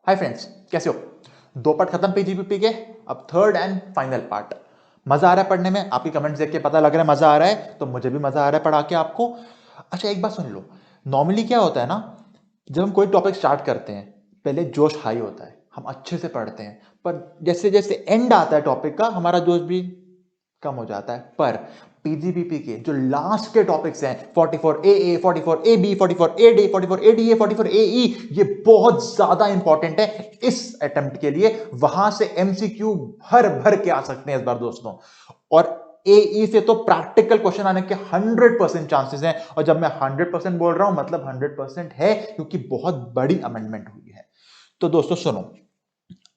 Hi friends, कैसे हो? 2 part खत्म पीजीपीपी के, अब थर्ड एंड फाइनल पार्ट। मजा आ रहा है पढ़ने में? आपकी कमेंट्स देख के पता लग रहा है मजा आ रहा है, तो मुझे भी मजा आ रहा है पढ़ा के आपको। अच्छा, एक बात सुन लो। नॉर्मली क्या होता है ना, जब हम कोई टॉपिक स्टार्ट करते हैं, पहले जोश हाई होता है, हम अच्छे से पढ़ते हैं, पर जैसे जैसे एंड आता है टॉपिक का, हमारा जोश भी कम हो जाता है। पर पीजीबीपी के जो लास्ट के टॉपिक्स हैं, 44AA, 44AB, 44AD, 44ADA, 44AE, ये बहुत ज्यादा इंपॉर्टेंट है इस अटेम्प्ट के लिए। वहां से एमसीक्यू भर भर के आ सकते हैं इस बार दोस्तों। और एई से तो प्रैक्टिकल क्वेश्चन आने के 100% चांसेस हैं। और जब मैं 100% बोल रहा हूं, मतलब 100% है, क्योंकि बहुत बड़ी अमेंडमेंट हुई है। तो दोस्तों सुनो,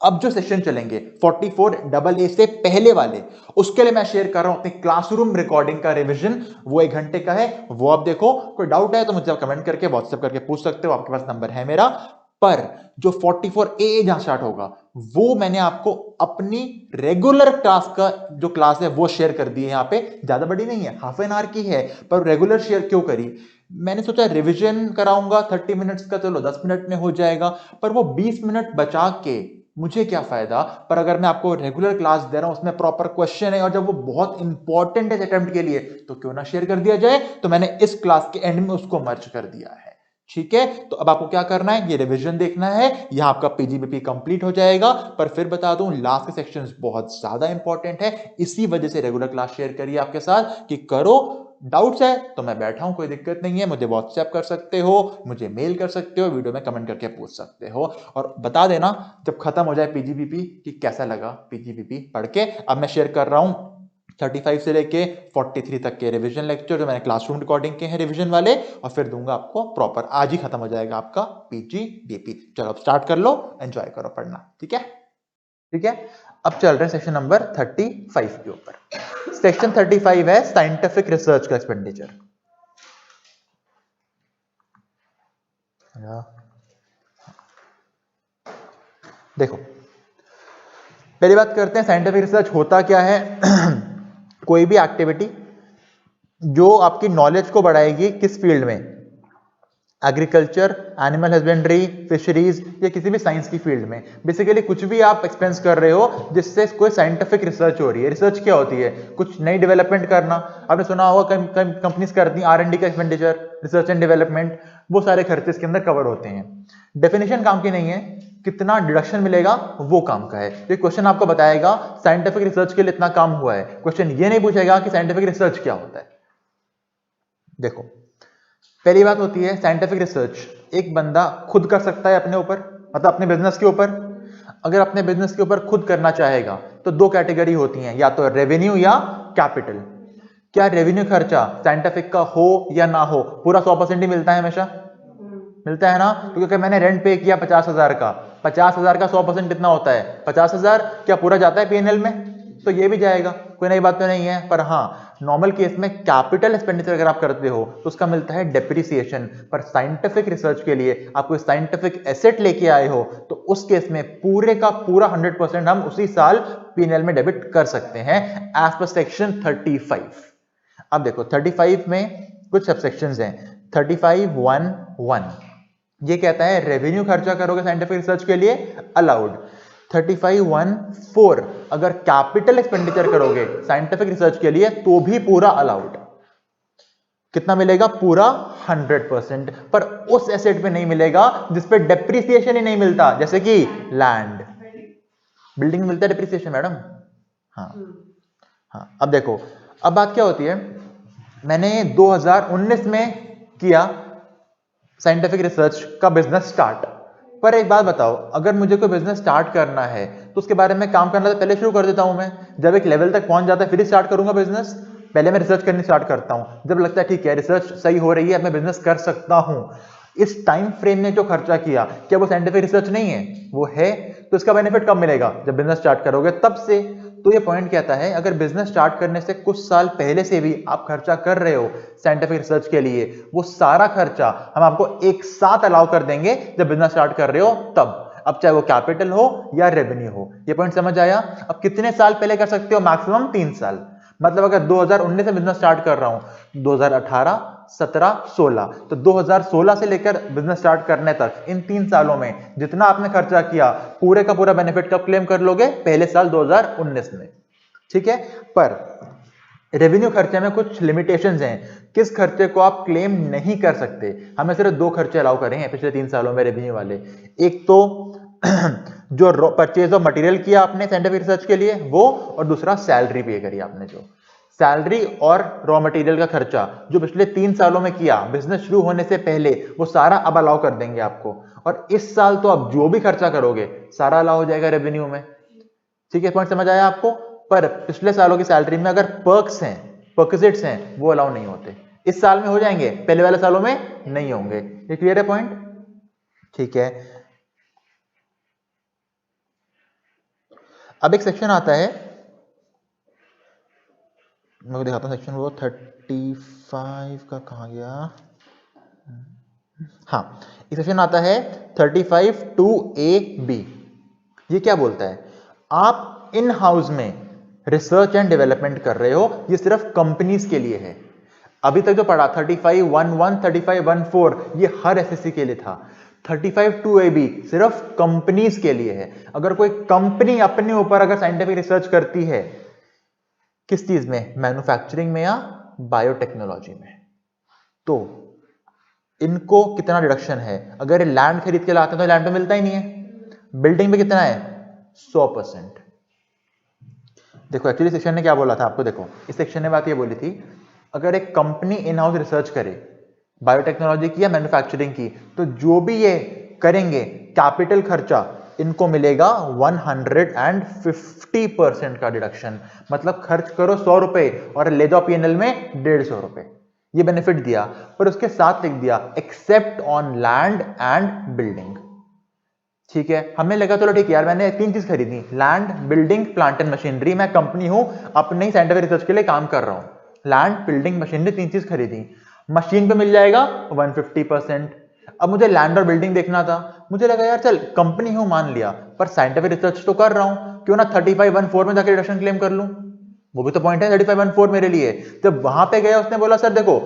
अब जो सेशन चलेंगे 44AA से पहले वाले, उसके लिए मैं शेयर कर रहा हूं अपनी क्लासरूम रिकॉर्डिंग का रिवीजन। वो 1 घंटे का है, वो आप देखो। कोई डाउट है तो मुझे कमेंट करके व्हाट्सएप करके पूछ सकते हो, आपके पास नंबर है मेरा। पर जो 44AA जहां स्टार्ट होगा, वो मैंने आपको अपनी रेगुलर क्लास का जो क्लास है वो शेयर कर दी है। यहां पे ज्यादा बड़ी नहीं है, हाफ एन आवर की है, पर रेगुलर शेयर क्यों करी? मैंने सोचा रिवीजन कराऊंगा 30 मिनट्स का, चलो 10 मिनट में हो जाएगा, पर वो 20 मिनट बचा के मुझे क्या फायदा। पर अगर मैं आपको रेगुलर क्लास दे रहा हूं, उसमें प्रॉपर क्वेश्चन है, और जब वो बहुत इंपॉर्टेंट है अटेम्प्ट के लिए, तो क्यों ना शेयर कर दिया जाए। तो मैंने इस क्लास के एंड में उसको मर्ज कर दिया है। ठीक है, तो अब आपको क्या करना है, ये रिवीजन देखना है, यहां आपका पीजीबीपी कंप्लीट हो जाएगा। पर फिर बता दूं, लास्ट के सेक्शंस बहुत ज्यादा इंपॉर्टेंट है, इसी वजह से रेगुलर क्लास शेयर करिए आपके साथ कि करो। डाउट्स है तो मैं बैठा हूं, कोई दिक्कत नहीं है, मुझे व्हाट्सएप कर सकते हो, मुझे मेल कर सकते हो, वीडियो में कमेंट करके पूछ सकते हो। और बता देना जब खत्म हो जाए पीजीबीपी कि कैसा लगा पीजीबीपी पढ़ के। अब मैं शेयर कर रहा हूं 35 से लेके 43 तक के रिवीजन लेक्चर जो मैंने क्लासरूम रिकॉर्डिंग के हैं रिवीजन वाले, और फिर दूंगा आपको प्रॉपर। आज ही खत्म हो जाएगा आपका पीजीबीपी। चलो अब स्टार्ट कर लो, एंजॉय करो पढ़ना। ठीक है, ठीक है। अब चल रहे हैं सेक्शन नंबर 35 के ऊपर। सेक्शन 35 है साइंटिफिक रिसर्च का एक्सपेंडिचर। देखो, पहली बात करते हैं साइंटिफिक रिसर्च होता क्या है। कोई भी एक्टिविटी जो आपकी नॉलेज को बढ़ाएगी, किस फील्ड में? एग्रीकल्चर, एनिमल हस्बेंड्री, फिशरीज, या किसी भी साइंस की फील्ड में। बेसिकली कुछ भी आप एक्सपेंस कर रहे हो जिससे कोई साइंटिफिक रिसर्च हो रही है। रिसर्च क्या होती है? कुछ नई डेवलपमेंट करना। आपने सुना होगा कंपनीज करती हैं R&D का एक्सपेंडिचर, रिसर्च एंड डेवलपमेंट, वो सारे खर्चे इसके अंदर कवर होते हैं। डेफिनेशन काम की नहीं है, कितना डिडक्शन मिलेगा वो काम का है। तो क्वेश्चन आपको बताएगा साइंटिफिक रिसर्च के लिए इतना काम हुआ है। क्वेश्चन ये नहीं पूछेगा कि साइंटिफिक रिसर्च क्या होता है। देखो, पहली बात होती है साइंटिफिक रिसर्च एक बंदा खुद कर सकता है अपने ऊपर, मतलब अपने बिजनेस के ऊपर। अगर अपने बिजनेस के ऊपर खुद करना चाहेगा तो 2 कैटेगरी होती हैं, या तो रेवेन्यू या कैपिटल। क्या रेवेन्यू खर्चा साइंटिफिक का हो या ना हो, पूरा 100% ही मिलता है हमेशा? मिलता है ना। क्योंकि अगर मैंने रेंट पे किया 50,000 का, 50,000 का 100% कितना होता है? 50,000। क्या पूरा जाता है पीएनएल में? तो ये भी जाएगा, कोई नई बात तो नहीं है। पर हाँ, नॉर्मल केस में कैपिटल एक्सपेंडिचर अगर आप करते हो तो उसका मिलता है डेप्रिसिएशन। पर साइंटिफिक रिसर्च के लिए आप कोई साइंटिफिक एसेट लेके आए हो तो उस केस में पूरे का पूरा 100% हम उसी साल पीएनएल में डेबिट कर सकते हैं, एज पर सेक्शन 35। अब देखो 35 में कुछ सबसेक्शंस हैं। 35(1)(1) ये कहता है रेवेन्यू खर्चा करोगे साइंटिफिक रिसर्च के लिए, अलाउड। 35(1)(4) अगर कैपिटल एक्सपेंडिचर करोगे साइंटिफिक रिसर्च के लिए तो भी पूरा अलाउड। कितना मिलेगा? पूरा 100%। पर उस एसेट पे नहीं मिलेगा जिस पे डेप्रिसिएशन ही नहीं मिलता, जैसे कि लैंड। बिल्डिंग में मिलता है डेप्रिसिएशन मैडम? हाँ हाँ। अब देखो, अब बात क्या होती है, मैंने 2019 में किया साइंटिफिक रिसर्च का बिजनेस स्टार्ट। पर एक बात बताओ, अगर मुझे कोई बिजनेस स्टार्ट करना है तो उसके बारे में काम करना तो पहले शुरू कर देता हूं मैं। जब एक लेवल तक पहुंच जाता है फिर ही स्टार्ट करूंगा बिजनेस। पहले मैं रिसर्च करनी स्टार्ट करता हूं, जब लगता है ठीक है रिसर्च सही हो रही है, मैं बिजनेस कर सकता हूं। इस टाइम फ्रेम में जो खर्चा किया, क्या वो साइंटिफिक रिसर्च नहीं है? वो है। तो इसका बेनिफिट कब मिलेगा? जब बिजनेस स्टार्ट करोगे तब से। तो ये पॉइंट कहता है अगर बिजनेस स्टार्ट करने से कुछ साल पहले से भी आप खर्चा कर रहे हो साइंटिफिक रिसर्च के लिए, वो सारा खर्चा हम आपको एक साथ अलाउ कर देंगे जब बिजनेस स्टार्ट कर रहे हो तब। अब चाहे वो कैपिटल हो या रेवेन्यू हो। ये पॉइंट समझ आया? अब कितने साल पहले कर सकते हो? मैक्सिमम 3 साल। मतलब अगर 2019 में बिजनेस स्टार्ट कर रहा हूं, 2018, 17, 16। तो 2016 से लेकर बिजनेस स्टार्ट करने तक इन 3 सालों में जितना आपने खर्चा किया पूरे का पूरा बेनिफिट कब क्लेम कर लोगे? पहले साल 2019 में। ठीक है, पर रेवेन्यू खर्चे में कुछ लिमिटेशंस हैं, किस खर्चे को आप क्लेम नहीं कर सकते। हमें सिर्फ 2 खर्चे अलाउ करे हैं पिछले 3 सालों में रेवेन्यू वाले। एक तो जो परचेज ऑफ मटेरियल किया आपने साइंटिफिक रिसर्च के लिए वो, और दूसरा सैलरी पे करी आपने। जो सैलरी और रॉ मटेरियल का खर्चा जो पिछले 3 सालों में किया बिजनेस शुरू होने से पहले, वो सारा अब अलाउ कर देंगे आपको। और इस साल तो आप जो भी खर्चा करोगे सारा अलाउ हो जाएगा रेवेन्यू में। ठीक है, पॉइंट समझ आया आपको? पर पिछले सालों की सैलरी में अगर पर्क्स हैं, पर्क्विजिट्स हैं, वो अलाउ नहीं होते। इस साल में हो जाएंगे, पहले वाले सालों में नहीं होंगे। ये क्लियर है पॉइंट? ठीक है, अब एक सेक्शन आता है, मैं दिखाता हूं सेक्शन, वो 35 का कहां गया? हाँ, एक सेक्शन आता है 35 2AB। ये क्या बोलता है? आप इन हाउस में रिसर्च एंड डेवलपमेंट कर रहे हो, ये सिर्फ कंपनीज के लिए है। अभी तक जो पढ़ा 35.1.1 35.1.4 ये हर एसएससी के लिए था। 35.2AB सिर्फ कंपनीज के लिए है। अगर कोई कंपनी अपने ऊपर अगर साइंटिफिक रिसर्च करती है, किस चीज में? मैन्युफैक्चरिंग में या बायोटेक्नोलॉजी में, तो इनको कितना डिडक्शन है? अगर लैंड खरीद के लाते हैं तो लैंड पे मिलता ही नहीं है। बिल्डिंग पे कितना है? 100%। देखो एक्चुअली सेक्शन ने क्या बोला था आपको, देखो इस सेक्शन ने बात ये बोली थी, अगर एक कंपनी इन हाउस रिसर्च करे बायोटेक्नोलॉजी की या मैन्युफैक्चरिंग की, तो जो भी ये करेंगे कैपिटल खर्चा, इनको मिलेगा 150% का डिडक्शन। मतलब खर्च करो 100 रुपए और ले जाओ पीएनएल में 150 रुपए। ये बेनिफिट दिया, पर उसके साथ लिख दिया except on land and building. ठीक है, हमें लगा चलो ठीक है यार, मैंने 3 चीज खरीदी, land, building, plant and machinery. मैं कंपनी हूं, अपने ही साइंटिफिक रिसर्च के लिए काम कर रहा हूं। लैंड, बिल्डिंग, मशीनरी 3 चीज खरीदी, मशीन पे मिल जाएगा 150%। अब मुझे लैंड और बिल्डिंग देखना था, मुझे लगा यार चल कंपनी हूं मान लिया, पर साइंटिफिक रिसर्च तो कर रहा हूं, क्यों ना 35.1.4 में जाकर रिडक्शन क्लेम कर लूं। वो भी तो पॉइंट है 35.1.4 मेरे लिए। जब वहां पे गया उसने बोला सर देखो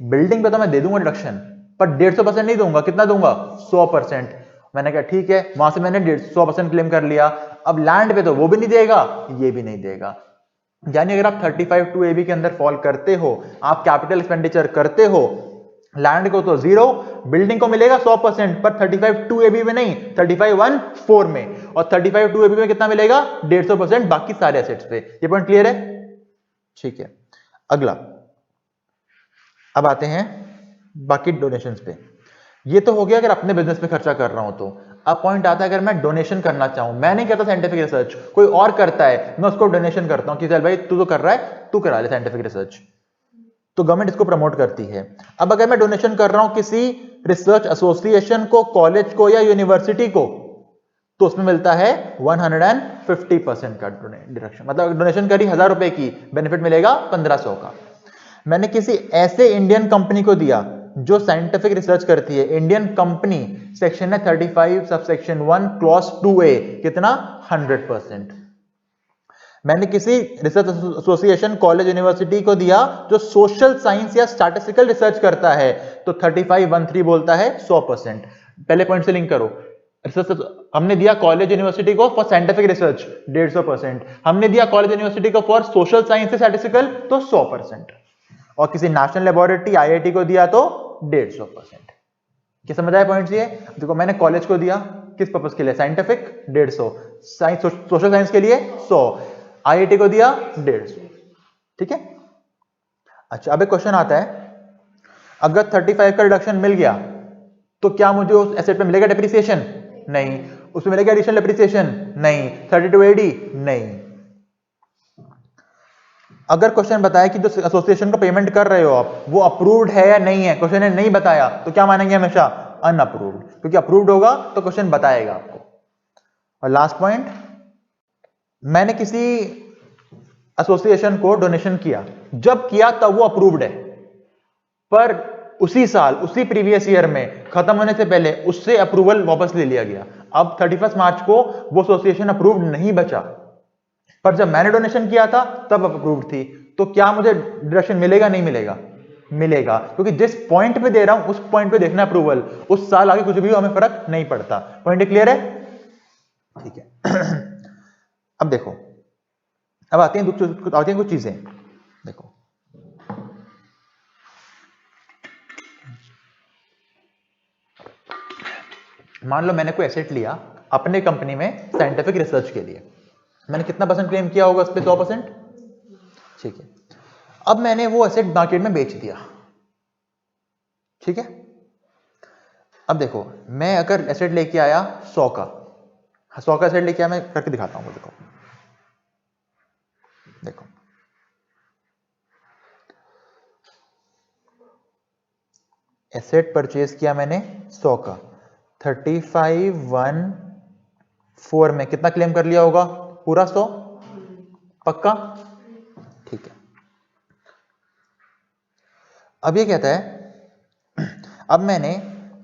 बिल्डिंग पे तो मैं दे दूंगा डिडक्शन, पर 150% नहीं दूंगा। कितना दूंगा? 100%। मैंने कहा ठीक है, वहां से मैंने 100% क्लेम कर लिया। अब लैंड पे तो वो भी नहीं देगा, ये भी नहीं देगा। यानी अगर आप 35.2AB के अंदर फॉल करते हो, आप कैपिटल एक्सपेंडिचर करते हो, लैंड को तो 0, बिल्डिंग को मिलेगा 100%, पर 35.2AB में नहीं, 35.1.4 में। और 35.2AB में कितना मिलेगा? 150% बाकी सारे एसेट्स पे। ये पॉइंट क्लियर है? ठीक है, अगला अब आते हैं बाकी डोनेशंस पे। ये तो हो गया अगर अपने बिजनेस में खर्चा कर रहा हूं तो। अब पॉइंट आता है अगर मैं डोनेशन करना चाहूं, मैं नहीं करता साइंटिफिक रिसर्च, कोई और करता है, मैं उसको डोनेशन करता हूं कि चल भाई तू तो कर रहा है, तू करा ले साइंटिफिक रिसर्च, तो गवर्नमेंट इसको प्रमोट करती है। अब अगर मैं डोनेशन कर रहा हूं किसी रिसर्च एसोसिएशन को, कॉलेज को या यूनिवर्सिटी को, तो उसमें मिलता है 150% का डिडक्शन। मतलब डोनेशन करी 1000 रुपए की, बेनिफिट मिलेगा 1500 का। मैंने किसी ऐसे इंडियन कंपनी को दिया जो साइंटिफिक रिसर्च करती है, इंडियन कंपनी, सेक्शन है 35 सबसेक्शन 1 क्लॉज 2A, कितना? 100%। मैंने किसी रिसर्च एसोसिएशन, कॉलेज, यूनिवर्सिटी को दिया जो सोशल साइंस या स्टैटिस्टिकल रिसर्च करता है, तो 35(1)(3) बोलता है 100%। पहले पॉइंट से लिंक करो, रिसर्च हमने दिया कॉलेज यूनिवर्सिटी को फॉर साइंटिफिक रिसर्च 150%, हमने दिया कॉलेज यूनिवर्सिटी को फॉर सोशल साइंस से स्टैटिस्टिकल तो 100%, और किसी नेशनल लेबोरेटरी आईआईटी को दिया तो 150%। क्या समझ आया पॉइंट? ये देखो मैंने कॉलेज को दिया किस पर्पस के लिए? साइंटिफिक 150, साइंस सोशल साइंस के लिए 100, आईआईटी को दिया 150। ठीक है, अच्छा अब एक क्वेश्चन आता है, अगर 35 का रिडक्शन मिल गया तो क्या मुझे उस एसेट पे मिलेगा डेप्रिसिएशन? नहीं। उसमें मिलेगा एडिशनल डेप्रिसिएशन? नहीं। 32AD? नहीं। अगर क्वेश्चन बताया कि जो एसोसिएशन को पेमेंट कर रहे हो आप वो अप्रूव्ड है या नहीं है, क्वेश्चन ने नहीं बताया, तो क्या मानेंगे? हमेशा अनअप्रूव्ड, क्योंकि अप्रूव्ड होगा तो क्वेश्चन बताएगा आपको। और लास्ट पॉइंट, मैंने किसी एसोसिएशन को डोनेशन किया, जब किया तब वो अप्रूव्ड है, पर उसी साल, उसी प्रीवियस ईयर में खत्म होने से पहले उससे अप्रूवल वापस ले लिया गया। अब 31 मार्च को वो एसोसिएशन अप्रूव्ड नहीं बचा, पर जब मैंने डोनेशन किया था तब अप्रूव्ड थी, तो क्या मुझे डिडक्शन मिलेगा? नहीं मिलेगा? मिलेगा, क्योंकि जिस पॉइंट पे दे रहा हूं उस पॉइंट पे देखना अप्रूवल, उस साल आगे कुछ भी हो हमें फर्क नहीं पड़ता। पॉइंट क्लियर है? ठीक है। अब देखो, अब आती हैं कुछ चीजें। देखो, मान लो मैंने कोई एसेट लिया अपने कंपनी में साइंटिफिक रिसर्च के लिए, मैंने कितना परसेंट क्लेम किया होगा उस पर? 100%। ठीक है, अब मैंने वो एसेट मार्केट में बेच दिया। ठीक है, अब देखो मैं अगर एसेट लेके आया 100 का, 100 का एसेट लेके आया, मैं करके दिखाता हूं। देखो देखो, एसेट परचेज किया मैंने 100 का, 3514 में कितना क्लेम कर लिया होगा? पूरा 100? पक्का? ठीक है, अब ये कहता है अब मैंने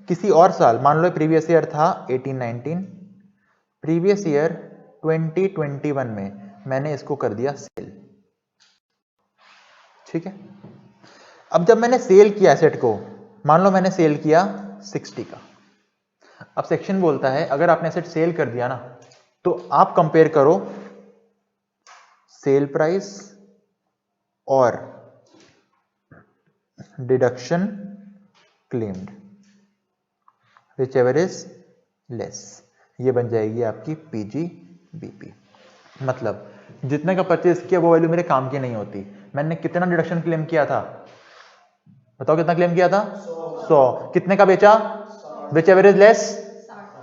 किसी और साल, मान लो प्रीवियस ईयर था 18-19, प्रीवियस ईयर 2021 में मैंने इसको कर दिया सेल। ठीक है, अब जब मैंने सेल किया एसेट को, मान लो मैंने सेल किया 60 का, अब सेक्शन बोलता है अगर आपने एसेट सेल कर दिया ना, तो आप कंपेयर करो सेल प्राइस और deduction claimed, which ever is less, ये बन जाएगी आपकी पीजीबीपी। मतलब जितने का परचेज किया वो वैल्यू मेरे काम की नहीं होती। मैंने कितना डिडक्शन क्लेम किया था? बताओ कितना क्लेम किया था? 100। कितने का बेचा? विच एवर इज लेस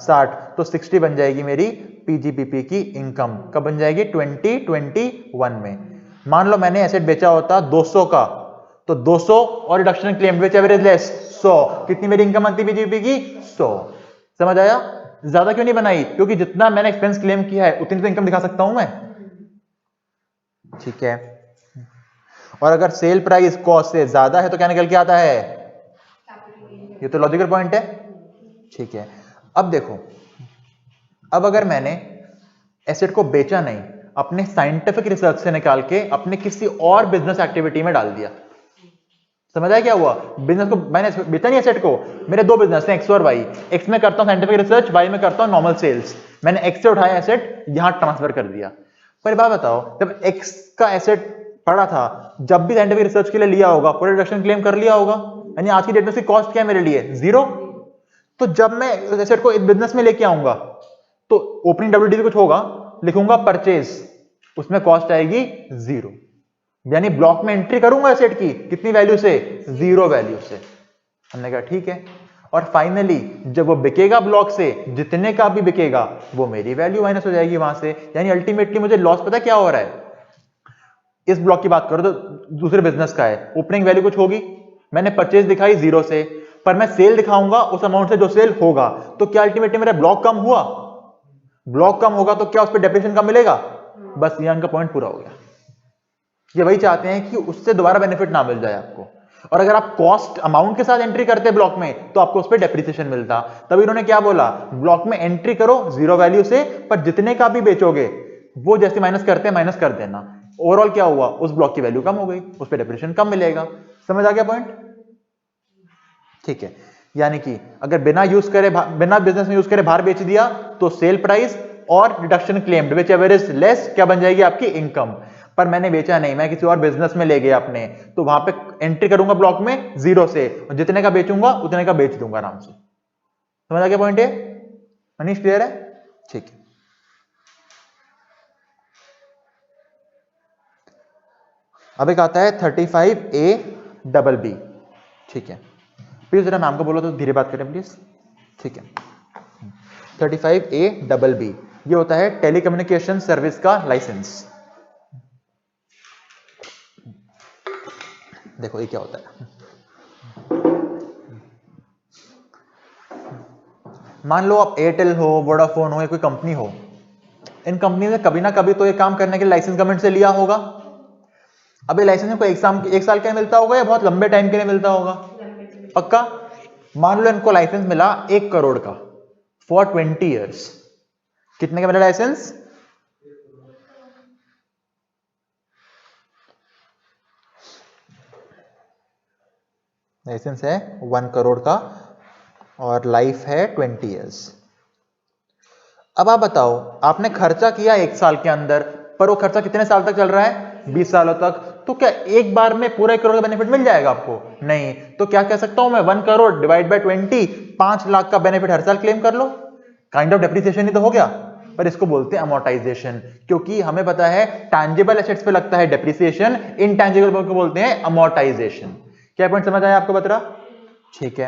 60, तो 60 बन जाएगी मेरी पीजीबीपी की इनकम। कब बन जाएगी? 2021 में। मान लो मैंने एसेट बेचा होता 200 का, तो 200 और reduction claim which ever is less 100, कितनी मेरी इनकम आती पीजीबीपी की? 100। समझ आया? ज्यादा क्यों नहीं बनाई? क्योंकि जितना मैंने एक्सपेंस क्लेम किया है उतनी तो इनकम दिखा सकता हूं मैं। ठीक है, और अगर सेल प्राइस कॉस्ट से ज्यादा है तो क्या निकल के आता है? ये तो लॉजिकल पॉइंट है। ठीक है, अब देखो, अब अगर मैंने एसेट को बेचा नहीं, अपने साइंटिफिक रिसर्च से निकाल के अपने किसी और बिजनेस एक्टिविटी में डाल दिया, समझ आया क्या हुआ? बिजनेस को मैंने बेचा नहीं एसेट को, मेरे दो बिजनेस हैं एक्स और वाई, एक्स में करता हूं साइंटिफिक रिसर्च, वाई में करता हूं नॉर्मल सेल्स। मैंने एक्स से उठाया एसेट, यहां ट्रांसफर कर दिया। पर बात बताओ, जब एक्स का एसेट पड़ा था, जब भी साइंटिफिक रिसर्च के लिए लिया होगा पूरा रिडक्शन क्लेम कर लिया होगा, यानी आज की डेट में उसकी कॉस्ट क्या है मेरे लिए? 0। तो जब मैं एसेट को बिजनेस में लेके आऊंगा तो ओपनिंग डब्ल्यूडी कुछ होगा, लिखूंगा परचेज, उसमें कॉस्ट आएगी 0, यानी ब्लॉक में एंट्री करूंगा एसेट की कितनी वैल्यू से? 0 वैल्यू से। हमने कहा ठीक है, और फाइनली जब वो बिकेगा ब्लॉक से, जितने का भी बिकेगा वो मेरी वैल्यू माइनस हो जाएगी वहां से, यानी अल्टीमेटली मुझे लॉस पता क्या हो रहा है? इस ब्लॉक की बात करो तो दूसरे बिजनेस का है, ओपनिंग वैल्यू कुछ होगी, मैंने परचेज दिखाई 0 से, पर मैं सेल दिखाऊंगा उस अमाउंट से जो सेल होगा, तो क्या अल्टीमेटली मेरा ब्लॉक कम हुआ? ब्लॉक कम होगा तो क्या उस पर डेप्रिसिएशन कम मिलेगा? बस यहां का पॉइंट पूरा हो गया। ये वही चाहते हैं कि उससे दोबारा बेनिफिट ना मिल जाए आपको, और अगर आप कॉस्ट अमाउंट के साथ एंट्री करते ब्लॉक में तो आपको उस पर डेप्रिसिएशन मिलता। तभी उन्होंने क्या बोला, ब्लॉक में एंट्री करो 0 वैल्यू से, पर जितने का भी बेचोगे वो जैसे माइनस करते हैं माइनस कर देना। ओवरऑल क्या हुआ? उस ब्लॉक की वैल्यू कम हो गई, उस पर डेप्रिसिएशन कम मिलेगा। समझ आ गया पॉइंट? ठीक है, यानी कि अगर बिना यूज करे, बिना बिजनेस में यूज करे बाहर बेच दिया तो सेल प्राइस और deduction claimed which ever is less क्या बन जाएगी? आपकी इनकम। पर मैंने बेचा नहीं, मैं किसी और बिजनेस में ले गया अपने, तो वहां पे एंट्री करूंगा ब्लॉक में 0 से, और जितने का बेचूंगा उतने का बेच दूंगा आराम से। समझ आ गया पॉइंट? है मनीष, क्लियर है? ठीक है, अब एक आता है 35A BB। ठीक है, प्लीज जरा मैम को बोलो तो धीरे बात करें प्लीज। ठीक है, 35A BB ये होता है टेलीकम्युनिकेशन सर्विस का लाइसेंस। देखो ये क्या होता है, मान लो आप एयरटेल हो, वोडाफोन हो, या कोई कंपनी हो, इन कंपनी ने कभी ना कभी तो ये काम करने के लिए लाइसेंस गवर्नमेंट से लिया होगा। अब ये लाइसेंस को एक साल के लिए मिलता होगा या बहुत लंबे टाइम के लिए मिलता होगा? पक्का? मान लो इनको लाइसेंस मिला 1 करोड़ का फॉर 20 ईयर्स। कितने का मिला लाइसेंस? लाइसेंस है 1 करोड़ का और लाइफ है 20 ईयर्स। अब आप बताओ, आपने खर्चा किया 1 साल के अंदर, पर वो खर्चा कितने साल तक चल रहा है? 20 सालों तक। तो क्या एक बार में पूरा 1 करोड़ का बेनिफिट मिल जाएगा आपको? नहीं। तो क्या कह सकता हूं मैं, 1 करोड़ डिवाइड बाय 20, 5 लाख का बेनिफिट हर साल क्लेम कर लो। काइंड ऑफ डेप्रिसिएशन ही तो हो गया, पर इसको बोलते हैं अमोर्टाइजेशन, क्योंकि हमें पता है टैंजिबल एसेट्स पे लगता है डेप्रिसिएशन, इनटैंजिबल को बोलते हैं अमोर्टाइजेशन। क्या पॉइंट समझ आया आपको बतरा? ठीक है।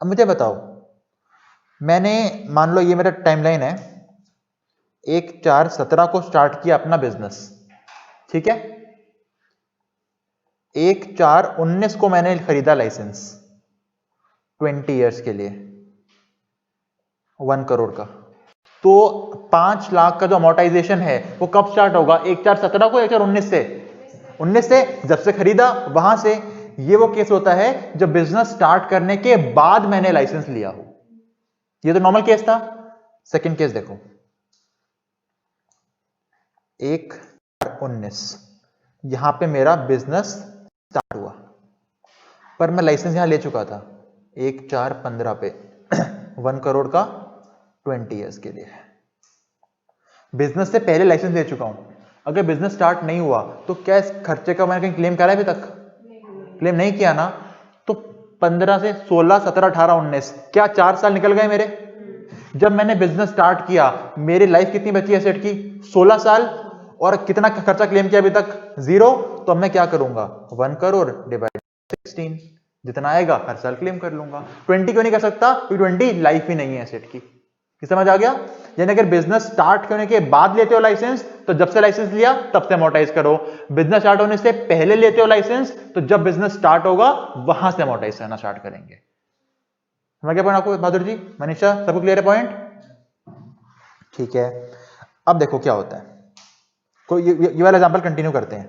अब मुझे बताओ, मैंने मान लो ये मेरा टाइमलाइन है, 1/4/17 को स्टार्ट किया अपना बिजनेस, ठीक है। 1/4/19 को मैंने खरीदा लाइसेंस 20 ईयर्स के लिए 1 करोड़ का। तो 5 लाख का जो अमोर्टाइजेशन है वो कब स्टार्ट होगा? 1/4/17 को, 1/4/19 से? 19 से, जब से खरीदा वहां से। ये वो केस होता है जब बिजनेस स्टार्ट करने के बाद मैंने लाइसेंस लिया हो। ये तो नॉर्मल केस था। सेकंड केस देखो, 1/4/19 यहां पे मेरा बिजनेस स्टार्ट हुआ, पर मैं लाइसेंस यहां ले चुका था 1/4/15 पे 1 करोड़ का 20 ईयर्स के लिए। बिजनेस से पहले लाइसेंस ले चुका हूं। अगर बिजनेस स्टार्ट नहीं हुआ तो क्या इस खर्चे का मैंने कहीं क्लेम करा है अभी तक? क्लेम नहीं किया ना। तो 15 से 16, 17, 18, 19, क्या 4 साल निकल गए मेरे? जब मैंने बिजनेस स्टार्ट किया मेरी लाइफ कितनी बची एसेट की? 16 साल। और कितना खर्चा क्लेम किया अभी तक? 0। तो अब मैं क्या करूंगा? 1 करोड़ डिवाइड 16, जितना आएगा हर साल क्लेम कर लूंगा। 20 क्यों नहीं कर सकता? क्योंकि 20 लाइफ ही नहीं है एसेट की। समझ आ गया? यानी अगर बिजनेस स्टार्ट करने के बाद लेते हो लाइसेंस तो जब से लाइसेंस लिया तब से अमोर्टाइज करो। बिजनेस स्टार्ट होने से पहले लेते हो लाइसेंस तो जब बिजनेस स्टार्ट होगा वहां से अमोर्टाइज करना स्टार्ट करेंगे। समझ गया पॉइंट आपको बहादुर जी, मनीषा, सबको क्लियर है पॉइंट? ठीक है। अब देखो क्या होता है, कोई ये वाला एग्जांपल कंटिन्यू करते हैं।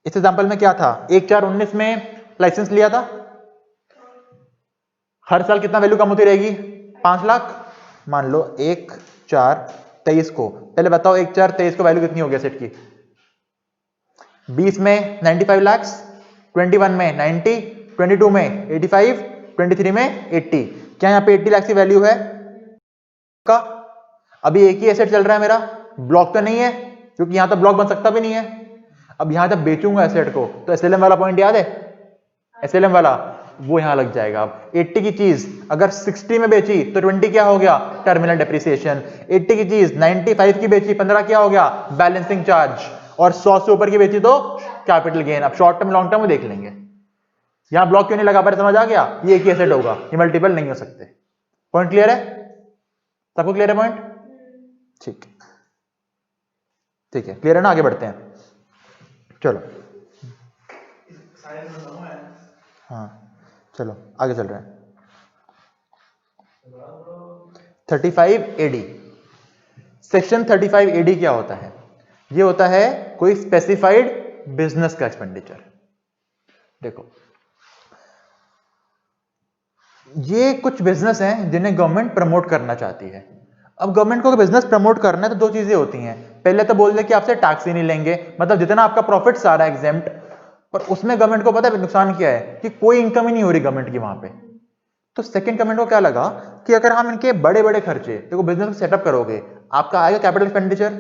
इस एग्जांपल में क्या था? 1/4/19 में लाइसेंस लिया था। हर साल कितना वैल्यू कम होती रहेगी? 5 लाख। मान लो 1/4/23 को, पहले बताओ 1/4/23 को वैल्यू कितनी होगी एसेट की? 20 में 95 लाख, 21 में 90, 22 में 85, 23 में 80। क्या यहां पे 80 लाख की वैल्यू है का? अभी एक ही एसेट चल रहा है मेरा, ब्लॉक तो नहीं है, क्योंकि यहां तो ब्लॉक बन सकता भी नहीं है। अब यहां जब बेचूंगा एसेट को तो एसएलएम वाला पॉइंट याद है? एसएलएम वाला वो यहां लग जाएगा। अब 80 की चीज अगर 60 में बेची तो 20 क्या हो गया? Terminal depreciation. 80 की चीज 95 की बेची, 15 क्या हो गया? Balancing charge. और 100 से ऊपर की बेची तो कैपिटल गेन। अब शॉर्ट टर्म लॉन्ग टर्म में देख लेंगे। यहां ब्लॉक क्यों नहीं लगा पा रहे? समझ आ गया? ये एक ही एसेट होगा, ये मल्टीपल नहीं हो सकते। पॉइंट क्लियर है? सबको क्लियर है पॉइंट? ठीक ठीक है, क्लियर है ना? आगे बढ़ते हैं, चलो। हाँ चलो आगे चल रहे हैं। 35 AD, सेक्शन 35 AD क्या होता है? ये होता है कोई स्पेसिफाइड बिजनेस का एक्सपेंडिचर। देखो ये कुछ बिजनेस हैं जिन्हें गवर्नमेंट प्रमोट करना चाहती है। अब गवर्नमेंट को बिजनेस प्रमोट करना है तो दो चीजें होती हैं। पहले तो बोल दे कि आपसे टैक्स ही नहीं लेंगे, मतलब जितना आपका प्रॉफिट सारा एग्जेम्प्ट। पर उसमें गवर्नमेंट को पता है नुकसान क्या है? कि कोई इनकम ही नहीं हो रही गवर्नमेंट की वहां पे। तो सेकंड गवर्नमेंट को क्या लगा कि अगर हम इनके बड़े बड़े खर्चे, देखो बिजनेस को सेटअप करोगे, आपका आएगा कैपिटल एक्सपेंडिचर।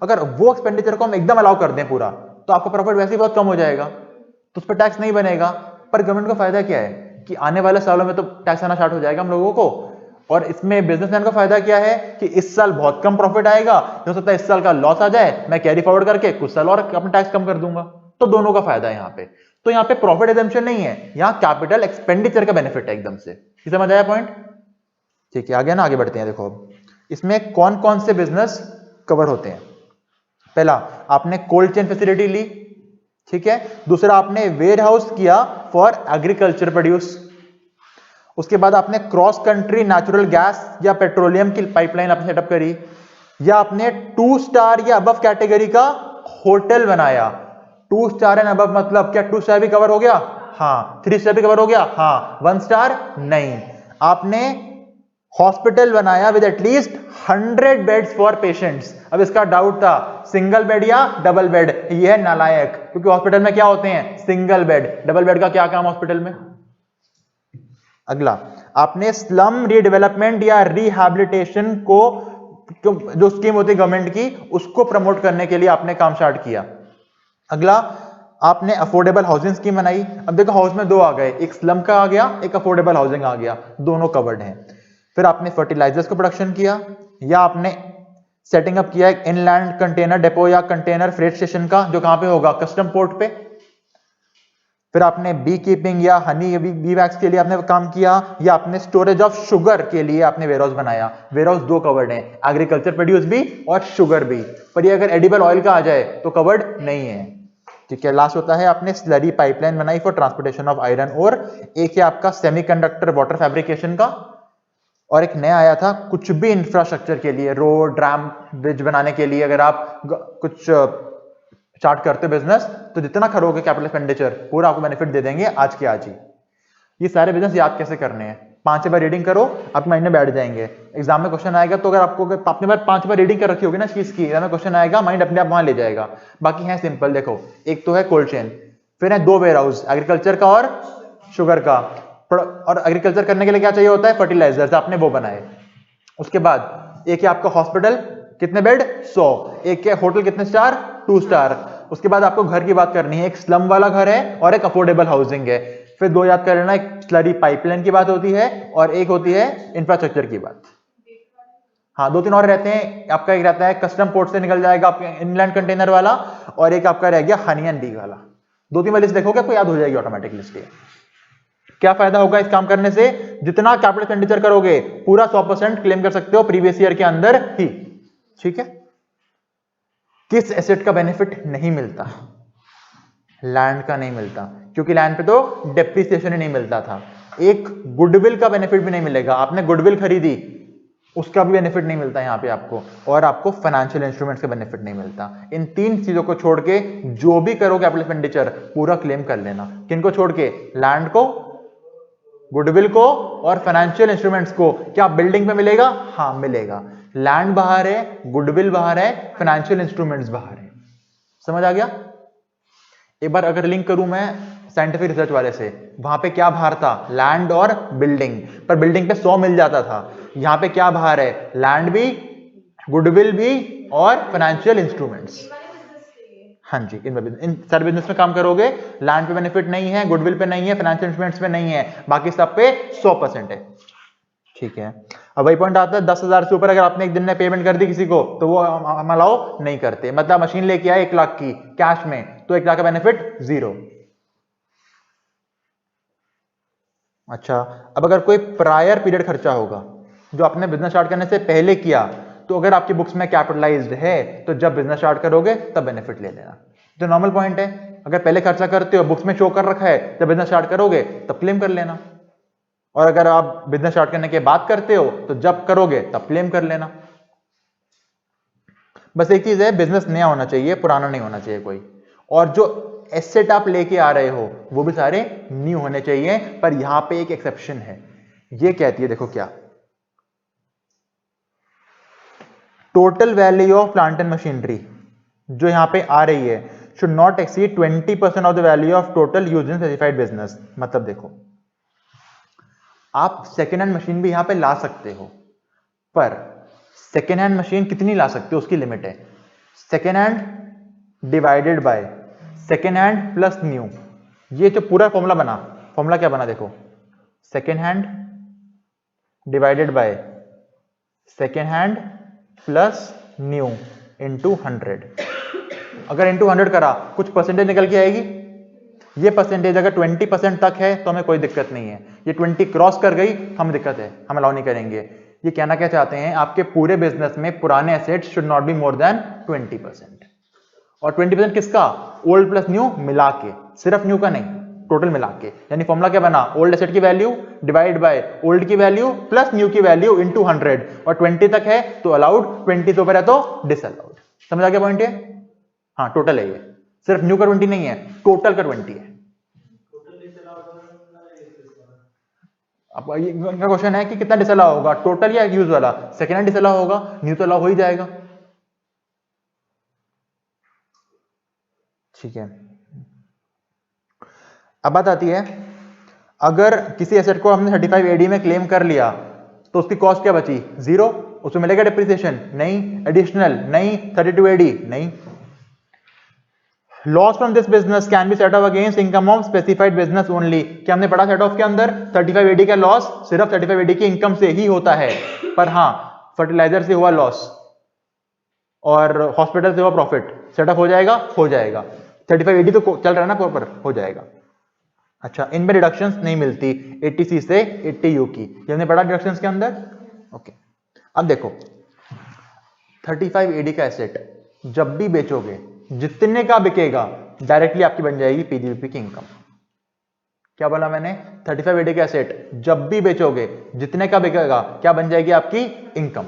अगर वो एक्सपेंडिचर को हम एकदम अलाउ कर दें पूरा, तो आपका प्रॉफिट वैसे ही बहुत कम हो जाएगा, तो उस पर टैक्स नहीं बनेगा। पर गवर्नमेंट को फायदा क्या है कि आने वाले सालों में तो टैक्स आना स्टार्ट हो जाएगा हम लोगों को। और इसमें बिजनेसमैन का फायदा क्या है कि इस साल बहुत कम प्रॉफिट आएगा, हो सकता है इस साल का लॉस आ जाए, मैं कैरी फॉरवर्ड करके कुछ साल और अपना टैक्स कम कर दूंगा। तो दोनों का फायदा है यहाँ पे। तो यहाँ पे प्रॉफिट एजम्पशन नहीं है, यहाँ कैपिटल एक्सपेंडिचर का बेनिफिट है एकदम से। समझ आया पॉइंट? ठीक है, आगे ना, आगे बढ़ते हैं। देखो अब इसमें कौन कौन से बिजनेस कवर होते हैं। पहला, आपने कोल्ड चेन फैसिलिटी ली, ठीक है। दूसरा, आपने वेयर हाउस किया फॉर एग्रीकल्चर प्रोड्यूस। उसके बाद आपने क्रॉस कंट्री नेचुरल गैस या पेट्रोलियम की पाइपलाइन आपने सेटअप करी, या आपने 2 स्टार या अबव कैटेगरी का होटल बनाया। 2 स्टार एंड अबव मतलब क्या 2 स्टार भी कवर हो गया? हाँ। 3 स्टार भी कवर हो गया? हाँ। 1 स्टार नहीं। आपने हॉस्पिटल बनाया with at least 100 beds for patients. अब इसका डाउट था सिंगल बेड या डबल बेड, ये है नालायक, क्योंकि हॉस्पिटल में क्या होते हैं सिंगल बेड, डबल बेड का क्या काम हॉस्पिटल में। अगला, आपने स्लम रीडेवलपमेंट या रिहैबिलिटेशन को जो स्कीम होती है गवर्नमेंट की उसको प्रमोट करने के लिए आपने काम स्टार्ट किया। अगला, आपने अफोर्डेबल हाउसिंग स्कीम बनाई। अब देखो हाउस में दो आ गए, एक स्लम का आ गया, एक अफोर्डेबल हाउसिंग आ गया, दोनों कवर्ड हैं। फिर आपने फर्टिलाइजर्स को प्रोडक्शन किया, या आपने सेटिंग अप किया एक इनलैंड कंटेनर डेपो या कंटेनर फ्रेट स्टेशन का, जो कहां पे होगा कस्टम पोर्ट पे। फिर आपने बी कीपिंग या हनी बी वैक्स के लिए आपने काम किया, या आपने स्टोरेज ऑफ शुगर के लिए आपने वेयरहाउस बनाया। वेयरहाउस दो कवर्ड हैं, एग्रीकल्चर प्रोड्यूस भी और शुगर भी, पर ये अगर एडिबल ऑयल का आ जाए तो कवर्ड नहीं है। ठीक है, लास्ट होता है आपने स्लरी पाइपलाइन बनाई फॉर ट्रांसपोर्टेशन ऑफ आयरन और, एक है आपका सेमीकंडक्टर वाटर फैब्रिकेशन का, और एक नया आया था कुछ भी इंफ्रास्ट्रक्चर के लिए, रोड ड्रैम ब्रिज बनाने के लिए। अगर आप कुछ स्टार्ट करते हो बिजनेस तो जितना करोगे कैपिटल एक्सपेंडिचर पूरा आपको बेनिफिट दे देंगे आज के आज ही। ये सारे बिजनेस याद कैसे करने हैं, 5 बार रीडिंग करो, आप माइंड में बैठ जाएंगे। एग्जाम में क्वेश्चन आएगा तो अगर आपको आपने 5 बार रीडिंग कर रखी होगी ना चीज की, एग्जाम में क्वेश्चन आएगा माइंड अपने आप वहां ले जाएगा। बाकी है सिंपल, देखो एक तो है कोल्ड चेन, फिर है 2 वेयर हाउस एग्रीकल्चर का और शुगर का, और एग्रीकल्चर करने के लिए क्या चाहिए होता है फर्टिलाइजर्स, आपने वो बनाए। उसके बाद एक है आपका हॉस्पिटल, कितने बेड 100, एक है होटल कितने स्टार 2 स्टार। उसके बाद आपको घर की बात करनी है, एक स्लम वाला घर है और एक अफोर्डेबल हाउसिंग है। फिर 2 याद कर लेना, एक स्लरी पाइपलाइन की बात होती है और एक होती है इंफ्रास्ट्रक्चर की बात। हाँ 2-3 और रहते हैं, आपका एक रहता है कस्टम पोर्ट से निकल जाएगा आपका इनलैंड कंटेनर वाला, और एक आपका रह गया हनी एंड बी वाला। 2-3 वाली लिस्ट देखोगे आपको याद हो जाएगी ऑटोमेटिक लिस्ट। क्या फायदा होगा इस काम करने से, जितना कैपिटल एक्सपेंडिचर करोगे पूरा 100% क्लेम कर सकते हो प्रीवियस ईयर के अंदर ही। ठीक है, किस एसेट का बेनिफिट नहीं मिलता, लैंड का नहीं मिलता, क्योंकि लैंड पे तो डेप्रिसिएशन ही नहीं मिलता था। एक गुडविल का बेनिफिट भी नहीं मिलेगा, आपने गुडविल खरीदी उसका भी बेनिफिट नहीं मिलता यहां पे आपको, और आपको फाइनेंशियल इंस्ट्रूमेंट्स का बेनिफिट नहीं मिलता। इन 3 चीजों को छोड़ के जो भी करो कैपिटल एक्सपेंडिचर पूरा क्लेम कर लेना। किनको छोड़ के, लैंड को, गुडविल को और फाइनेंशियल इंस्ट्रूमेंट्स को। क्या बिल्डिंग पे मिलेगा, हाँ मिलेगा। लैंड बाहर है, गुडविल बाहर है, फाइनेंशियल इंस्ट्रूमेंट्स बाहर है। समझ आ गया। एक बार अगर लिंक करूं मैं साइंटिफिक रिसर्च वाले से, वहां पे क्या बाहर था, लैंड और बिल्डिंग, पर बिल्डिंग पे 100 मिल जाता था। यहां पे क्या बाहर है, लैंड भी, गुडविल भी और फाइनेंशियल इंस्ट्रूमेंट्स। हाँ जी, इन सारे बिजनेस में काम करोगे, लैंड पे बेनिफिट नहीं है, गुडविल पे नहीं है, फाइनेंशियल इंस्ट्रूमेंट्स पे नहीं है, बाकी सब पे 100% है। ठीक है, अब वही पॉइंट आता है 10,000 से ऊपर अगर आपने एक दिन में पेमेंट कर दी किसी को तो वो हम अलाउ नहीं करते। मतलब मशीन लेके आए 1 लाख की कैश में, तो 1 लाख का बेनिफिट 0। अच्छा, अब अगर कोई प्रायर पीरियड खर्चा होगा जो आपने बिजनेस स्टार्ट करने से पहले किया, तो अगर आपकी बुक्स में कैपिटलाइज्ड है तो जब बिजनेस स्टार्ट करोगे तब बेनिफिट ले लेना। तो नॉर्मल पॉइंट है, अगर पहले खर्चा करते हो बुक्स में शो कर रखा है, जब बिजनेस स्टार्ट करोगे तब क्लेम कर लेना। और अगर आप बिजनेस स्टार्ट करने के बाद करते हो तो जब करोगे तब क्लेम कर लेना। बस एक चीज है, बिजनेस नया होना चाहिए, पुराना नहीं होना चाहिए कोई। और जो एसेट आप लेके आ रहे हो वो भी सारे न्यू होने चाहिए। पर यहां पे एक एक्सेप्शन है, ये कहती है, देखो क्या, total value of plant and machinery जो यहां पे आ रही है should not exceed 20% of the value of total use in specified business. मतलब देखो, आप सेकेंड हैंड मशीन भी यहां पे ला सकते हो, पर सेकेंड हैंड मशीन कितनी ला सकते हो उसकी लिमिट है। Second hand divided by second hand plus new, ये जो पूरा फॉर्मूला बना, फॉर्मूला क्या बना देखो, second hand divided by second hand plus new into 100। अगर इंटू 100 करा कुछ परसेंटेज निकल के आएगी। ये परसेंटेज अगर 20% तक है तो हमें कोई दिक्कत नहीं है, ये 20 क्रॉस कर गई हमें दिक्कत है, हम अलाउ नहीं करेंगे। ये कहना क्या चाहते हैं, आपके पूरे बिजनेस में पुराने assets should not be more than 20%। और 20% किसका, ओल्ड प्लस न्यू मिला के, सिर्फ न्यू का नहीं, टोटल मिला के। यानी फॉर्मूला क्या बना, ओल्ड एसेट की वैल्यू डिवाइड बाय ओल्ड की वैल्यू प्लस न्यू की वैल्यू इनटू 100। और 20 तक है तो अलाउड, 20 से ऊपर है तो डिसअलाउड। समझ आ गया पॉइंट ये। हाँ टोटल है, ये सिर्फ न्यू का 20 नहीं है, टोटल का 20 है। अब ये क्वेश्चन है कि कितना डिसअलाउ होगा, टोटल या यूज वाला? सेकेंड हैंड डिसअलाउ होगा, न्यू तो अलाउ हो ही जाएगा। ठीक है, अब बात आती है, अगर किसी एसेट को हमने 35 AD में क्लेम कर लिया तो उसकी कॉस्ट क्या बची? 0। उसमें मिलेगा डिप्रिसिएशन? नहीं। एडिशनल? नहीं। 32 AD? नहीं। Loss from this business can be set of against income of specified business only. क्या हमने पढ़ा सेट ऑफ के अंदर 35 AD का लॉस सिर्फ 35 AD की इनकम से ही होता है, पर हाँ फर्टिलाइजर से हुआ लॉस और हॉस्पिटल से हुआ प्रॉफिट सेट ऑफ हो जाएगा? हो जाएगा। 35 AD तो चल रहा है ना प्रॉपर, हो जाएगा। अच्छा, इनमें रिडक्शंस नहीं मिलती 80C से 80U की, ये हमने पढ़ा रिडक्शंस के अंदर। ओके, अब देखो 35 AD का एसेट जब भी बेचोगे, जितने का बिकेगा डायरेक्टली आपकी बन जाएगी पीजीबीपी की इनकम। क्या बोला मैंने? 35 AD का एसेट जब भी बेचोगे, जितने का बिकेगा क्या बन जाएगी? आपकी इनकम।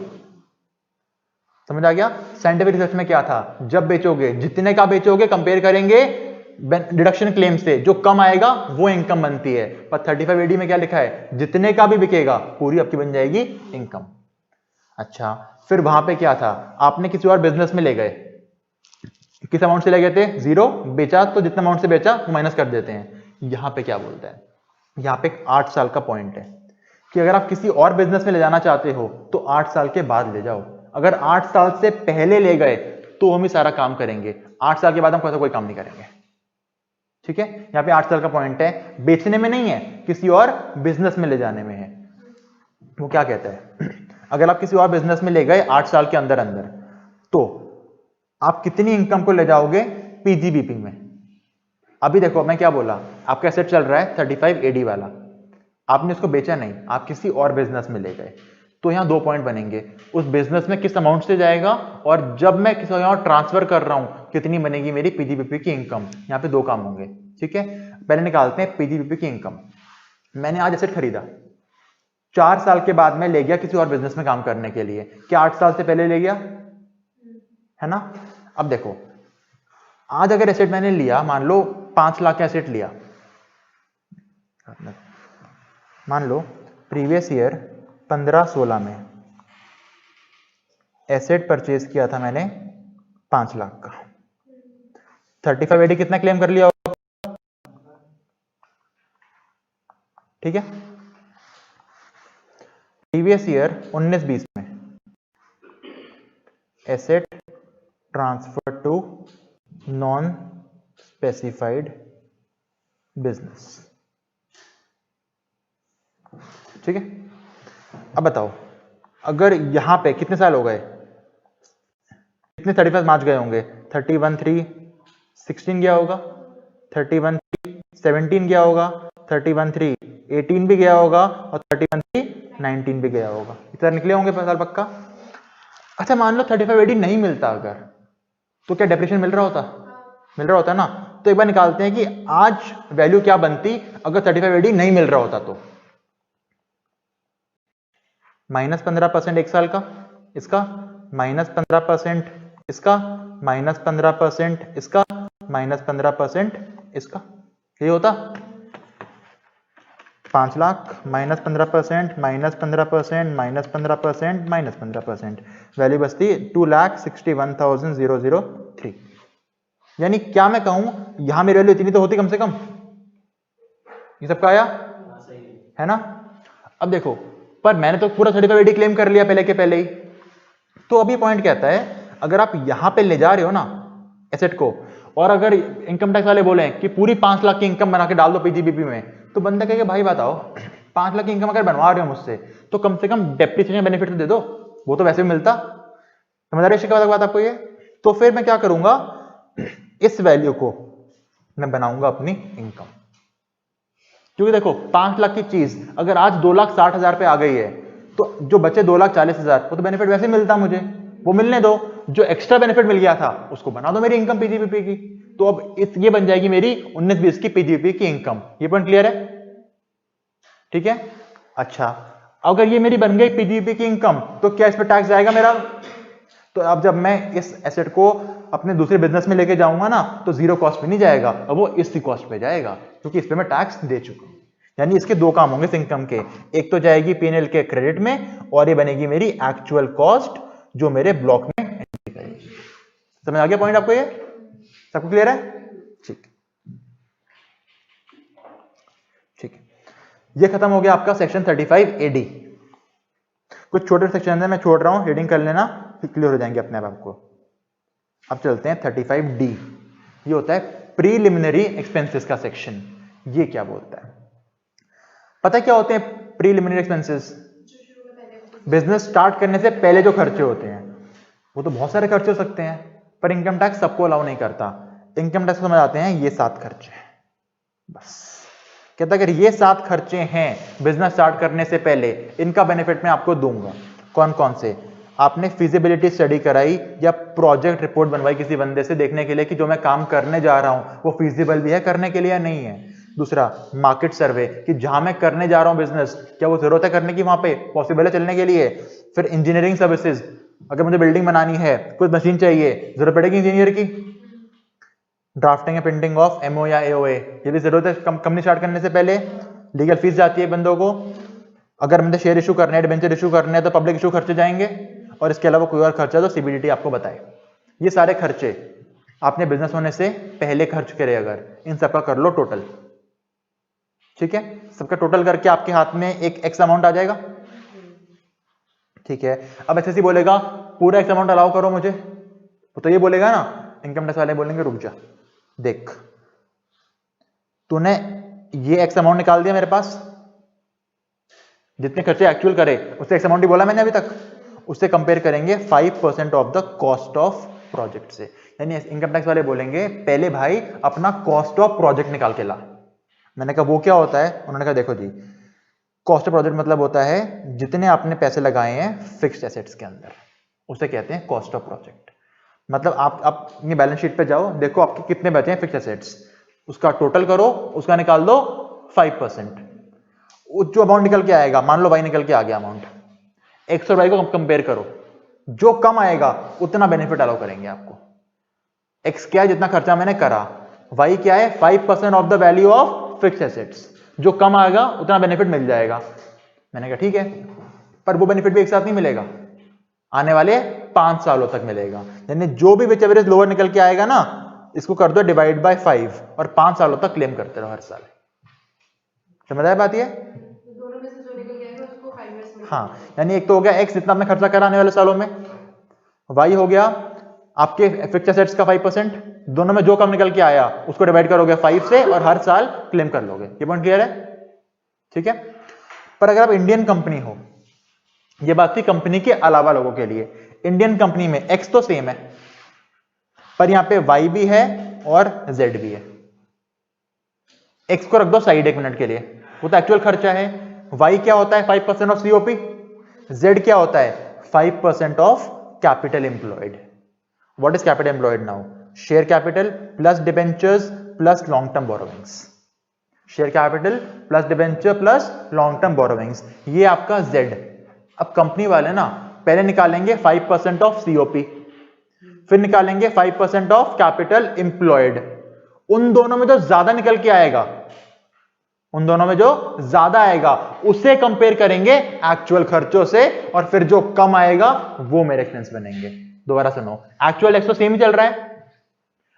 समझ आ गया? साइंटिफिक रिसर्च में क्या था? जब बेचोगे, जितने का बेचोगे कंपेयर करेंगे डिडक्शन क्लेम से, जो कम आएगा वो इनकम बनती है। पर 35 AD में क्या लिखा है? जितने का भी बिकेगा पूरी आपकी बन जाएगी इनकम। अच्छा, फिर वहां पे क्या था? आपने किसी और बिजनेस में ले गए, किस अमाउंट से ले गए थे? 0। बेचा तो जितना अमाउंट से बेचा वो माइनस कर देते हैं। यहां पे क्या बोलता है? यहां पे 8 साल का पॉइंट है कि अगर आप किसी और बिजनेस में ले जाना चाहते हो तो 8 साल के बाद ले जाओ। अगर 8 साल से पहले ले गए तो हम ही सारा काम करेंगे, 8 साल के बाद हम कोई काम नहीं करेंगे। ठीक है, यहां पे 8 साल का पॉइंट है, बेचने में नहीं है, किसी और बिजनेस में ले जाने में है। वो क्या कहता है? अगर आप किसी और बिजनेस में ले गए 8 साल के अंदर अंदर, तो आप कितनी इनकम को ले जाओगे? पीजीबीपी में। अभी देखो मैं क्या बोला, आपका एसेट चल रहा है 35 AD वाला, आपने उसको बेचा नहीं, आप किसी और बिजनेस में ले गए, तो यहां 2 पॉइंट बनेंगे। उस बिजनेस में किस अमाउंट से जाएगा, और जब मैं किसी और ट्रांसफर कर रहा हूं कितनी बनेगी मेरी पीजीबीपी की इनकम। यहां पे 2 काम होंगे। ठीक है, पहले निकालते हैं पीजीबीपी की इनकम। मैंने आज एसेट खरीदा, 4 साल के बाद मैं ले गया किसी और बिजनेस में काम करने के लिए, क्या 8 साल से पहले ले गया? है ना? अब देखो, आज अगर एसेट मैंने लिया, मान लो 5 लाख का एसेट लिया, मान लो प्रीवियस ईयर 15-16 में एसेट परचेज किया था मैंने 5 लाख का, 35 AD कितना क्लेम कर लिया होगा? ठीक है, प्रीवियस ईयर 19-20 में asset transfer to non specified business. ठीक है, अब बताओ अगर यहां पे कितने साल हो गए, कितने 35 मार्च गए होंगे? 31/3/16 गया होगा, 31/3/17 गया होगा, 31/3/18 भी गया होगा, और 31/3/19 भी गया होगा। इतना निकले होंगे साल पक्का। अच्छा, मान लो 35 AD नहीं मिलता अगर, तो क्या डेप्रिसिएशन मिल रहा होता? मिल रहा होता ना। तो एक बार निकालते हैं कि आज वैल्यू क्या बनती अगर 35 AD नहीं मिल रहा होता। तो -15% एक साल का, इसका -15% इसका, -15% इसका, -15% इसका, ये होता 5 लाख -15%, -15%, -15%, -15%, वैल्यू बचती 2,61,003। यानी क्या मैं कहूं, यहां मेरी वैल्यू इतनी तो होती कम से कम। ये सबका आया है ना? अब देखो, पर मैंने तो पूरा 35 AD क्लेम कर लिया पहले के पहले ही। तो अभी पॉइंट कहता है, अगर आप यहां पे ले जा रहे हो ना एसेट को, और अगर इनकम टैक्स वाले बोले कि पूरी 5 लाख की इनकम बना के डाल दो पीजीबीपी में, तो बंदा कहेगा भाई बताओ 5 लाख की इनकम अगर बनवा रहे हो मुझसे, तो कम से कम डेप्रिसिएशन बेनिफिट तो दे दो, वो तो वैसे भी मिलता। समझ आ रही है बात आपको ये? तो फिर मैं क्या करूंगा, इस वैल्यू को मैं बनाऊंगा अपनी इनकम। क्योंकि देखो 5 लाख की चीज अगर आज 2,60,000 पे आ गई है, तो जो बचे 2,40,000 वो तो बेनिफिट वैसे मिलता मुझे, वो मिलने दो। जो एक्स्ट्रा बेनिफिट मिल गया था उसको बना दो मेरी इनकम पीजीबीपी की। तो अब ये बन जाएगी मेरी 19-20 की पीजीबीपी की इनकम। ये पॉइंट क्लियर है? ठीक है। अच्छा, अगर ये मेरी बन गई पीजीबीपी की इनकम, तो क्या इस पर टैक्स जाएगा मेरा? तो अब जब मैं इस एसेट को अपने दूसरे बिजनेस में लेके जाऊंगा ना, तो 0 कॉस्ट पे नहीं जाएगा, अब वो इसी कॉस्ट पे जाएगा, क्योंकि इस पे मैं टैक्स दे चुका हूं। यानी इसके दो काम होंगे इस इनकम के, एक तो जाएगी पीएनएल के क्रेडिट में और ये बनेगी मेरी एक्चुअल कॉस्ट जो मेरे ब्लॉक में एंट्री करेगी। समझ आ गया पॉइंट आपको? ये सबको क्लियर है? ठीक ठीक है, ये खत्म हो गया आपका सेक्शन 35 AD। कुछ छोटे सेक्शन है मैं छोड़ रहा हूं, रीडिंग कर लेना, फिर क्लियर हो जाएंगे अपने आप आपको। अब चलते हैं 35D। ये होता है प्रीलिमिनरी एक्सपेंसेस का सेक्शन। ये क्या बोलता है? पता है क्या होते हैं प्रीलिमिनरी एक्सपेंसेस? बिजनेस स्टार्ट करने से पहले जो खर्चे होते हैं, वो तो बहुत सारे खर्चे हो सकते हैं, पर इनकम टैक्स सबको अलाउ नहीं करता। इनकम टैक्स समझ आते हैं ये 7 खर्चे हैं बस। कहता अगर ये 7 खर्चे हैं बिजनेस स्टार्ट करने से पहले, इनका बेनिफिट मैं आपको दूंगा। कौन कौन से? आपने फिजिबिलिटी स्टडी कराई या प्रोजेक्ट रिपोर्ट बनवाई किसी बंदे से देखने के लिए कि जो मैं काम करने जा रहा हूं वो फिजिबल भी है करने के लिए या नहीं है। दूसरा, मार्केट सर्वे कि जहां मैं करने जा रहा हूं बिजनेस, क्या वो जरूरत है करने की, वहां पे पॉसिबल है चलने के लिए। फिर इंजीनियरिंग सर्विसेज, अगर मुझे बिल्डिंग बनानी है, कुछ मशीन चाहिए, जरूरत पड़ेगी इंजीनियर की। ड्राफ्टिंग या प्रिंटिंग ऑफ एमओ या एओए, ये भी जरूरत है कंपनी स्टार्ट करने से पहले। लीगल फीस जाती है बंदों को, अगर मुझे शेयर इशू करने हैं, डिबेंचर इशू करने हैं तो पब्लिक इशू खर्चे जाएंगे। और इसके अलावा कोई और खर्चा तो सीबीडीटी आपको बताए। ये सारे खर्चे आपने बिजनेस होने से पहले खर्च करे, अगर इन सबका कर लो टोटल, ठीक है, सबका टोटल करके आपके हाथ में एक एक्स अमाउंट आ जाएगा। ठीक है, अब एसएससी बोलेगा पूरा एक्स अमाउंट अलाउ करो मुझे, तो ये बोलेगा ना, इनकम टैक्स वाले बोलेंगे रुक जा, देख तूने ये एक्स अमाउंट निकाल दिया मेरे पास, जितने खर्चे एक्चुअल करे उससे एक्स अमाउंट ही बोला मैंने अभी तक, उससे कंपेयर करेंगे 5% of the cost of project से। यानी इनकम टैक्स वाले बोलेंगे पहले भाई अपना कॉस्ट ऑफ प्रोजेक्ट निकाल के ला। मैंने कहा वो क्या होता है? उन्होंने कहा देखो जी, कॉस्ट ऑफ प्रोजेक्ट मतलब होता है जितने आपने पैसे लगाए हैं फिक्स्ड एसेट्स के अंदर, उसे कहते हैं कॉस्ट ऑफ प्रोजेक्ट। मतलब आप अपनी बैलेंस शीट पे जाओ, देखो आपके कितने बचे हैं फिक्स्ड एसेट्स, उसका टोटल करो, उसका निकाल दो 5%। जो अमाउंट निकल के आएगा, मान लो वाई निकल के आ गया अमाउंट, एक्स और वाई को कंपेयर करो, जो कम आएगा उतना बेनिफिट अलाउ करेंगे आपको। एक्स क्या है? जितना खर्चा मैंने करा। वाई क्या है? 5% of the value of fixed assets, जो कम आएगा उतना बेनिफिट मिल जाएगा। मैंने कहा ठीक है, पर वो बेनिफिट भी एक साथ नहीं मिलेगा, आने वाले 5 सालों तक मिलेगा। यानी जो भी विच एवरेज लोअर निकल के आएगा ना, इसको कर दो डिवाइड बाय 5 और 5 सालों तक क्लेम करते रहो हर साल। समझ आया बात? ये दोनों में से जो निकल गया उसको 5 इयर्स में। हाँ, यानी एक तो हो गया एक्स जितना आपने खर्चा करा आने वाले सालों में, वाई हो गया आपके फिक्स्ड एसेट्स का 5%, दोनों में जो कम निकल के आया उसको डिवाइड करोगे 5 से और हर साल क्लेम कर लोगे। ये पॉइंट क्लियर है? ठीक है। पर अगर आप इंडियन कंपनी हो, ये बात थी कंपनी के अलावा लोगों के लिए, इंडियन कंपनी में एक्स तो सेम है, पर यहां पे वाई भी है और जेड भी है। एक्स को रख दो साइड एक मिनट के लिए, वो तो एक्चुअल खर्चा है। वाई क्या होता है? 5% ऑफ सीओपी। जेड क्या होता है? 5% of capital employed. What is capital employed now? Share capital plus debentures plus long term borrowings. Share capital plus debenture plus long term borrowings, ये आपका जेड। अब कंपनी वाले ना पहले निकालेंगे 5% ऑफ सीओपी, फिर निकालेंगे 5% ऑफ कैपिटल एम्प्लॉयड। उन दोनों में जो ज्यादा निकल के आएगा, उन दोनों में जो ज्यादा आएगा उसे कंपेयर करेंगे एक्चुअल खर्चों से, और फिर जो कम आएगा वो मेरे एक्सपेंस बनेंगे। दोबारा सुनो, एक्चुअल एक्स तो सेम ही चल रहा है।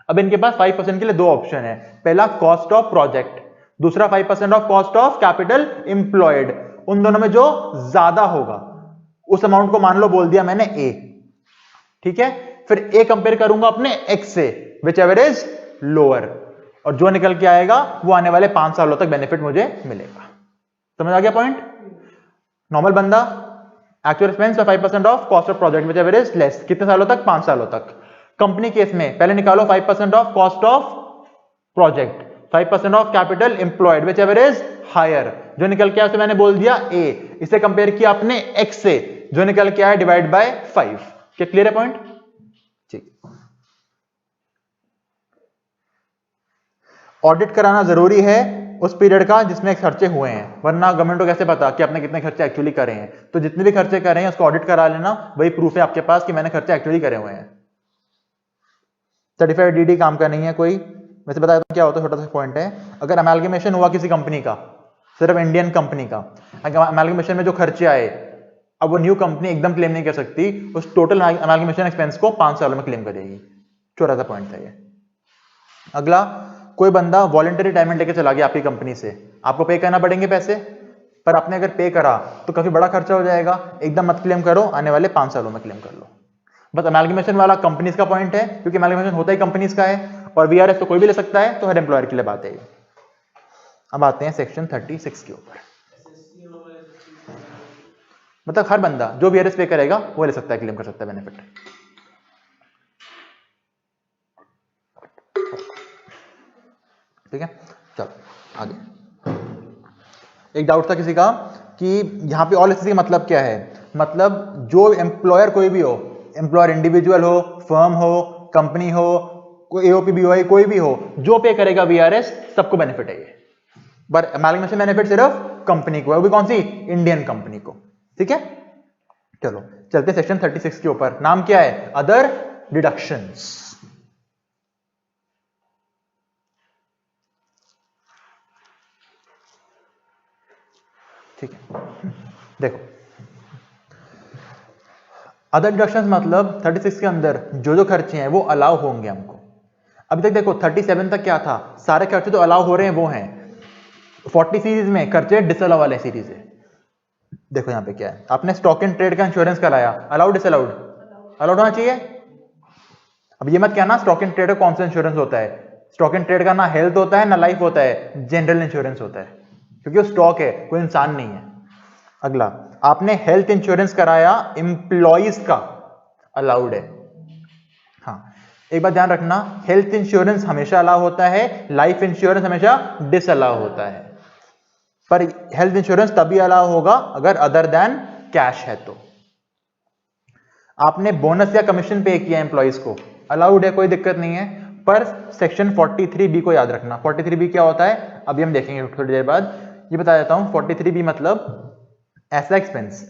अब इनके पास 5% के लिए दो ऑप्शन है, पहला कॉस्ट ऑफ प्रोजेक्ट, दूसरा 5% of cost of capital employed. उन दोनों में जो ज्यादा होगा उस अमाउंट को मान लो बोल दिया मैंने ए, ठीक है। फिर ए कंपेयर करूंगा अपने एक्स से, विच एवर इज लोअर, और जो निकल के आएगा वो आने वाले 5 सालों तक बेनिफिट मुझे मिलेगा। समझ आ गया पॉइंट? नॉर्मल बंदा actual expense 5% of cost of project which ever is less, कितने सालों तक? 5 सालों तक। कंपनी केस में पहले निकालो 5% of cost of project, 5% of capital employed whichever is higher, जो निकल के आया उसे मैंने बोल दिया ए, इसे कंपेयर किया अपने एक्स से, जो निकल के आया डिवाइड बाय 5। क्या क्लियर है पॉइंट? ठीक। ऑडिट कराना जरूरी है उस पीरियड का जिसमें खर्चे हुए हैं, वरना गवर्नमेंट को कैसे पता कि आपने कितने खर्चे एक्चुअली करे हैं? तो जितने भी खर्चे करे हैं उसको ऑडिट करा लेना, वही प्रूफ है आपके पास कि मैंने खर्चे एक्चुअली करे हुए हैं। 35 DD काम का नहीं है कोई। वैसे बताया तो क्या होता है, छोटा सा पॉइंट है, अगर अमेलगेमेशन हुआ किसी कंपनी का, सिर्फ इंडियन कंपनी का। अमेलगमेशन में जो खर्चे आए, अब वो न्यू कंपनी एकदम क्लेम नहीं कर सकती, उस टोटल अमेलगमेशन एक्सपेंस को 5 सालों में क्लेम करेगी। छोटा सा पॉइंट था ये। अगला, कोई बंदा वॉलंटरी रिटायरमेंट लेके चला गया आपकी कंपनी से, आपको पे करना पड़ेंगे पैसे, पर आपने अगर पे करा तो काफी बड़ा खर्चा हो जाएगा, एकदम मत क्लेम करो, आने वाले 5 सालों में क्लेम कर लो। बस अमेलगमेशन वाला कंपनीज का पॉइंट है, क्योंकि अमेलगमेशन होता ही कंपनीज का है, और वीआरएस तो कोई भी ले सकता है, तो हर एम्प्लॉयर के लिए बात है। अब आते हैं सेक्शन 36 के ऊपर। मतलब हर बंदा जो वीआरएस पे करेगा वो ले सकता है, क्लेम कर सकता है बेनिफिट। ठीक है, चलो आगे। एक डाउट था किसी का कि यहां पे ऑल एसएससी का मतलब क्या है। मतलब जो एम्प्लॉयर कोई भी हो, एम्प्लॉयर इंडिविजुअल हो, फर्म हो, कंपनी हो, कोई एओपी बीओआई कोई भी हो, जो पे करेगा वीआरएस सबको बेनिफिट है ये। पर अमेलगमेशन बेनिफिट सिर्फ कंपनी को है, वो भी कौन सी, इंडियन कंपनी को। ठीक है, चलो चलते सेक्शन 36 के ऊपर। नाम क्या है, अदर डिडक्शंस। ठीक है, देखो अदर डिडक्शंस मतलब 36 के अंदर जो जो खर्चे हैं वो अलाउ होंगे हमको। अभी तक देखो 37 तक क्या था, सारे खर्चे तो अलाउ हो रहे हैं वो हैं। 40 सीरीज में खर्चे डिसअलाउ वाले सीरीज है। देखो यहाँ पे क्या है, आपने स्टॉक इन ट्रेड का इंश्योरेंस कराया, अलाउड डिसअलाउड, अलाउड होना चाहिए। अब ये मत कहना स्टॉक इन ट्रेड का कौन सा इंश्योरेंस होता है। स्टॉक इन ट्रेड का ना हेल्थ होता है ना लाइफ होता है, जनरल इंश्योरेंस होता है, क्योंकि वो स्टॉक है, कोई इंसान नहीं है। अगला, आपने हेल्थ इंश्योरेंस कराया एम्प्लॉइज का, अलाउड है। हाँ, एक बात ध्यान रखना, हेल्थ इंश्योरेंस हमेशा अलाउ होता है, लाइफ इंश्योरेंस हमेशा डिसअलाउ होता है। पर हेल्थ इंश्योरेंस तभी अलाउ होगा अगर अदर देन कैश है तो। आपने बोनस या कमीशन पे किया एम्प्लॉइज को, अलाउड है, कोई दिक्कत नहीं है। पर सेक्शन 43B को याद रखना। 43B क्या होता है अभी हम देखेंगे थोड़ी देर बाद। ये बता देता हूं, 43B मतलब ऐसा एक्सपेंस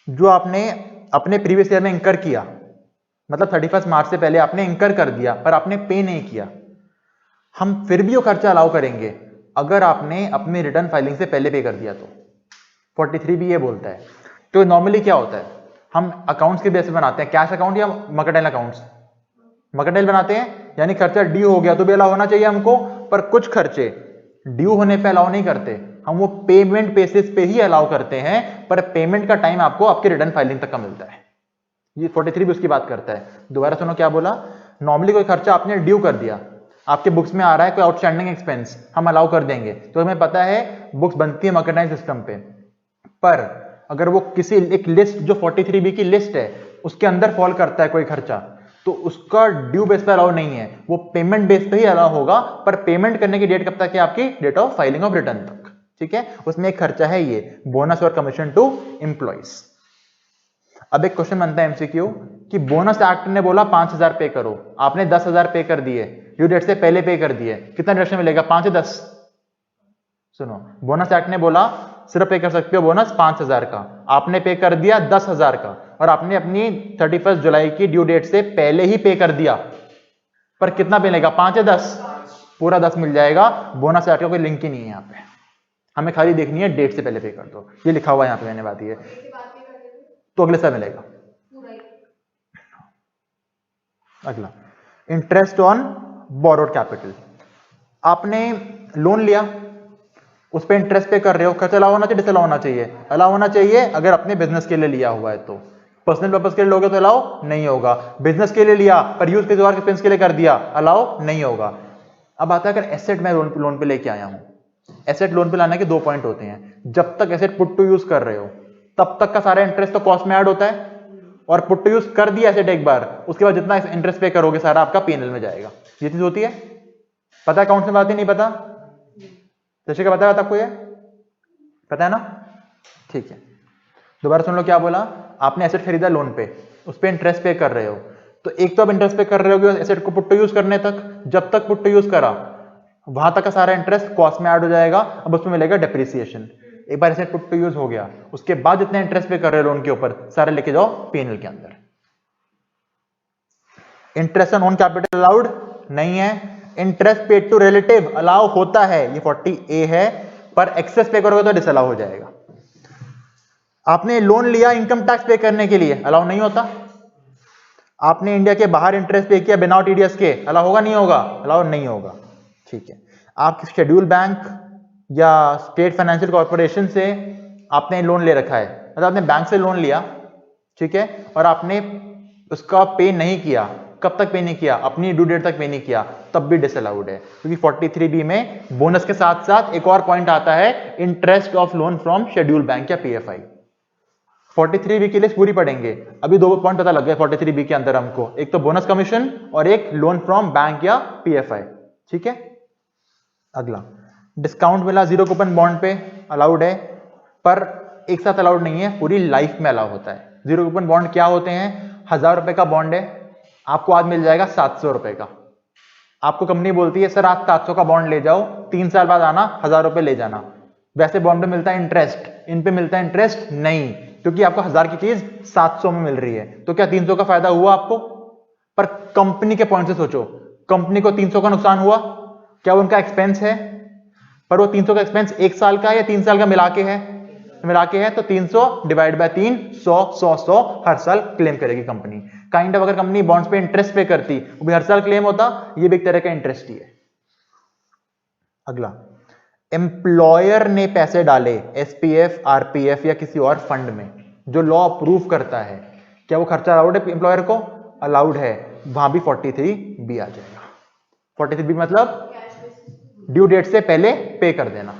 जो आपने अपने प्रीवियस ईयर में इंकर किया, मतलब 31 मार्च से पहले आपने इंकर कर दिया पर आपने पे नहीं किया, हम फिर भी वो खर्चा अलाउ करेंगे अगर आपने अपने रिटर्न फाइलिंग से पहले पे कर दिया तो। 43B ये बोलता है। तो नॉर्मली क्या होता है, हम अकाउंट्स के बेस पे बनाते हैं, कैश अकाउंट या मर्केंटाइल अकाउंट्स, मर्केंटाइल बनाते हैं, यानी खर्चा ड्यू हो गया तो भी अलाउ होना चाहिए हमको। पर कुछ खर्चे ड्यू होने पे अलाउ नहीं करते, हम वो पेमेंट बेसिस पे ही अलाउ करते हैं, पर पेमेंट का टाइम आपको आपके रिटर्न फाइलिंग तक का मिलता है। ये 43 भी उसकी बात करता है। दोबारा सुनो क्या बोला, नॉर्मली कोई खर्चा आपने ड्यू कर दिया, आपके बुक्स में आ रहा है कोई आउटस्टैंडिंग एक्सपेंस, हम अलाउ कर देंगे, तो हमें पता है बुक्स बनती है मर्केंटाइल सिस्टम पे। पर अगर वो किसी एक लिस्ट जो 43B की लिस्ट है उसके अंदर फॉल करता है कोई खर्चा, तो उसका ड्यू बेस पे अलाउ नहीं है, वो पेमेंट बेस पे ही अलाउ होगा। पर पेमेंट करने की डेट कब तक है आपकी, date of filing of return तक। ठीक है, उसमें एक खर्चा है ये बोनस और कमीशन टू एम्प्लॉइज। अब एक क्वेश्चन बनता है एमसीक्यू कि बोनस एक्ट ने बोला 5000 पे करो, आपने 10,000 पे कर दिए, ड्यू डेट से पहले पे कर दिए, कितना डिडक्शन मिलेगा, 5 से 10। सुनो, बोनस एक्ट ने बोला सिर्फ पे कर सकते हो बोनस 5000 का, आपने पे कर दिया 10,000 का, और आपने अपनी 31 जुलाई की ड्यू डेट से पहले ही पे कर दिया, पर कितना मिलेगा, 5 या 10, पूरा 10 मिल जाएगा। बोनस एक्ट का कोई लिंक ही नहीं है यहाँ पे, हमें खाली देखनी है डेट से पहले पे कर दो, ये लिखा हुआ है यहाँ पे, मैंने बात ये तो अगले साल मिलेगा। अगला, इंटरेस्ट ऑन बोरोड कैपिटल, आपने लोन लिया, उस पर इंटरेस्ट पे कर रहे हो, खर्चा अलाउ होना चाहिए, डिसअलाउ होना चाहिए, अलाउ होना चाहिए अगर अपने बिजनेस के लिए लिया हुआ है तो। पर्सनल पर्पस के लिए लोगे तो अलाउ नहीं होगा, बिजनेस के लिए लिया पर यूज किसी और एक्सपेंस के लिए कर दिया, अलाउ नहीं होगा। अब आता है अगर एसेट मैं लोन पे लेके आया हूं, एसेट लोन पे लाने के 2 पॉइंट होते हैं, जब तक एसेट पुट टू यूज कर रहे हो तब तक का सारा इंटरेस्ट तो कॉस्ट में ऐड होता है, और पुट टू यूज कर दिया एसेट एक बार, उसके बाद जितना इंटरेस्ट पे करोगे सारा आपका पीएनएल में जाएगा। ये चीज होती है, पता है अकाउंट में बात ही नहीं पता, जैसे क्या बताया आपको, ये पता है ना, ठीक है। दोबारा सुन लो क्या बोला, आपने एसेट खरीदा लोन पे, उस पे इंटरेस्ट पे कर रहे हो, तो एक तो आप इंटरेस्ट पे कर रहे हो एसेट को पुट टू यूज करने तक, जब तक पुट टू यूज करा वहां तक का सारा इंटरेस्ट कॉस्ट में ऐड हो जाएगा, अब उसमें मिलेगा डेप्रिसिएशन। एक बार एसेट पुट टू यूज हो गया, उसके बाद जितने इंटरेस्ट पे कर रहे हो लोन के ऊपर सारे लेके जाओ पीएनएल के अंदर। इंटरेस्ट ऑन कैपिटल अलाउड नहीं है, interest paid to relative allow होता है, ये 40A है, पर एक्सेस पे करोगे तो डिसअलाउ हो जाएगा। आपने लोन लिया इनकम टैक्स पे करने के लिए, अलाउ नहीं होता। आपने इंडिया के बाहर इंटरेस्ट पे किया बिना टीडीएस के, अलाउ होगा नहीं होगा? अलाउ नहीं होगा। ठीक है, आप शेड्यूल बैंक या स्टेट फाइनेंशियल कॉर्पोरेशन से आपने लोन ले रखा है, मतलब आपने बैंक से लोन लिया, ठीक है, और आपने उसका पे नहीं किया, कब तक पे नहीं किया? अपनी ड्यू डेट तक पे नहीं किया, तब भी डिसअलाउड है, क्योंकि 43B में बोनस के साथ साथ एक और पॉइंट आता है, interest of loan from schedule bank या पीएफआई। 43B के लिए पूरी पढ़ेंगे, अभी दो पॉइंट पता लग गए 43B के अंदर हमको, एक तो बोनस कमीशन और एक लोन फ्रॉम बैंक या पीएफआई। ठीक है, अगला डिस्काउंट मिला जीरो कूपन बॉन्ड पे, अलाउड है, पर एक साथ अलाउड नहीं है, पूरी लाइफ में अलाउ होता है। जीरो कूपन बॉन्ड क्या होते हैं? 1000 रुपए का बॉन्ड है, आपको आज मिल जाएगा 700 रुपए का। आपको कंपनी बोलती है सर आप 700 का बॉन्ड ले जाओ, 3 साल बाद आना 1000 रुपए ले जाना। वैसे बॉन्ड पे मिलता है इंटरेस्ट, इन पे मिलता है इंटरेस्ट नहीं, क्योंकि आपको 1000 की चीज 700 में मिल रही है, तो क्या 300 का फायदा हुआ आपको? पर कंपनी के पॉइंट से सोचो, कंपनी को 300 का नुकसान हुआ, क्या उनका एक्सपेंस है? पर वो 300 का एक्सपेंस 1 साल का या 3 साल का मिला के है, तो 300 डिवाइड बाय 3, 100 हर साल क्लेम करेगी कंपनी। काइंड ऑफ अगर कंपनी बॉन्ड्स पे इंटरेस्ट पे करती, वो भी हर साल क्लेम होता, ये भी एक तरह का इंटरेस्ट ही है। अगला, एम्प्लॉयर ने पैसे डाले एसपीएफ, आरपीएफ या किसी और फंड में, जो लॉ अप्रूव करता है, क्या वो खर्चा अलाउड है एम्प्लॉयर को? अलाउड है, वहां भी 43B आ जाएगा। 43B मतलब ड्यू डेट से पहले पे कर देना।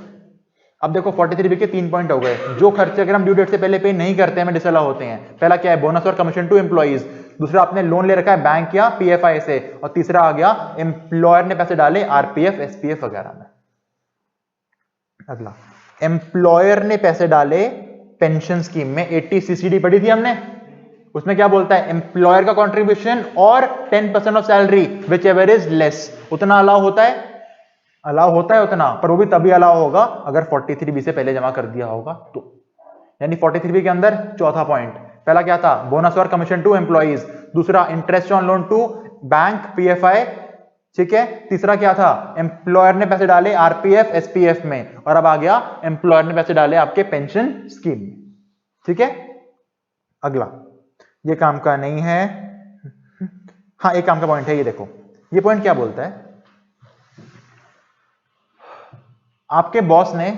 अब देखो 43B के 3 पॉइंट हो गए, जो खर्चे अगर हम ड्यू डेट से पहले पे नहीं करते हैं डिसअलाउ होते हैं। पहला क्या है? बोनस और कमीशन टू एम्प्लॉइज। दूसरा आपने लोन ले रखा है बैंक या पीएफआई से, और तीसरा आ गया एम्प्लॉयर ने पैसे डाले आरपीएफ, एसपीएफ वगैरह में। अगला, एम्प्लॉयर ने पैसे डाले पेंशन स्कीम में, 80CCD पढ़ी थी हमने, उसमें क्या बोलता है? एम्प्लॉयर का कंट्रीब्यूशन और 10% of salary which ever is less, उतना अलाउ होता है? अलाउ होता है उतना, पर वो भी तभी अलाउ होगा अगर 43B से पहले जमा कर दिया होगा तो। यानी 43B के अंदर चौथा पॉइंट, पहला क्या था? बोनस और कमीशन टू एम्प्लॉइज, दूसरा interest on loan to bank PFI, ठीक है, तीसरा क्या था? एम्प्लॉयर ने पैसे डाले आरपीएफ, एसपीएफ में, और अब आ गया एम्प्लॉयर ने पैसे डाले आपके पेंशन स्कीम में। ठीक है, अगला, ये काम का नहीं है, हाँ एक काम का पॉइंट है, ये देखो, ये पॉइंट क्या बोलता है? आपके बॉस ने,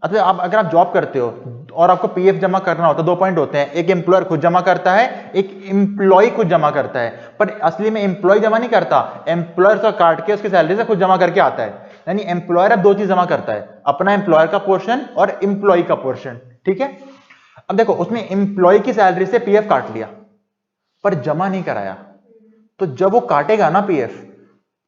अच्छा आप अगर आप जॉब करते हो और आपको पीएफ जमा करना होता है, 2 पॉइंट होते हैं, एक एम्प्लॉयर खुद जमा करता है, एक एम्प्लॉय खुद जमा करता है, पर असली में एम्प्लॉय जमा नहीं करता, एम्प्लॉयर का काट के उसकी सैलरी से खुद जमा करके आता है। यानी एम्प्लॉयर अब 2 चीज जमा करता है, अपना एम्प्लॉयर का पोर्शन और एम्प्लॉय का पोर्शन। ठीक है, अब देखो उसने एम्प्लॉय की सैलरी से पीएफ काट लिया पर जमा नहीं कराया, तो जब वो काटेगा ना पीएफ,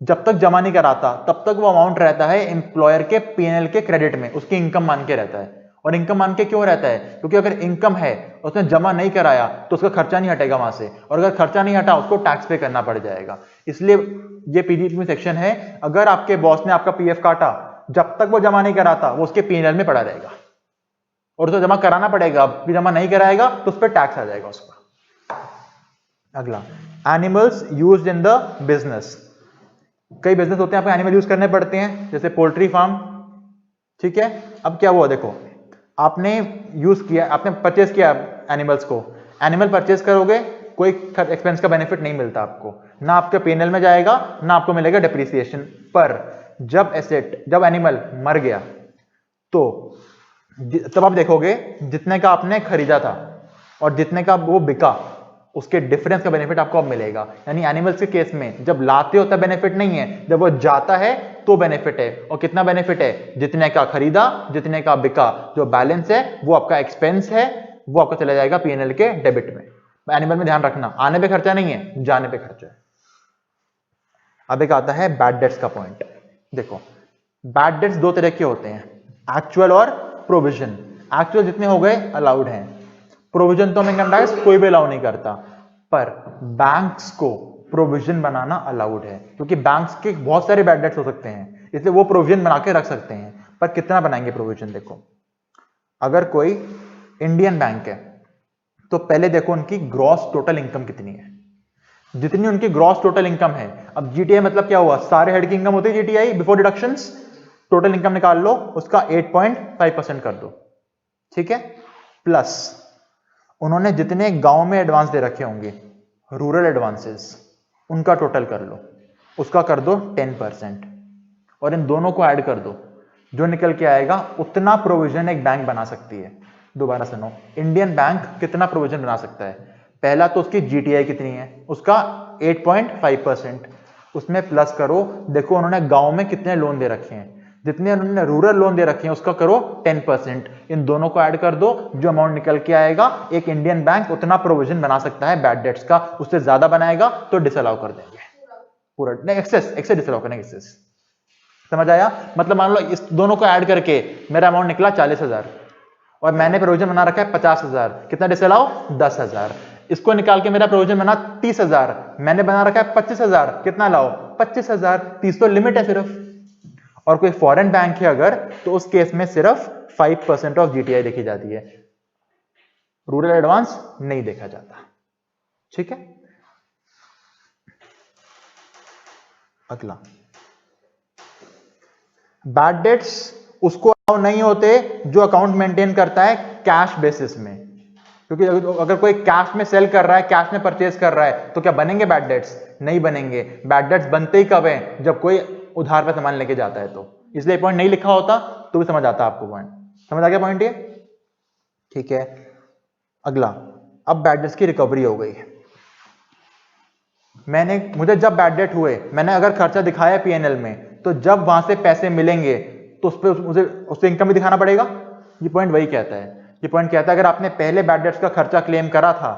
जब तक जमा नहीं कराता तब तक वो अमाउंट रहता है एम्प्लॉयर के पीएनएल के क्रेडिट में, उसकी इनकम मान के रहता है। और इनकम मान के क्यों रहता है? क्योंकि अगर इनकम है, उसने जमा नहीं कराया तो उसका खर्चा नहीं हटेगा वहां से, और अगर खर्चा नहीं हटा उसको टैक्स पे करना पड़ जाएगा। इसलिए ये पीडीपी में सेक्शन है, अगर आपके बॉस ने आपका पीएफ काटा, जब तक वो जमा नहीं कराता वो उसके पीएनएल में पड़ा रहेगा और उसे जमा कराना पड़ेगा, जमा नहीं कराएगा तो उस पर टैक्स आ जाएगा उसका। अगला, animals used in the business. कई बिजनेस होते हैं, आपको एनिमल यूज करने पड़ते हैं, जैसे पोल्ट्री फार्म। ठीक है, अब क्या हुआ, देखो आपने यूज किया, आपने परचेज किया एनिमल्स को, एनिमल परचेज करोगे, कोई एक्सपेंस का बेनिफिट नहीं मिलता आपको, ना आपके पीएनएल में जाएगा ना आपको मिलेगा डेप्रिसिएशन। पर जब एसेट, जब एनिमल मर गया तो तब आप देखोगे जितने का आपने खरीदा था और जितने का वो बिका, उसके डिफरेंस का बेनिफिट आपको अब मिलेगा। यानी एनिमल्स के केस में जब लाते हो तब बेनिफिट नहीं है, जब वो जाता है तो बेनिफिट है। और कितना बेनिफिट है? जितने का खरीदा, जितने का बिका, जो बैलेंस है वो आपका एक्सपेंस है, वो आपका चला जाएगा पीएनएल के डेबिट में। एनिमल में ध्यान रखना, आने पे खर्चा नहीं है, जाने पे खर्चा है। अब एक आता है बैड डेट्स का पॉइंट। देखो बैड डेट्स 2 तरह के होते हैं, एक्चुअल और प्रोविजन। एक्चुअल जितने हो गए अलाउड हैं, प्रोविजन तो इनकम टैक्स कोई भी अलाउ नहीं करता, पर बैंक्स को प्रोविजन बनाना अलाउड है, क्योंकि बैंक्स के बहुत सारे बैड डेट्स हो सकते हैं, इसलिए वो प्रोविजन बना के रख सकते हैं। पर कितना बनाएंगे प्रोविजन? देखो अगर कोई इंडियन बैंक है तो पहले देखो उनकी ग्रॉस टोटल इनकम कितनी है, जितनी उनकी ग्रॉस टोटल इनकम है। अब जीटीआई मतलब क्या हुआ? सारे हेड की इनकम होती है GTI before deductions, total income निकाल लो, उसका 8.5% कर दो, ठीक है। प्लस उन्होंने जितने गांव में एडवांस दे रखे होंगे, रूरल एडवांसेस, उनका टोटल कर लो, उसका कर दो 10% और इन दोनों को ऐड कर दो, जो निकल के आएगा उतना प्रोविजन एक बैंक बना सकती है। दोबारा सुनो, इंडियन बैंक कितना प्रोविजन बना सकता है? पहला तो उसकी जीटीआई कितनी है, उसका 8.5%, उसमें प्लस करो, देखो उन्होंने गांव में कितने लोन दे रखे हैं, जितने उन्होंने रूरल लोन दे रखे हैं उसका करो 10%, इन दोनों को ऐड कर दो, जो अमाउंट निकल के आएगा एक इंडियन बैंक उतना प्रोविजन बना सकता है बैड डेट्स का, उससे ज्यादा बनाएगा तो डिसअलाउ कर देंगे पूरा, नहीं एक्सेस डिसअलाउ करेंगे एक्सेस। समझ आया? मतलब मान लो इस दोनों को ऐड करके मेरा अमाउंट निकला 40,000 और मैंने प्रोविजन बना रखा है 50,000, कितना डिसअलाउ? 10,000। इसको निकाल के मेरा प्रोविजन बना 30,000, मैंने बना रखा है 25,000, कितना लाओ? 25,000। 30 तो लिमिट है सिर्फ, और कोई फॉरेन बैंक है अगर, तो उस केस में सिर्फ 5% ऑफ जीटीआई देखी जाती है, रूरल एडवांस नहीं देखा जाता, ठीक है। अगला, बैड डेट्स उसको नहीं होते जो अकाउंट मेंटेन करता है कैश बेसिस में, क्योंकि अगर कोई कैश में सेल कर रहा है, कैश में परचेज कर रहा है, तो क्या बनेंगे बैड डेट्स? नहीं बनेंगे। बैड डेट्स बनते ही कब है? जब कोई उधार पे सामान लेके जाता है, तो इसलिए पॉइंट नहीं लिखा होता तो भी समझ आता आपको पॉइंट। समझ आ गया पॉइंट ये? ठीक है। अगला, अब बैड डेट्स की रिकवरी हो गई। मुझे जब बैड डेट हुए, मैंने अगर खर्चा दिखाया पीएनएल में, तो जब वहां से पैसे मिलेंगे तो उस पर मुझे उससे इनकम भी दिखाना पड़ेगा। ये पॉइंट वही कहता है, ये पॉइंट कहता है अगर आपने पहले बैड डेट्स का खर्चा क्लेम करा था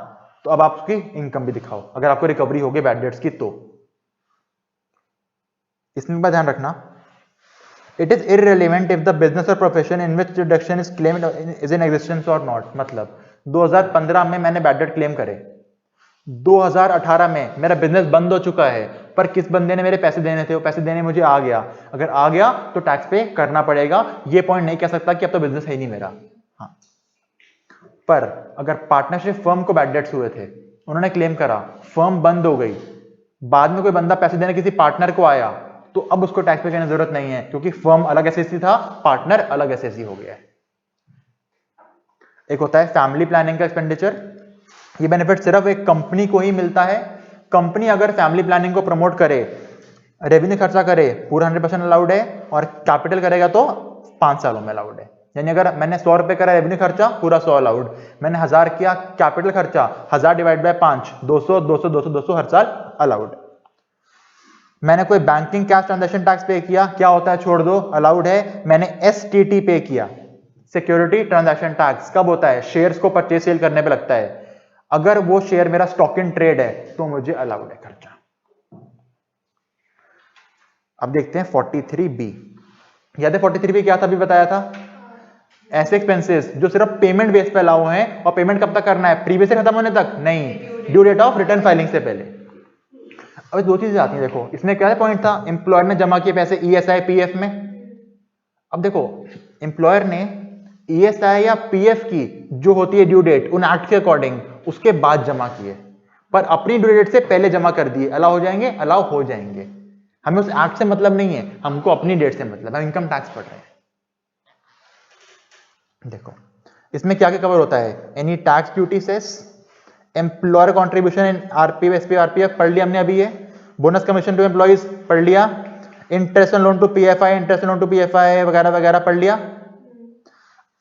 तो अब आप उसकी इनकम भी दिखाओ, अगर आपको रिकवरी होगी बैड डेट्स की तो। इसमें बात ध्यान रखना, it is irrelevant if the business और profession in which deduction is claimed is in existence और नॉट। मतलब 2015 में मैंने बैड डेट क्लेम करे, 2018 में मेरा बिजनेस बंद हो चुका है, पर किस बंदे ने मेरे पैसे देने थे, वो पैसे देने मुझे आ गया, अगर आ गया तो टैक्स पे करना पड़ेगा। ये पॉइंट नहीं कह सकता कि अब तो बिजनेस है ही नहीं मेरा। हाँ, पर अगर पार्टनरशिप फर्म को बैड डेट्स हुए थे, उन्होंने क्लेम करा, फर्म बंद हो गई, बाद में कोई बंदा पैसे देने किसी पार्टनर को आया, तो अब उसको टैक्स पे करने की जरूरत नहीं है, क्योंकि फर्म अलग एसएससी था, पार्टनर अलग एसएससी हो गया है। एक होता है फैमिली प्लानिंग का एक्सपेंडिचर, ये बेनिफिट सिर्फ एक कंपनी को ही मिलता है। कंपनी अगर फैमिली प्लानिंग को प्रमोट करे, रेवेन्यू खर्चा करे, पूरा 100% अलाउड है, और कैपिटल करेगा तो 5 सालों में अलाउड है। यानी अगर मैंने 100 रुपए करा रेवेन्यू खर्चा, पूरा 100 अलाउड, मैंने 1000 किया कैपिटल खर्चा, 1000 डिवाइड बाय 5, 200 200 200 200 हर साल अलाउड। मैंने कोई बैंकिंग कैश ट्रांजैक्शन टैक्स पे किया, क्या होता है छोड़ दो, अलाउड है। मैंने एसटीटी पे किया, सिक्योरिटी ट्रांजैक्शन टैक्स, कब होता है? शेयर्स को परचेज सेल करने पे लगता है, अगर वो शेयर मेरा स्टॉक इन ट्रेड है तो मुझे अलाउड है खर्चा। अब देखते हैं 43B। याद है 43B क्या था, अभी बताया था? ऐसे एक्सपेंसेस जो सिर्फ पेमेंट बेस पे अलाउ हैं, और पेमेंट कब तक करना है? प्रीवियस से खत्म होने तक नहीं, due date of return filing से पहले। अब दो चीजें आती हैं, देखो इसमें क्या पॉइंट था, एम्प्लॉयर ने जमा किए पैसे ईएसआई पीएफ में। अब देखो एम्प्लॉयर ने ईएसआई या पीएफ की जो होती है ड्यू डेट उन एक्ट के अकॉर्डिंग उसके बाद जमा किए, पर अपनी ड्यू डेट से पहले जमा कर दिए, अलाउ हो जाएंगे? अलाउ हो जाएंगे। हमें उस एक्ट से मतलब नहीं है, हमको अपनी डेट से मतलब है, हम इनकम टैक्स पढ़ रहे हैं। देखो इसमें क्या क्या कवर होता है, any tax duty cess, employer contribution in RPF SP RPF पढ़ लिया हमने अभी, ये बोनस कमीशन टू एम्प्लॉइज पढ़ लिया, interest on loan to PFI, interest on loan to PFI वगैरह वगैरह पढ़ लिया।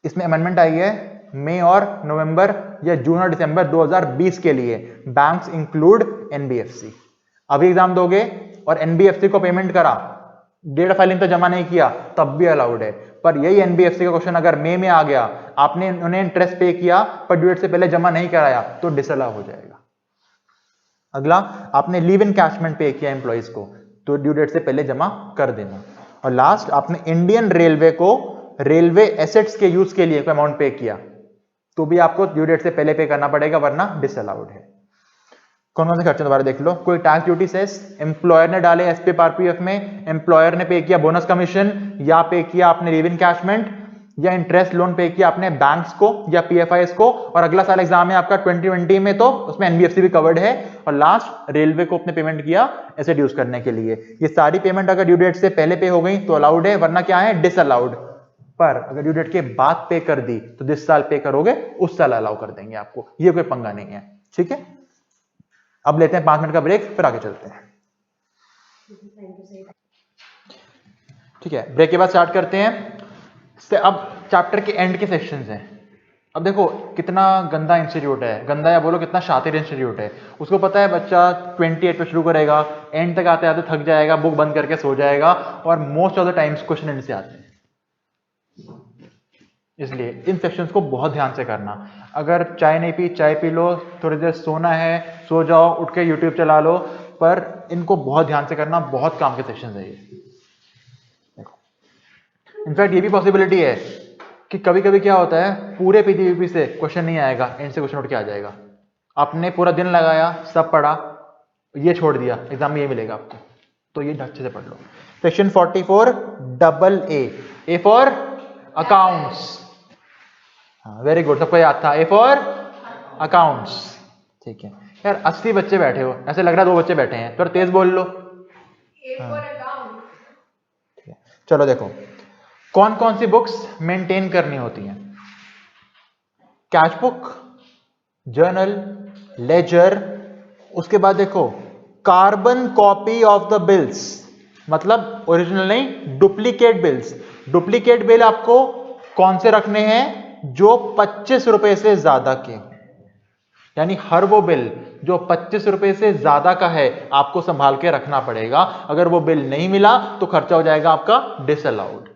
इसमें अमेंडमेंट आई है मई और नवंबर या जून और दिसंबर 2020 के लिए, बैंक्स इंक्लूड एनबीएफसी। अभी एग्जाम दोगे और एनबीएफसी को पेमेंट करा, डेट ऑफ फाइलिंग तो जमा नहीं किया, तब भी अलाउड है। पर यही एनबीएफसी का क्वेश्चन अगर मई में आ गया, आपने उन्हें इंटरेस्ट पे किया पर ड्यू डेट से पहले जमा नहीं कराया, तो डिसअलाउ हो जाएगा। अगला, आपने लीव इन कैशमेंट पे किया एम्प्लॉइज को, तो ड्यू डेट से पहले जमा कर देना। और लास्ट, आपने इंडियन रेलवे को रेलवे एसेट्स के यूज के लिए कोई अमाउंट पे किया, तो भी आपको ड्यू डेट से पहले पे करना पड़ेगा, वरना डिसअलाउड है। कौन कौन से खर्चे दोबारा देख लो। कोई टैक्स ड्यूटी सेस, एम्प्लॉयर ने डाले एसपीएफ आरपीएफ में, एम्प्लॉयर ने पे किया बोनस कमीशन या पे किया आपने लीव इन कैशमेंट, या इंटरेस्ट लोन पे किया आपने बैंक्स को या पीएफआईएस को, और अगला साल एग्जाम है आपका 2020 में तो उसमें एनबीएफसी भी कवर्ड है, और लास्ट रेलवे को अपने पेमेंट किया ऐसे ड्यूज करने के लिए। ये सारी पेमेंट अगर ड्यू डेट से पहले पे हो गई तो अलाउड है, वरना क्या है डिसअलाउड। पर अगर ड्यू डेट के बाद पे कर दी तो जिस साल पे करोगे उस साल अलाउ कर देंगे आपको, ये कोई पंगा नहीं है। ठीक है, अब लेते हैं 5 मिनट का ब्रेक, फिर आगे चलते हैं। ठीक है, ब्रेक के बाद स्टार्ट करते हैं। अब चैप्टर के एंड के सेक्शंस हैं। अब देखो कितना गंदा इंस्टीट्यूट है, गंदा या बोलो कितना शातिर इंस्टीट्यूट है। उसको पता है बच्चा 28 पे शुरू करेगा, एंड तक आते आते थक जाएगा, बुक बंद करके सो जाएगा, और most of the times question and से आते हैं। इसलिए इन सेक्शंस को बहुत ध्यान से करना। अगर चाय नहीं पी, चाय पी लो, थोड़ी देर सोना है सो जाओ, उठ के यूट्यूब चला लो, पर इनको बहुत ध्यान से करना, बहुत काम के सेक्शंस है ये। इनफैक्ट ये भी पॉसिबिलिटी है कि कभी कभी क्या होता है पूरे पीजीपीपी से क्वेश्चन नहीं आएगा, एंड से क्वेश्चन उठ के आ जाएगा। आपने पूरा दिन लगाया, सब पढ़ा, ये छोड़ दिया, एग्जाम में ये मिलेगा आपको, तो ये अच्छे से पढ़ लो। Section 44 double A for accounts. हाँ वेरी गुड, सबको याद था, ए फॉर अकाउंट्स। ठीक है यार, 80 बच्चे बैठे हो, ऐसे लग रहा है 2 बच्चे बैठे हैं, थोड़ा तेज बोल लो। ठीक है, चलो देखो कौन कौन सी बुक्स मेंटेन करनी होती हैं। कैश बुक, जर्नल, लेजर, उसके बाद देखो carbon copy of the bills, मतलब ओरिजिनल नहीं, डुप्लीकेट बिल्स। डुप्लीकेट बिल आपको कौन से रखने हैं, जो 25 रुपए से ज्यादा के, यानी हर वो बिल जो 25 रुपए से ज्यादा का है आपको संभाल के रखना पड़ेगा। अगर वो बिल नहीं मिला तो खर्चा हो जाएगा आपका डिसअलाउड।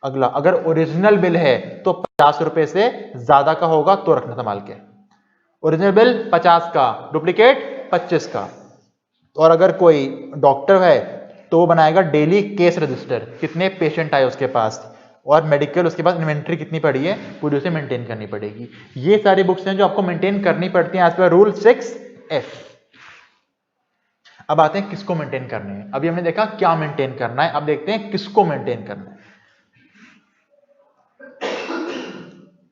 अगला, अगर ओरिजिनल बिल है तो 50 रुपए से ज्यादा का होगा तो रखना संभाल के। ओरिजिनल बिल 50 का, डुप्लीकेट 25 का। और अगर कोई डॉक्टर है तो वो बनाएगा डेली केस रजिस्टर, कितने पेशेंट आए उसके पास, और मेडिकल उसके पास इन्वेंट्री कितनी पड़ी है पूरी उसे मेंटेन करनी पड़ेगी। ये सारी बुक्स हैं जो आपको मेंटेन करनी पड़ती हैं एज पर रूल 6F। अब आते हैं किसको मेंटेन करने हैं। अभी हमने देखा क्या मेंटेन करना है, अब देखते हैं किसको मेंटेन करना है।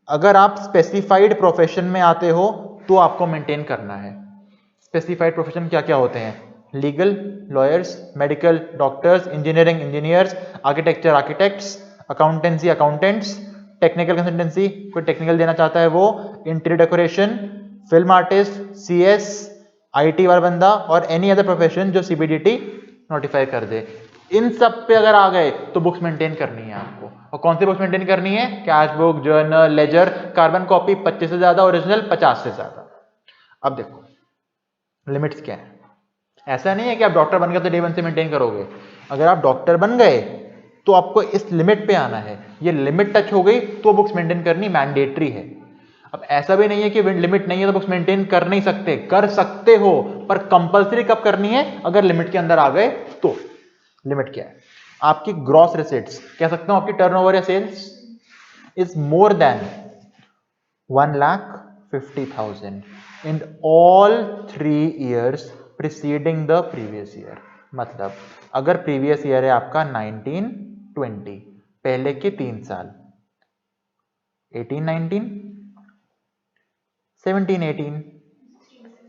अगर आप स्पेसिफाइड प्रोफेशन में आते हो तो आपको मेंटेन करना है। स्पेसिफाइड प्रोफेशन क्या क्या होते हैं, legal lawyers, medical doctors, engineering engineers, architecture architects, accountancy accountants, technical consultancy कोई टेक्निकल देना चाहता है वो, interior decoration, film artist, CS, IT वाला बंदा, और एनी अदर प्रोफेशन जो CBDT नोटिफाई कर दे। इन सब पे अगर आ गए तो बुक्स मेंटेन करनी है आपको। और कौन सी बुक्स मेंटेन करनी है, cash book, journal, ledger, carbon copy 25 से ज्यादा, ओरिजिनल 50 से ज्यादा। अब देखो लिमिट्स क्या है। ऐसा नहीं है कि आप डॉक्टर बन गए तो डे 1 से मेंटेन करोगे। अगर आप डॉक्टर बन गए तो आपको इस लिमिट पे आना है, ये लिमिट टच हो गई तो बुक्स मेंटेन करनी मैंडेटरी है। अब ऐसा भी नहीं है कि लिमिट नहीं है तो बुक्स मेंटेन कर नहीं सकते, कर सकते हो, पर कंपलसरी कब करनी है, अगर लिमिट के अंदर आ गए तो। लिमिट क्या है, आपकी ग्रॉस रिसीट्स, कह सकता हूं आपकी टर्नओवर या sales is more than 1,50,000 in all 3 years preceding the previous year. मतलब अगर प्रीवियस ईयर है आपका 1920, पहले के 3 साल 18-19, 17-18,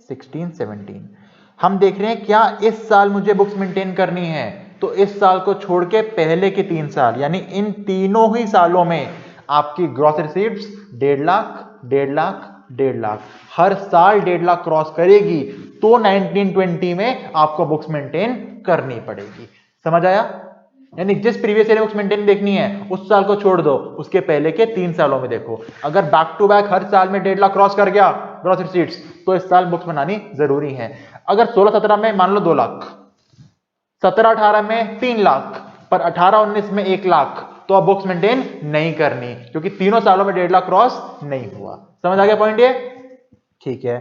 16-17, हम देख रहे हैं क्या इस साल मुझे बुक्स मेंटेन करनी है, तो इस साल को छोड़ के पहले के 3 साल, यानी इन तीनों ही सालों में आपकी ग्रॉस रिसीट्स 1.5 लाख, 1.5 लाख, 1.5 लाख, हर साल 1.5 लाख क्रॉस करेगी तो 1920 में आपको बुक्स मेंटेन करनी पड़ेगी। समझ आया? यानी जिस प्रीवियस ईयर में बुक्स मेंटेन देखनी है उस साल को छोड़ दो, उसके पहले के 3 सालों में देखो। अगर बैक टू बैक हर साल में 1.5 लाख क्रॉस कर गया ग्रॉस रिसीट्स तो इस साल बुक्स बनानी जरूरी है। अगर 16-17 में मान लो 2 लाख, 17-18 में 3 लाख, पर 18-19 में 1 लाख, तो अब बुक्स मेंटेन नहीं करनी, क्योंकि तीनों सालों में 1.5 लाख क्रॉस नहीं हुआ। समझ आ गया पॉइंट ये? ठीक है।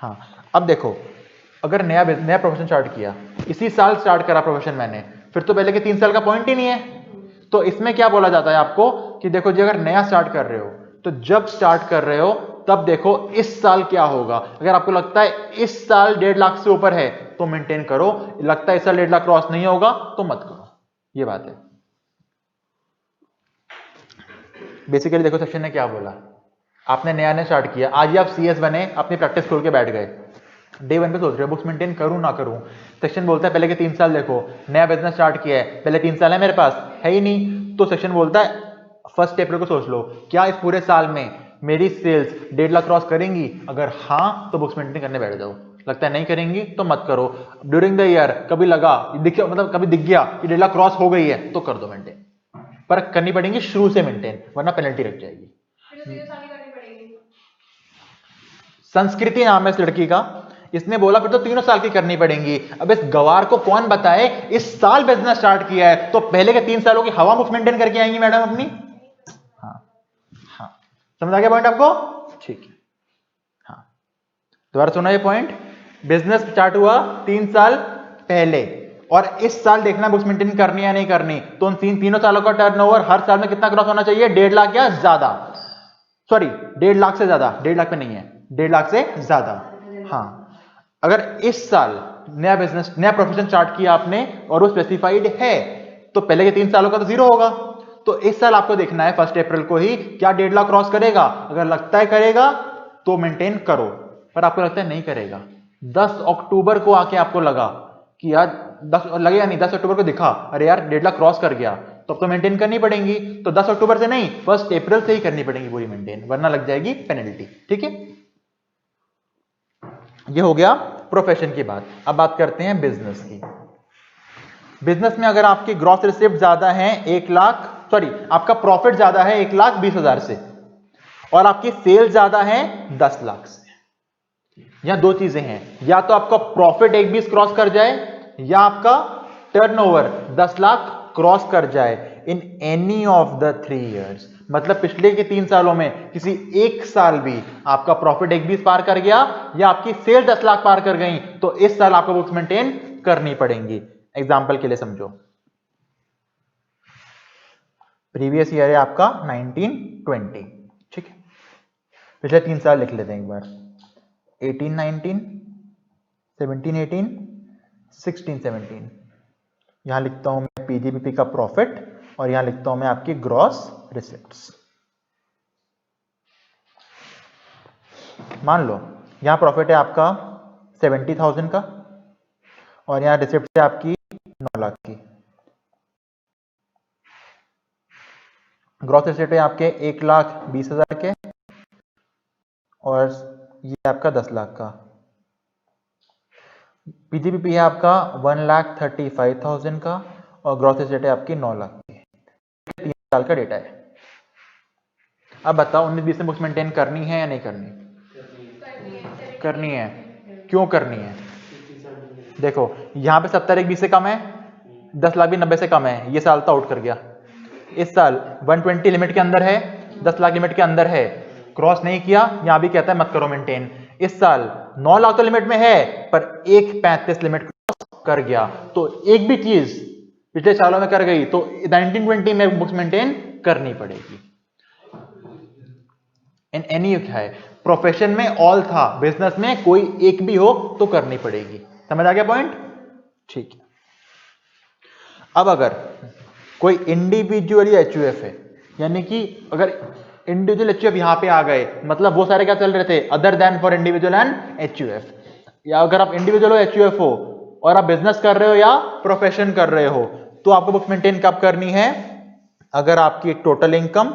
हाँ, अब देखो अगर नया प्रोफेशन स्टार्ट किया, इसी साल स्टार्ट करा प्रोफेशन मैंने, फिर तो पहले के 3 साल का पॉइंट ही नहीं है। तो इसमें क्या बोला जाता है आपको कि देखो जी अगर नया स्टार्ट कर रहे हो तो जब स्टार्ट कर रहे हो तब देखो इस साल क्या होगा। अगर आपको लगता है इस साल 1.5 लाख से ऊपर है तो मेंटेन करो, लगता है इस साल 1.5 लाख क्रॉस नहीं होगा तो मत करो। ये बात है। बेसिकली देखो सेक्शन ने क्या बोला, आपने नया नया स्टार्ट किया, आज ही आप CS बने, अपनी प्रैक्टिस खोल के बैठ गए, डे 1 पे सोच रहे हो बुक्स मेंटेन करूं ना करूं। सेक्शन बोलता है पहले के 3 साल देखो, नया बिजनेस स्टार्ट किया है, पहले 3 साल है मेरे पास, है ही नहीं, तो सेक्शन बोलता है 1 अप्रैल को सोच लो, क्या इस पूरे साल में मेरी सेल्स 1.5 लाख क्रॉस करेंगी? अगर हाँ तो बुक्स मेंटेन करने बैठ जाओ, लगता है नहीं करेंगी तो मत करो। ड्यूरिंग द ईयर कभी लगा दिख, मतलब कभी दिख गया कि 1.5 लाख क्रॉस हो गई है तो कर दो मेंटेन, पर करनी पड़ेगी शुरू से मेंटेन, वरना पेनल्टी रख जाएगी। संस्कृति नाम है इस लड़की का, इसने बोला फिर तो 3 साल की करनी पड़ेंगी। अब इस गवार को कौन बताए, इस साल बिजनेस स्टार्ट किया है तो पहले के 3 सालों की हवा बुक्स मेंटेन करके आएंगी मैडम अपनी। हाँ हाँ, समझ आ गया पॉइंट आपको? ठीक है, हाँ दोबारा सुना ये पॉइंट, बिजनेस स्टार्ट हुआ 3 साल पहले और इस साल देखना बुक्स मेंटेन करनी है नहीं करनी, तो उन तीनों सालों का टर्नओवर हर साल में कितना क्रॉस होना चाहिए? 1.5 लाख या ज्यादा, सॉरी 1.5 लाख से ज्यादा, 1.5 लाख पे नहीं है, 1.5 लाख से ज्यादा। हाँ, अगर इस साल नया बिजनेस नया प्रोफेशन स्टार्ट किया आपने और वो स्पेसिफाइड है तो पहले के 3 सालों का तो 0 होगा, तो इस साल आपको देखना है 1 अप्रैल को ही क्या 1.5 लाख क्रॉस करेगा। अगर लगता है करेगा तो मेंटेन करो, पर आपको लगता है नहीं करेगा, 10 अक्टूबर को आके आपको लगा कि यार 10 लगेगा नहीं, 10 अक्टूबर को दिखा अरे यार 1.5 लाख क्रॉस कर गया, तो अब तो मेंटेन करनी पड़ेगी, तो 10 अक्टूबर से नहीं 1 अप्रैल से ही करनी पड़ेगी पूरी मेंटेन, वरना लग जाएगी पेनल्टी। ठीक है, ये हो गया प्रोफेशन की बात। अब बात करते हैं बिजनेस की। बिजनेस में अगर आपकी ग्रॉस रिसिप्ट ज्यादा है 1 लाख, सॉरी आपका प्रॉफिट ज्यादा है 1,20,000 से और आपकी सेल ज्यादा है 10 लाख से, यहां 2 चीजें हैं, या तो आपका प्रॉफिट 1,20 क्रॉस कर जाए या आपका टर्नओवर 10 लाख क्रॉस कर जाए in any of the 3 years. मतलब पिछले के 3 सालों में किसी एक साल भी आपका प्रॉफिट 1,20 पार कर गया या आपकी सेल 10 लाख पार कर गई तो इस साल आपको बुक्स मेंटेन करनी पड़ेंगी। एग्जांपल के लिए समझो, प्रीवियस ईयर है आपका 1920, ठीक है, पिछले 3 साल लिख लेते हैं एक बार, 18-19, 17-18, 16-17, यहां लिखता हूं मैं पीजीबीपी का प्रॉफिट और यहां लिखता हूं मैं आपकी ग्रॉस रिसिप्ट्स। मान लो यहां प्रॉफिट है आपका 70,000 का और यहां रिसिप्ट है आपकी 9 लाख की, ग्रॉस रिसिप्ट है आपके 1,20,000 के और ये आपका 10 लाख का, पीजीबीपी है आपका 1,35,000 का और ग्रॉस रिसिप्ट है आपकी 9 लाख की। 3 साल का डेटा है। अब बताओ 19-20 में बुक्स मेंटेन करनी है या नहीं करनी? करनी है। क्यों करनी है? देखो यहां पे 70-20 से कम है, 10 लाख भी 90 से कम है, ये साल तो आउट कर गया। इस साल 120 लिमिट के अंदर है, 10 लाख लिमिट के अंदर है, क्रॉस नहीं किया, यहां भी कहता है मत करो मेंटेन। इस साल 9 लाख तो लिमिट में है पर 1,35 लिमिट क्रॉस कर गया, तो एक भी चीज पिछले सालों में कर गई तो 1920 में बुक्स मेंटेन करनी पड़ेगी। इन एनी है, प्रोफेशन में ऑल था, बिजनेस में कोई एक भी हो तो करनी पड़ेगी। समझ आ गया पॉइंट? ठीक है। अब अगर कोई इंडिविजुअली एचयूएफ है, यानी कि अगर इंडिविजुअल एचयूएफ यहां पे आ गए, मतलब वो सारे क्या चल रहे थे, other than for individual and HUF, या अगर आप इंडिविजुअल हो एचयूएफ हो और आप बिजनेस कर रहे हो या प्रोफेशन कर रहे हो, तो आपको बुक्स मेंटेन कब करनी है? अगर आपकी टोटल इनकम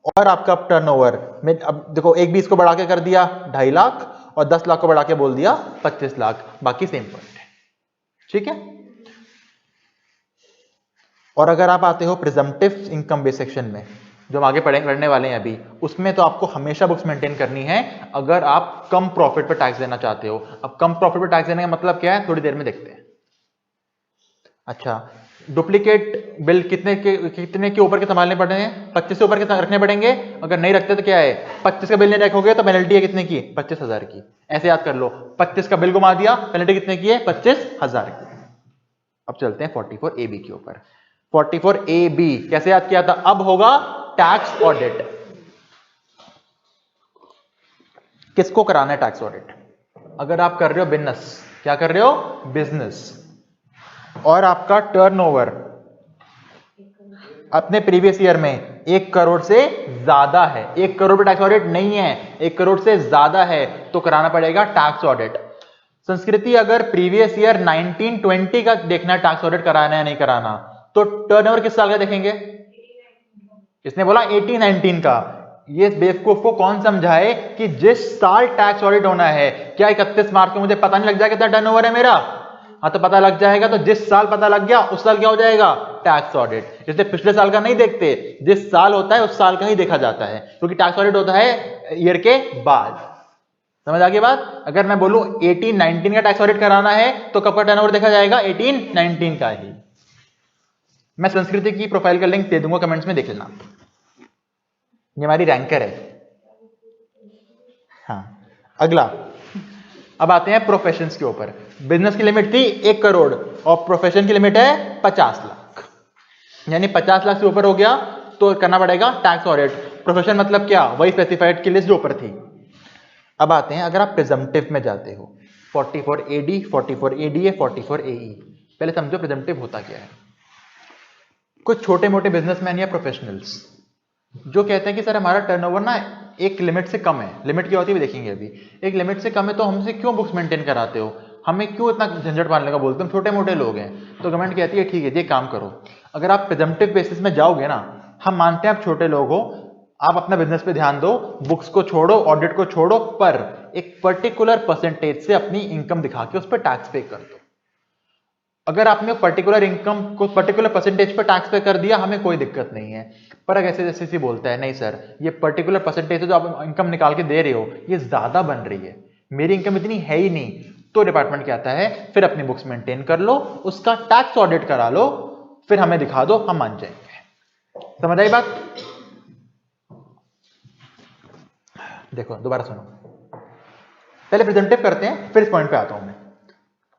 और आपका टर्नओवर में, अब देखो 1,20 को बढ़ा के कर दिया 2.5 लाख और 10 लाख को बढ़ा के बोल दिया 25 लाख, बाकी सेम पॉइंट है। ठीक है। और अगर आप आते हो प्रिजम्पटिव इनकम बेस सेक्शन में, जो हम आगे पढ़ने वाले हैं अभी, उसमें तो आपको हमेशा बुक्स मेंटेन करनी है अगर आप कम प्रॉफिट पर टैक्स देना चाहते हो। अब कम प्रॉफिट पर टैक्स देने का मतलब क्या है, थोड़ी देर में देखते हैं। अच्छा, डुप्लीकेट बिल कितने के ऊपर के संभालने पड़ेंगे? 25 से ऊपर के रखने पड़ेंगे। अगर नहीं रखते तो क्या है, 25 का बिल नहीं रखोगे तो पेनल्टी है कितने की? 25,000 की। ऐसे याद कर लो, 25 का बिल घुमा दिया, पेनल्टी कितने की है? 25,000 की। अब चलते हैं 44AB के ऊपर। 44AB कैसे याद किया था? अब होगा टैक्स ऑडिट। किसको कराना है टैक्स ऑडिट? अगर आप कर रहे हो बिजनेस, क्या कर रहे हो? बिजनेस, और आपका टर्नओवर अपने प्रीवियस ईयर में 1 करोड़ से ज्यादा है, 1 करोड़ पे टैक्स ऑडिट नहीं है, 1 करोड़ से ज्यादा है तो कराना पड़ेगा टैक्स ऑडिट। संस्कृति अगर प्रीवियस ईयर 1920 का देखना है टैक्स ऑडिट कराना है नहीं कराना, तो टर्नओवर किस साल का देखेंगे? इसने बोला 1819 का। ये बेवकूफ को कौन समझाए कि जिस साल टैक्स ऑडिट होना है, क्या 31 मार्च को मुझे पता नहीं लग जाएगा कितना टर्नओवर है मेरा? हाँ तो पता लग जाएगा, तो जिस साल पता लग गया उस साल क्या हो जाएगा? Tax audit. इसलिए पिछले साल का नहीं देखते, जिस साल होता है उस साल का ही देखा जाता है, क्योंकि टैक्स ऑडिट होता है ईयर के बाद। समझ आ गई बात? अगर मैं बोलूं 1819 का टैक्स ऑडिट कराना है तो कब का टर्नओवर देखा जाएगा? 1819 का ही। मैं संस्कृति की प्रोफाइल का लिंक दे दूंगा कमेंट्स में, देख लेना। ये हमारी रैंकर है। हाँ, अगला अब आते हैं प्रोफेशंस के ऊपर। बिजनेस की लिमिट थी 1 करोड़ और प्रोफेशन की लिमिट है 50 लाख, यानी 50 लाख से ऊपर हो गया तो करना पड़ेगा टैक्स ऑडिट। प्रोफेशन मतलब क्या? वही स्पेसिफाइड की लिस्ट जो ऊपर थी। अब आते हैं, अगर आप प्रिजम्पटिव में जाते हो, 44 AD, 44 ADA, 44 AE। पहले समझो प्रिजम्पटिव होता क्या है। कुछ छोटे मोटे बिजनेसमैन या प्रोफेशनल्स जो कहते हैं कि सर हमारा टर्नओवर ना एक लिमिट से कम है, लिमिट क्या होती है देखेंगे अभी, एक लिमिट से कम है तो हमसे क्यों बुक्स मेंटेन कराते हो, हमें क्यों इतना झंझट पालने का बोलते हो, हम छोटे मोटे लोग हैं। तो गवर्नमेंट कहती है ठीक है ये काम करो, अगर आप प्रिजम्पटिव बेसिस में जाओगे ना, हम मानते हैं आप छोटे लोग हो, आप अपना बिजनेस पे ध्यान दो, बुक्स को छोड़ो, ऑडिट को छोड़ो, पर एक पर्टिकुलर परसेंटेज से अपनी इनकम दिखा के उस पर टैक्स पे कर दो। अगर आपने पर्टिकुलर इनकम को पर्टिकुलर परसेंटेज पर टैक्स पे कर दिया, हमें कोई दिक्कत नहीं है। पर अगर ऐसे जैसे बोलता है नहीं सर ये पर्टिकुलर परसेंटेज जो आप इनकम निकाल के दे रहे हो ये ज्यादा बन रही है, मेरी इनकम इतनी है ही नहीं, तो डिपार्टमेंट कहता है फिर अपनी बुक्स मेंटेन कर लो, उसका टैक्स ऑडिट करा लो, फिर हमें दिखा दो, हम मान जाएंगे। समझ आई बात? देखो दोबारा सुनो, पहले प्रेजेंटिव करते हैं फिर इस पॉइंट पे आता हूं मैं।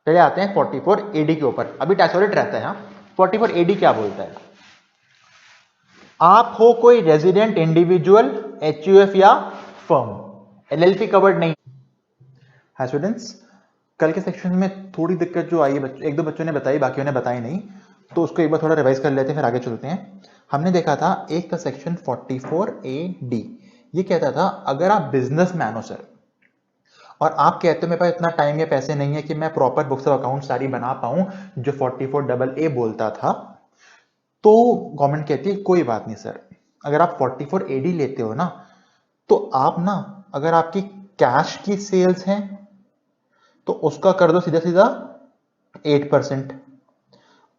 पहले आते हैं 44 AD के ऊपर, अभी टैक्स ऑडिट रहता है। 44 AD क्या बोलता है? आप हो कोई रेजिडेंट इंडिविजुअल, HUF या फर्म, LLP कवर्ड नहीं। हाय स्टूडेंट्स, कल के सेक्शन में थोड़ी दिक्कत जो आई है, एक दो बच्चों ने बताई, बाकियों ने बताई नहीं, तो उसको एक बार थोड़ा रिवाइज कर लेते हैं फिर आगे चलते हैं। हमने देखा था एक का सेक्शन 44 AD, ये कहता था अगर आप बिजनेसमैन हो सर और आप कहते हो मेरे पास इतना टाइम या पैसे नहीं है कि मैं प्रॉपर बुक्स ऑफ अकाउंट सारी बना पाऊं जो 44 AA बोलता था, तो गवर्नमेंट कहती है कोई बात नहीं सर, अगर आप 44 AD लेते हो ना, तो आप ना अगर आपकी कैश की सेल्स हैं तो उसका कर दो सीधा सीधा 8%,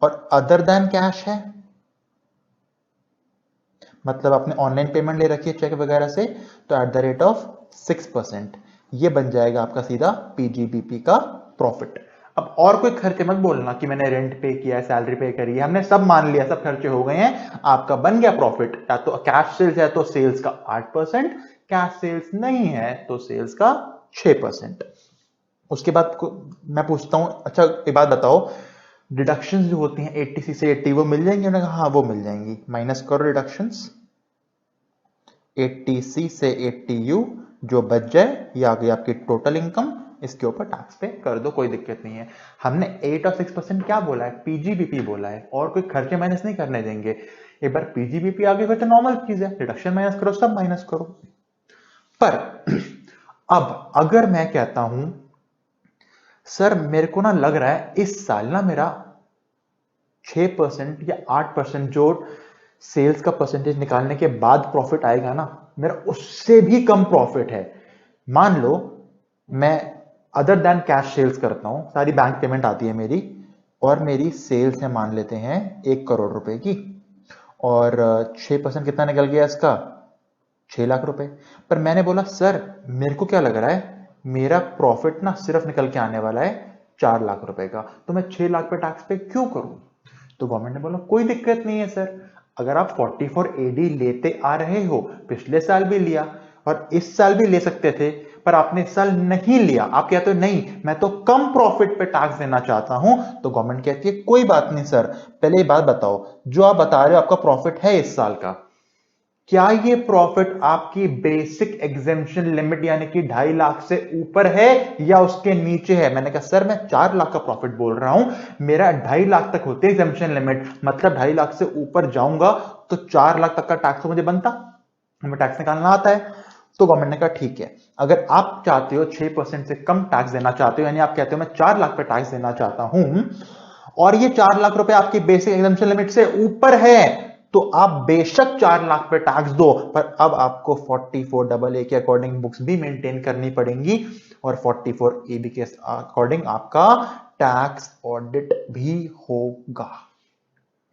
और अदर देन कैश है मतलब आपने ऑनलाइन पेमेंट ले रखी है चेक वगैरह से, तो एट द रेट ऑफ 6%, ये बन जाएगा आपका सीधा PGBP का प्रॉफिट। अब और कोई खर्चे मत बोलना कि मैंने रेंट पे किया है, सैलरी पे करी है, हमने सब मान लिया, सब खर्चे हो गए हैं, आपका बन गया प्रॉफिट। या तो कैश सेल्स है तो सेल्स का 8%, कैश सेल्स नहीं है तो सेल्स का 6%। उसके बाद मैं पूछता हूं, अच्छा एक बात बताओ, डिडक्शंस जो होती हैं 80C से 80 वो मिल जाएंगी? उन्होंने कहा हाँ वो मिल जाएंगी, माइनस करो डिडक्शंस, 80C से 80U जो बच जाए, ये आ गई आपकी टोटल इनकम, इसके ऊपर टैक्स पे कर दो, कोई दिक्कत नहीं है। हमने 8 और 6% क्या बोला है? PGBP बोला है, और कोई खर्चे माइनस नहीं करने देंगे। एक बार PGBP आ गई फिर तो नॉर्मल चीज है, डिडक्शन माइनस करो, सब माइनस करो। पर अब अगर मैं कहता हूं सर मेरे को ना लग रहा है इस साल ना मेरा 6% या 8% जो सेल्स का परसेंटेज निकालने के बाद प्रॉफिट आएगा ना, मेरा उससे भी कम प्रॉफिट है। मान लो मैं अदर देन कैश सेल्स करता हूं, सारी बैंक पेमेंट आती है मेरी, और मेरी सेल्स है मान लेते हैं 1 करोड़ रुपए की, और 6% कितना निकल गया इसका? 6 लाख रुपए। पर मैंने बोला सर मेरे को क्या लग रहा है मेरा प्रॉफिट ना सिर्फ निकल के आने वाला है 4 लाख रुपए का, तो मैं 6 लाख पे टैक्स पे क्यों करूं? तो गवर्नमेंट ने बोला कोई दिक्कत नहीं है सर, अगर आप 44 AD लेते आ रहे हो, पिछले साल भी लिया और इस साल भी ले सकते थे, पर आपने इस साल नहीं लिया, आप कहते हो नहीं मैं तो कम प्रॉफिट पे टैक्स देना चाहता हूं, तो गवर्नमेंट कहती है कोई बात नहीं सर, पहले ये बात बताओ जो आप बता रहे हो आपका प्रॉफिट है इस साल का, क्या ये प्रॉफिट आपकी बेसिक एग्जेम्पशन लिमिट यानी कि 2.5 लाख से ऊपर है या उसके नीचे है? मैंने कहा सर मैं 4 लाख का प्रॉफिट बोल रहा हूं, मेरा 2.5 लाख तक होती है एग्जेम्पशन लिमिट, मतलब 2.5 लाख से ऊपर जाऊंगा तो 4 लाख तक का टैक्स तो मुझे बनता, हमें टैक्स निकालना आता है। तो गवर्नमेंट ने कहा ठीक है, अगर आप चाहते हो 6% से कम टैक्स देना चाहते हो, यानी आप कहते हो मैं 4 लाख पे टैक्स देना चाहता हूं और ये 4 लाख रुपए आपकी बेसिक एग्जेम्पशन लिमिट से ऊपर है, तो आप बेशक 4 लाख पे टैक्स दो, पर अब आपको 44AA के अकॉर्डिंग बुक्स भी मेंटेन करनी पड़ेंगी और 44AB के अकॉर्डिंग आपका टैक्स ऑडिट भी होगा,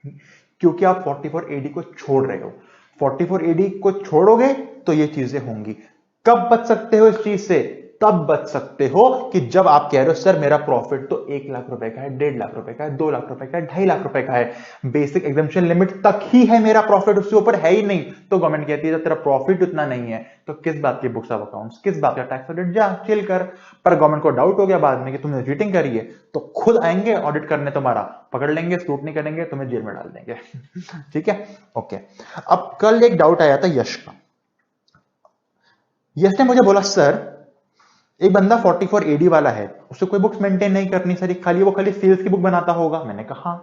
क्योंकि आप 44AD को छोड़ रहे हो। 44AD को छोड़ोगे तो ये चीजें होंगी। कब बच सकते हो इस चीज से? तब बच सकते हो कि जब आप कह रहे हो सर मेरा प्रॉफिट तो 1 लाख रुपए का है, 1.5 लाख रुपए का है, 2 लाख रुपए का है, 2.5 लाख रुपए का है, बेसिक एग्जेम्पशन लिमिट तक ही है मेरा प्रॉफिट, उससे ऊपर है ही नहीं। तो गवर्नमेंट कहती है तेरा प्रॉफिट उतना नहीं है तो किस बात की बुक्स ऑफ अकाउंट्स, किस बात का टैक्स ऑडिट, जा चिल कर। पर गवर्नमेंट को डाउट हो गया बाद में कि तुमने चीटिंग करी है, तो खुद आएंगे ऑडिट करने, तुम्हारा पकड़ लेंगे, स्क्रूटनी करेंगे, तुम्हें जेल में डाल देंगे। ठीक है, ओके। अब कल एक डाउट आया था यश का। यश ने मुझे बोला सर एक बंदा 44AD वाला है, उसे कोई बुक्स मेंटेन नहीं करनी सर, खाली सेल्स की बुक बनाता होगा। मैंने कहा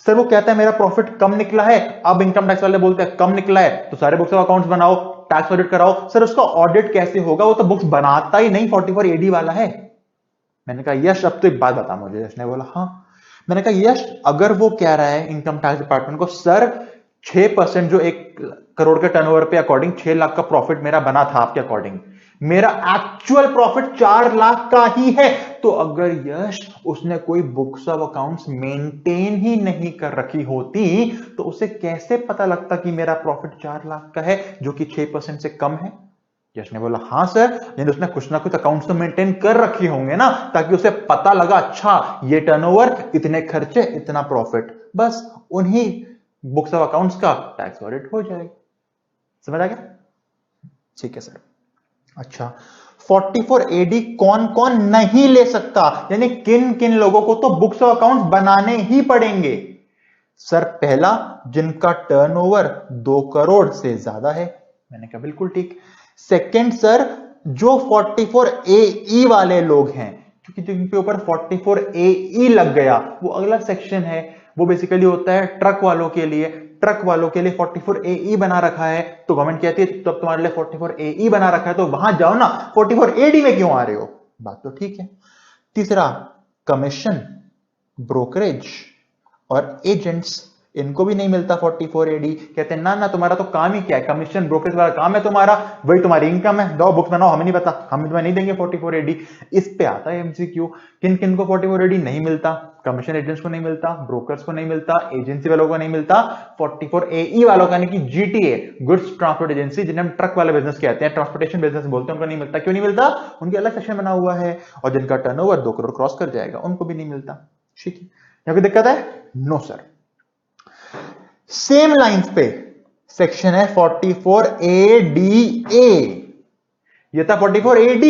सर वो कहता है मेरा प्रॉफिट कम निकला है, अब इनकम टैक्स वाले बोलते हैं कम निकला है तो सारे बुक्स ऑफ अकाउंट्स बनाओ, टैक्स ऑडिट कराओ। सर उसका ऑडिट कैसे होगा, वो तो बुक्स बनाता ही नहीं, 44AD वाला है। मैंने कहा यश अब तो एक बात बता मुझे। यश ने बोला हाँ। मैंने कहा यश अगर वो कह रहा है इनकम टैक्स डिपार्टमेंट को सर 6% जो 1 करोड़ के टर्नओवर पे अकॉर्डिंग 6 लाख का प्रॉफिट मेरा बना था आपके अकॉर्डिंग, मेरा एक्चुअल प्रॉफिट 4 लाख का ही है, तो अगर यश उसने कोई बुक्स ऑफ अकाउंट्स मेंटेन ही नहीं कर रखी होती तो उसे कैसे पता लगता कि मेरा प्रॉफिट 4 लाख का है जो कि 6% से कम है? यश ने बोला हाँ सर, यानी उसने कुछ ना कुछ अकाउंट्स तो मेंटेन कर रखे होंगे ना, ताकि उसे पता लगा अच्छा ये टर्नओवर, इतने खर्चे, इतना प्रॉफिट, बस उन्हीं बुक्स ऑफ अकाउंट्स का टैक्स ऑडिट हो जाएगा। समझ आ गया? ठीक है सर। अच्छा 44AD कौन कौन नहीं ले सकता, यानी किन किन लोगों को तो बुक्स ऑफ अकाउंट्स बनाने ही पड़ेंगे? सर पहला जिनका टर्नओवर 2 करोड़ से ज्यादा है। मैंने कहा बिल्कुल ठीक। सेकंड सर जो 44AE वाले लोग हैं, क्योंकि जिनके ऊपर 44AE लग गया वो अगला सेक्शन है, वो बेसिकली होता है ट्रक वालों के लिए। ट्रक वालों के लिए 44AE बना रखा है, तो गवर्नमेंट कहती है तब तुम्हारे लिए 44AE बना रखा है तो वहां जाओ ना, 44AD में क्यों आ रहे हो? बात तो ठीक है। तीसरा कमीशन, ब्रोकरेज और एजेंट्स, इनको भी नहीं मिलता 44AD। कहते हैं ना ना तुम्हारा तो काम ही क्या है, कमीशन ब्रोकरेज वाला काम है तुम्हारा, वही तुम्हारी इनकम है, दो बुक्स बनाओ, हमें नहीं पता, हम तुम्हें नहीं देंगे 44AD। इस पे आता है MCQ, किन किन को 44AD नहीं मिलता? कमीशन एजेंट्स को नहीं मिलता, ब्रोकर्स को नहीं मिलता, एजेंसी वालों को नहीं मिलता, 44AE वालों का यानी कि GTA गुड्स ट्रांसपोर्ट एजेंसी, जिन्हें हम ट्रक वाला बिजनेस कहते हैं, ट्रांसपोर्टेशन बिजनेस बोलते हैं, उनको नहीं मिलता। क्यों नहीं मिलता? उनके अलग सेक्शन बना हुआ है। और जिनका टर्नओवर 2 करोड़ क्रॉस कर जाएगा उनको भी नहीं मिलता। ठीक है, यहां कोई दिक्कत है? No sir. सेम लाइंस पे सेक्शन है 44ADA, ये था 44AD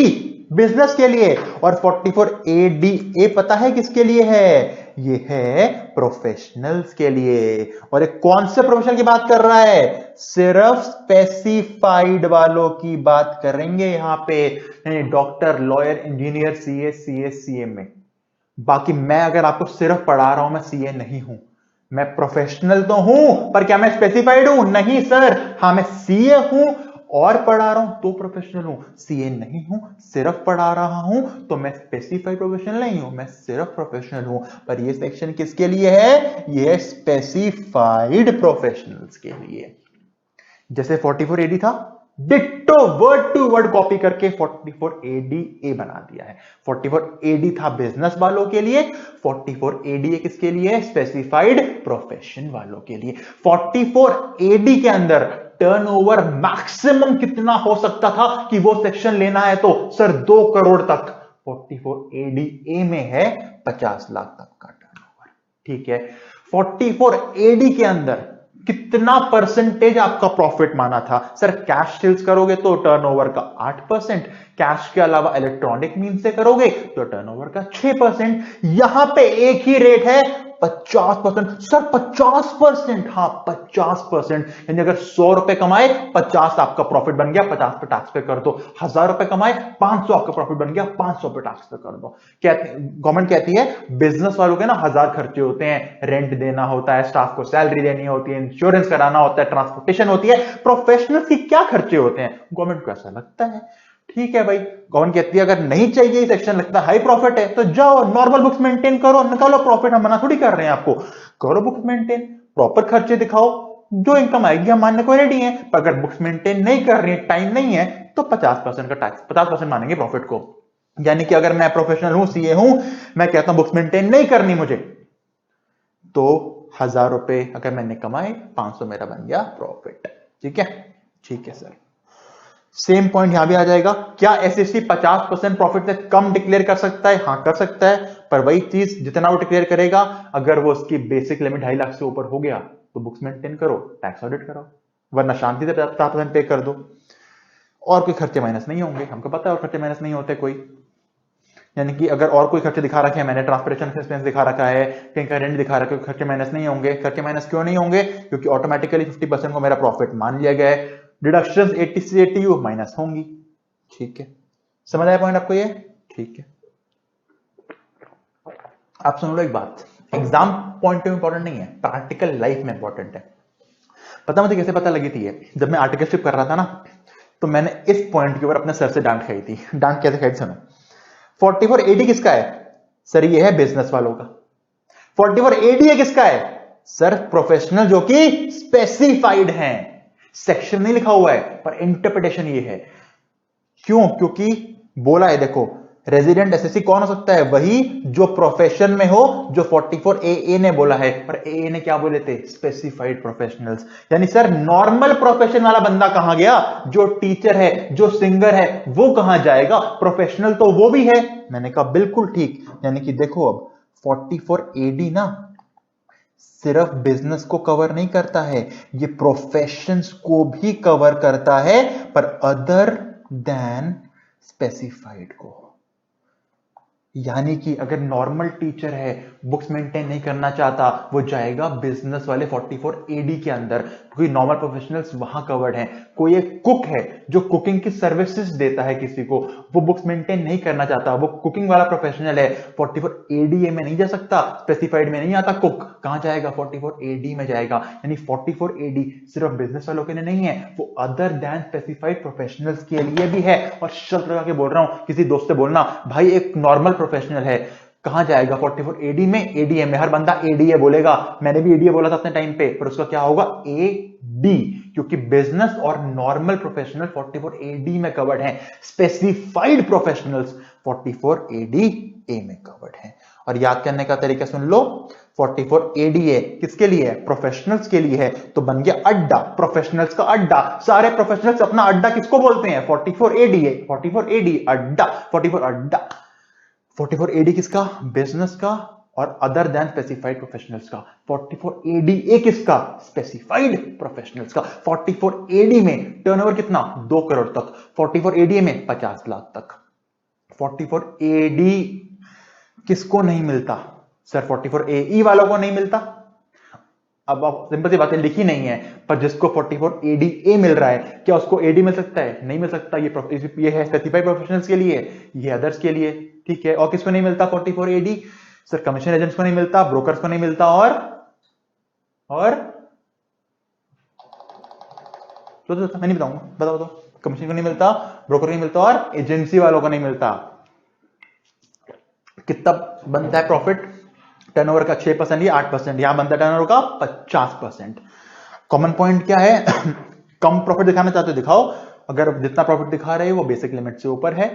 बिजनेस के लिए, और 44ADA पता है किसके लिए है? ये है प्रोफेशनल्स के लिए। और एक कौन से प्रोफेशनल की बात कर रहा है? सिर्फ स्पेसिफाइड वालों की बात करेंगे यहां पे, doctor, lawyer, engineer, CA, CS, CMA। बाकी मैं अगर आपको सिर्फ पढ़ा रहा हूं, मैं CA नहीं हूं, मैं प्रोफेशनल तो हूं, पर क्या मैं स्पेसिफाइड हूं? नहीं सर। हाँ मैं CA हूं और पढ़ा रहा हूं तो प्रोफेशनल हूं, CA नहीं हूं, सिर्फ पढ़ा रहा हूं तो मैं स्पेसिफाइड प्रोफेशनल नहीं हूं, मैं सिर्फ प्रोफेशनल हूं। पर ये सेक्शन किसके लिए है? ये स्पेसिफाइड प्रोफेशनल्स के लिए। जैसे 44AD था, ditto word to word copy करके 44ADA बना दिया है। 44AD था बिजनेस वालों के लिए, 44ADA किसके लिए? स्पेसिफाइड प्रोफेशन वालों के लिए। 44AD के अंदर टर्नओवर मैक्सिमम कितना हो सकता था कि वो सेक्शन लेना है तो सर 2 करोड़ तक। 44ADA में है 50 लाख तक का टर्नओवर। ठीक है, 44AD के अंदर कितना परसेंटेज आपका प्रॉफिट माना था? सर कैश सेल्स करोगे तो टर्नओवर का 8%, कैश के अलावा इलेक्ट्रॉनिक मीन से करोगे तो टर्नओवर का 6%। यहां पे एक ही रेट है 50%। सर 50%? हाँ 50%। यानी अगर 100 रुपए कमाए 50 आपका प्रॉफिट बन गया, 50 पे टैक्स पे कर दो। 1000 रुपए कमाए 500 आपका प्रॉफिट बन गया, 500 पे टैक्स पे कर दो। गवर्नमेंट कहती है बिजनेस वालों के ना 1000 खर्चे होते हैं, रेंट देना होता है, स्टाफ को सैलरी देनी होती है, इंश्योरेंस कराना होता है, ट्रांसपोर्टेशन होती है। प्रोफेशनल्स की क्या खर्चे होते हैं? गवर्नमेंट को ऐसा लगता है। ठीक है भाई, गवर्नमेंट कहती है अगर नहीं चाहिए सेक्शन, लगता है हाई प्रॉफिट है, तो जाओ नॉर्मल बुक्स मेंटेन करो, निकालो प्रॉफिट। हम मना थोड़ी कर रहे हैं आपको, करो बुक्स मेंटेन, प्रॉपर खर्चे दिखाओ, जो इनकम आएगी हम मानने को रेडी हैं। पर अगर बुक्स मेंटेन नहीं कर रही है, टाइम नहीं है, तो 50% का टैक्स, 50% मानेंगे प्रॉफिट को। यानी कि अगर मैं प्रोफेशनल हूं, सीए हूं, मैं कहता हूं बुक्स मेंटेन नहीं करनी मुझे, तो 1000 रुपए अगर मैंने कमाए, 500 मेरा बन गया प्रॉफिट। ठीक है, ठीक है सर। सेम पॉइंट यहां भी आ जाएगा। क्या एसएससी 50% प्रॉफिट से कम डिक्लेयर कर सकता है? हाँ कर सकता है, पर वही चीज जितना वो डिक्लेयर करेगा, अगर वो उसकी बेसिक लिमिट 2.5 लाख से ऊपर हो गया तो बुक्स मेंटेन करो, टैक्स ऑडिट कराओ, वरना शांति से 50% पे कर दो। और कोई खर्चे माइनस नहीं होंगे, हमको पता है और खर्चे माइनस नहीं होते कोई। यानी कि अगर और कोई खर्चे दिखा रखे हैं, मैंने ट्रांसपोर्टेशन एक्सपेंस दिखा रखा है, कहीं का रेंट दिखा रखा है, खर्चे माइनस नहीं होंगे। खर्चे माइनस क्यों नहीं होंगे? क्योंकि ऑटोमेटिकली 50% को मेरा प्रॉफिट मान लिया गया है, डिडक्शंस 80 से 80 माइनस होंगी। ठीक है, समझ आया पॉइंट आपको ये? ठीक है। आप सुन लो एक बात, एग्जाम पॉइंट ऑफ इंपॉर्टेंट नहीं है, प्रैक्टिकल लाइफ में इंपॉर्टेंट है। पता मुझे कैसे पता लगी थी? जब मैं आर्टिकलशिप कर रहा था ना, तो मैंने इस पॉइंट के ऊपर अपने सर से डांट खाई थी। डांट कैसे खाई सुनो। 4480 किसका है? सर ये है बिजनेस वालों का। 4480 किसका है? सर प्रोफेशनल जो कि स्पेसिफाइड हैं। सेक्शन नहीं लिखा हुआ है, पर इंटरप्रिटेशन ये है। क्यों? क्योंकि बोला है, देखो रेजिडेंट एसएससी कौन हो सकता है? वही जो प्रोफेशन में हो, जो 44AA ने बोला है। पर AA ने क्या बोले थे? Specified professionals. यानी सर नॉर्मल प्रोफेशन वाला बंदा कहां गया? जो टीचर है, जो सिंगर है, वो कहां जाएगा? प्रोफेशनल तो वो भी है। मैंने कहा बिल्कुल ठीक। यानी कि देखो अब 44AD ना सिर्फ बिजनेस को कवर नहीं करता है, ये प्रोफेशंस को भी कवर करता है, पर अदर देन स्पेसिफाइड को। यानी कि अगर नॉर्मल टीचर है, बुक्स मेंटेन नहीं करना चाहता, वो जाएगा बिजनेस वाले 44AD के अंदर, क्योंकि नॉर्मल प्रोफेशनल्स वहां कवर्ड हैं। कोई एक कुक है जो कुकिंग की सर्विसेज देता है किसी को, वो बुक्स मेंटेन नहीं करना चाहता, वो कुकिंग वाला प्रोफेशनल है, 44AD में नहीं जा सकता, स्पेसिफाइड में नहीं आता कुक, कहां जाएगा? 44AD में जाएगा। यानी 44AD सिर्फ बिजनेस वालों के लिए नहीं है, वो अदर देन स्पेसिफाइड प्रोफेशनल्स के लिए भी है। और शर्त लगा के बोल रहा हूं, किसी दोस्त से बोलना भाई एक नॉर्मल प्रोफेशनल है, कहां जाएगा? 44AD में, ADA में। हर बंदा ADA बोलेगा, मैंने भी ADA बोला था अपने टाइम पे, पर उसका क्या होगा? AD, क्योंकि बिजनेस और नॉर्मल प्रोफेशनल 44AD में कवर्ड हैं, स्पेसिफाइड प्रोफेशनल्स 44ADA में कवर्ड हैं। और याद करने का तरीका सुन लो, 44ADA किसके लिए है? प्रोफेशनल्स के लिए है, तो बन गया अड्डा, प्रोफेशनल्स का अड्डा। सारे प्रोफेशनल्स अपना अड्डा किसको बोलते हैं? 44ADA, 44AD अड्डा, 44 अड्डा। 44AD किसका? बिजनेस का और अदर देन स्पेसिफाइड प्रोफेशनल्स का। 44ADA किसका? स्पेसिफाइड प्रोफेशनल्स का। 44AD में टर्नओवर कितना? 2 करोड़ तक, 44ADA में 50 लाख तक। 44AD किसको नहीं मिलता? सर 44AE वालों को नहीं मिलता। अब आप सिंपल सी बातें लिखी नहीं है, पर जिसको 44ADA मिल रहा है, क्या उसको AD मिल सकता है? नहीं मिल सकता। ये है स्पेसिफाइड प्रोफेशनल्स के लिए, ये अदर्स के लिए। ठीक है, और किसको नहीं मिलता 44AD? सर कमीशन एजेंट्स को नहीं मिलता, ब्रोकर्स को नहीं मिलता, और तो मैं नहीं बताऊंगा, बताओ तो। कमीशन को नहीं मिलता, ब्रोकर को नहीं मिलता, और एजेंसी वालों को नहीं मिलता। कितना बनता है प्रॉफिट? टर्नओवर का 6% या 8%, यहां बनता है टर्नओवर का 50%। कॉमन पॉइंट क्या है? कम प्रॉफिट दिखाना चाहते हो दिखाओ, अगर जितना प्रॉफिट दिखा रहे हो वो बेसिक लिमिट से ऊपर है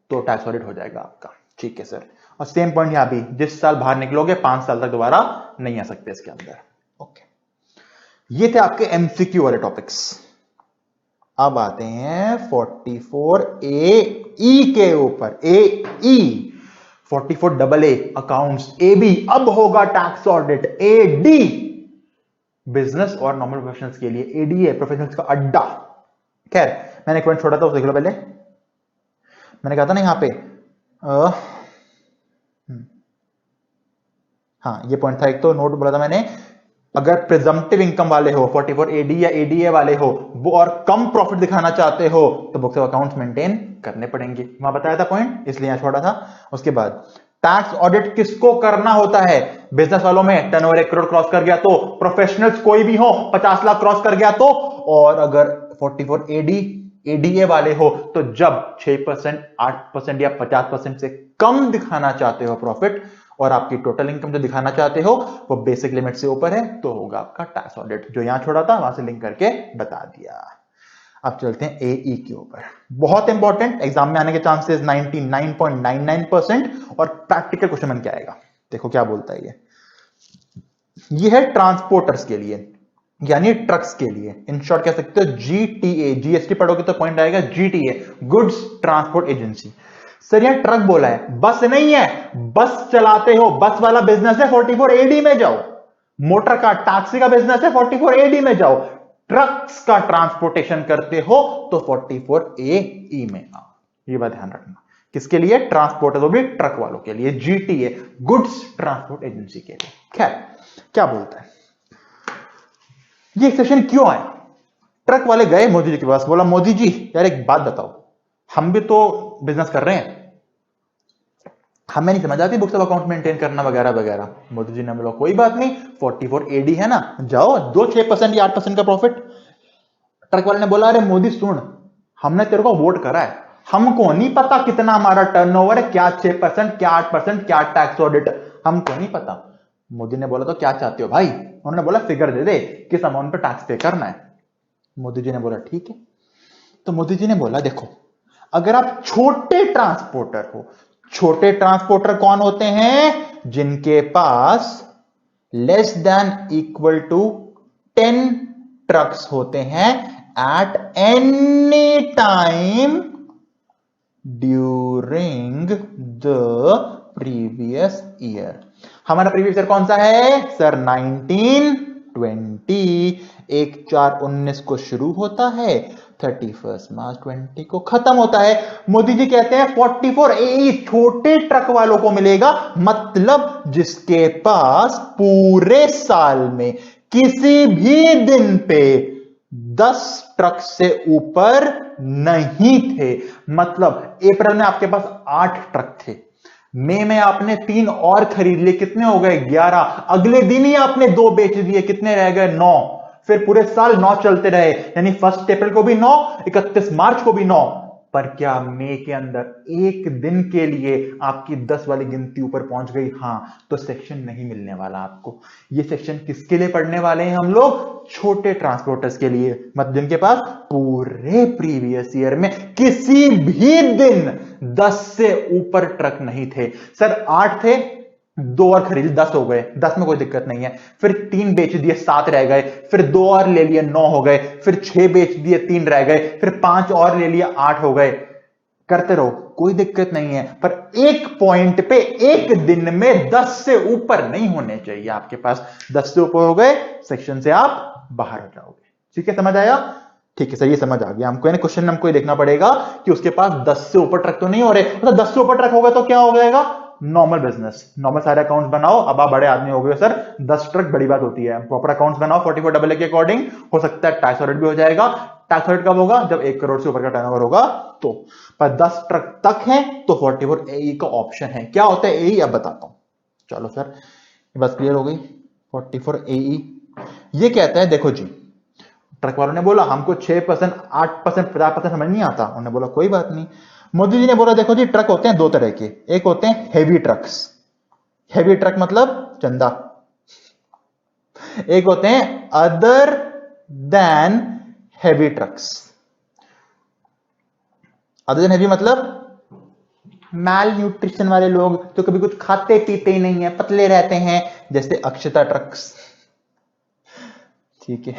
तो टैक्स ऑडिट हो जाएगा आपका। ठीक है सर। और सेम पॉइंट यहां भी, जिस साल बाहर निकलोगे 5 साल तक दोबारा नहीं आ सकते इसके अंदर। ओके, ये थे आपके एमसीक्यू वाले टॉपिक्स। अब आते हैं 44AE के ऊपर। AE 44AA accounts. AB अब होगा टैक्स ऑडिट। AD बिजनेस और नॉर्मल प्रोफेशनल्स के लिए, AD है प्रोफेशनल्स का अड्डा। खैर मैंने एक पॉइंट छोड़ा था, उसे देख लो पहले। मैंने कहा था ना यहां पे हाँ ये पॉइंट था, एक तो नोट बोला था मैंने, अगर प्रिजम्पटिव इनकम वाले हो 44 एडी या एडीए वाले हो वो और कम प्रॉफिट दिखाना चाहते हो तो बुक्स ऑफ अकाउंट्स मेंटेन करने पड़ेंगे, वहां बताया था पॉइंट, इसलिए यहां छोड़ा था। उसके बाद टैक्स ऑडिट किसको करना होता है? बिजनेस वालों में टर्नओवर 1 करोड़ क्रॉस कर गया तो, प्रोफेशनल्स कोई भी हो 50 लाख क्रॉस कर गया तो, और अगर 44 एडी एडीए वाले हो तो जब 6%, 8% या 50% से कम दिखाना चाहते हो प्रॉफिट और आपकी टोटल इनकम जो दिखाना चाहते हो वो बेसिक लिमिट से ऊपर है तो होगा आपका टैक्स ऑडिट, जो यहां छोड़ा था वहां से लिंक करके बता दिया। अब चलते हैं एई के ऊपर, बहुत इंपॉर्टेंट, एग्जाम में आने के चांसेस 99.99% और प्रैक्टिकल क्वेश्चन बन के आएगा। देखो क्या बोलता है ये है ट्रांसपोर्टर्स के लिए यानी ट्रक्स के लिए, इन शॉर्ट कह सकते हो जीटीए, जीएसटी पढ़ोगे तो पॉइंट आएगा GTA, goods transport agency. Sir यहां ट्रक बोला है, बस नहीं है, बस चलाते हो, बस वाला बिजनेस है 44 एडी में जाओ, मोटर का टैक्सी का बिजनेस है 44 एडी में जाओ, ट्रक्स का ट्रांसपोर्टेशन करते हो तो 44 एई में आओ। ये बात ध्यान रखना, किसके लिए? ट्रांसपोर्टर, वो भी ट्रक वालों के लिए, जीटीए गुड्स ट्रांसपोर्ट एजेंसी के लिए। खैर क्या बोलता है ये सेशन क्यों आया? ट्रक वाले गए मोदी जी के पास, बोला मोदी जी यार एक बात बताओ, हम भी तो बिजनेस कर रहे हैं, हमें नहीं समझ आती बुक्स ऑफ अकाउंट मेंटेन करना वगैरह वगैरह। मोदी जी ने बोला कोई बात नहीं, 44 एडी है ना, जाओ दो 6% या 8% का प्रॉफिट। ट्रक वाले ने बोला अरे मोदी सुन, हमने तेरे को वोट करा है, हमको नहीं पता कितना हमारा टर्नओवर है, क्या 6%, क्या 8%, क्या टैक्स ऑडिट, हमको नहीं पता। मोदी ने बोला तो क्या चाहते हो भाई? उन्होंने बोला फिगर दे दे किस अमाउंट पे टैक्स पे करना है। मोदी जी ने बोला ठीक है। तो मोदी जी ने बोला देखो, अगर आप छोटे ट्रांसपोर्टर हो, छोटे ट्रांसपोर्टर कौन होते हैं? जिनके पास less than equal to 10 trucks होते हैं at any time during the previous year. हमारा प्रीवियस ईयर कौन सा है सर? 1920, 1/4/19 को शुरू होता है, 31 मार्च 20 को खत्म होता है। मोदी जी कहते हैं 44 एई छोटे ट्रक वालों को मिलेगा, मतलब जिसके पास पूरे साल में किसी भी दिन पे 10 ट्रक से ऊपर नहीं थे। मतलब अप्रैल में आपके पास 8 ट्रक थे, मई में आपने 3 और खरीद लिए, कितने हो गए? 11। अगले दिन ही आपने 2 बेच दिए, कितने रह गए? 9। फिर पूरे साल 9 चलते रहे, यानी 1 अप्रैल को भी 9, 31 मार्च को भी 9। पर क्या मई के अंदर एक दिन के लिए आपकी 10 वाली गिनती ऊपर पहुंच गई? हां, तो सेक्शन नहीं मिलने वाला आपको। ये सेक्शन किसके लिए पढ़ने वाले हैं हम लोग? छोटे ट्रांसपोर्टर्स के लिए, मतलब जिनके पास पूरे प्रीवियस ईयर में किसी भी दिन 10 से ऊपर ट्रक नहीं थे। सर 8 थे, 2 और खरीद 10 हो गए, 10 में कोई दिक्कत नहीं है, फिर 3 बेच दिए 7 रह गए, फिर 2 और ले लिए 9 हो गए, फिर 6 बेच दिए 3 रह गए, फिर 5 और ले लिए 8 हो गए, करते रहो कोई दिक्कत नहीं है। पर एक पॉइंट पे एक दिन में 10 से ऊपर नहीं होने चाहिए आपके पास। 10 से ऊपर हो गए सेक्शन से आप बाहर हो जाओगे। ठीक है, समझ आया? ठीक है सर, ये समझ आ गया हमको। यानी क्वेश्चन हमको ये देखना पड़ेगा कि उसके पास 10 से ऊपर ट्रक तो नहीं हो रहे, मतलब 10 से ऊपर ट्रक होगा तो क्या हो जाएगा? नॉर्मल बिजनेस, नॉर्मल सारे अकाउंट्स बनाओ। अब आप बड़े आदमी हो गए सर, 10 ट्रक बड़ी बात होती है, प्रॉपर अकाउंट्स बनाओ 44AA के अकॉर्डिंग। हो सकता है टैक्स ऑडिट भी हो जाएगा। टैक्स ऑडिट कब होगा? जब 1 करोड़ से ऊपर का टर्नओवर होगा तो। पर 10 ट्रक तक है तो 44 एई का ऑप्शन है। क्या होता है एई, अब बताता हूं। चलो सर, ये बात क्लियर हो गई। 44 एई ये कहता है, देखो जी, ट्रक वालों ने बोला हमको 6%, 8%, 50% समझ नहीं आता। उन्होंने बोला कोई बात नहीं। मोदी जी ने बोला देखो जी, ट्रक होते हैं 2 तरह के, एक होते हैं हेवी ट्रक्स, हेवी ट्रक मतलब चंदा, एक होते हैं other than heavy trucks. Other than heavy मतलब मैल न्यूट्रिशन वाले लोग तो कभी कुछ खाते पीते ही नहीं है, पतले रहते हैं, जैसे अक्षता ट्रक्स। ठीक है,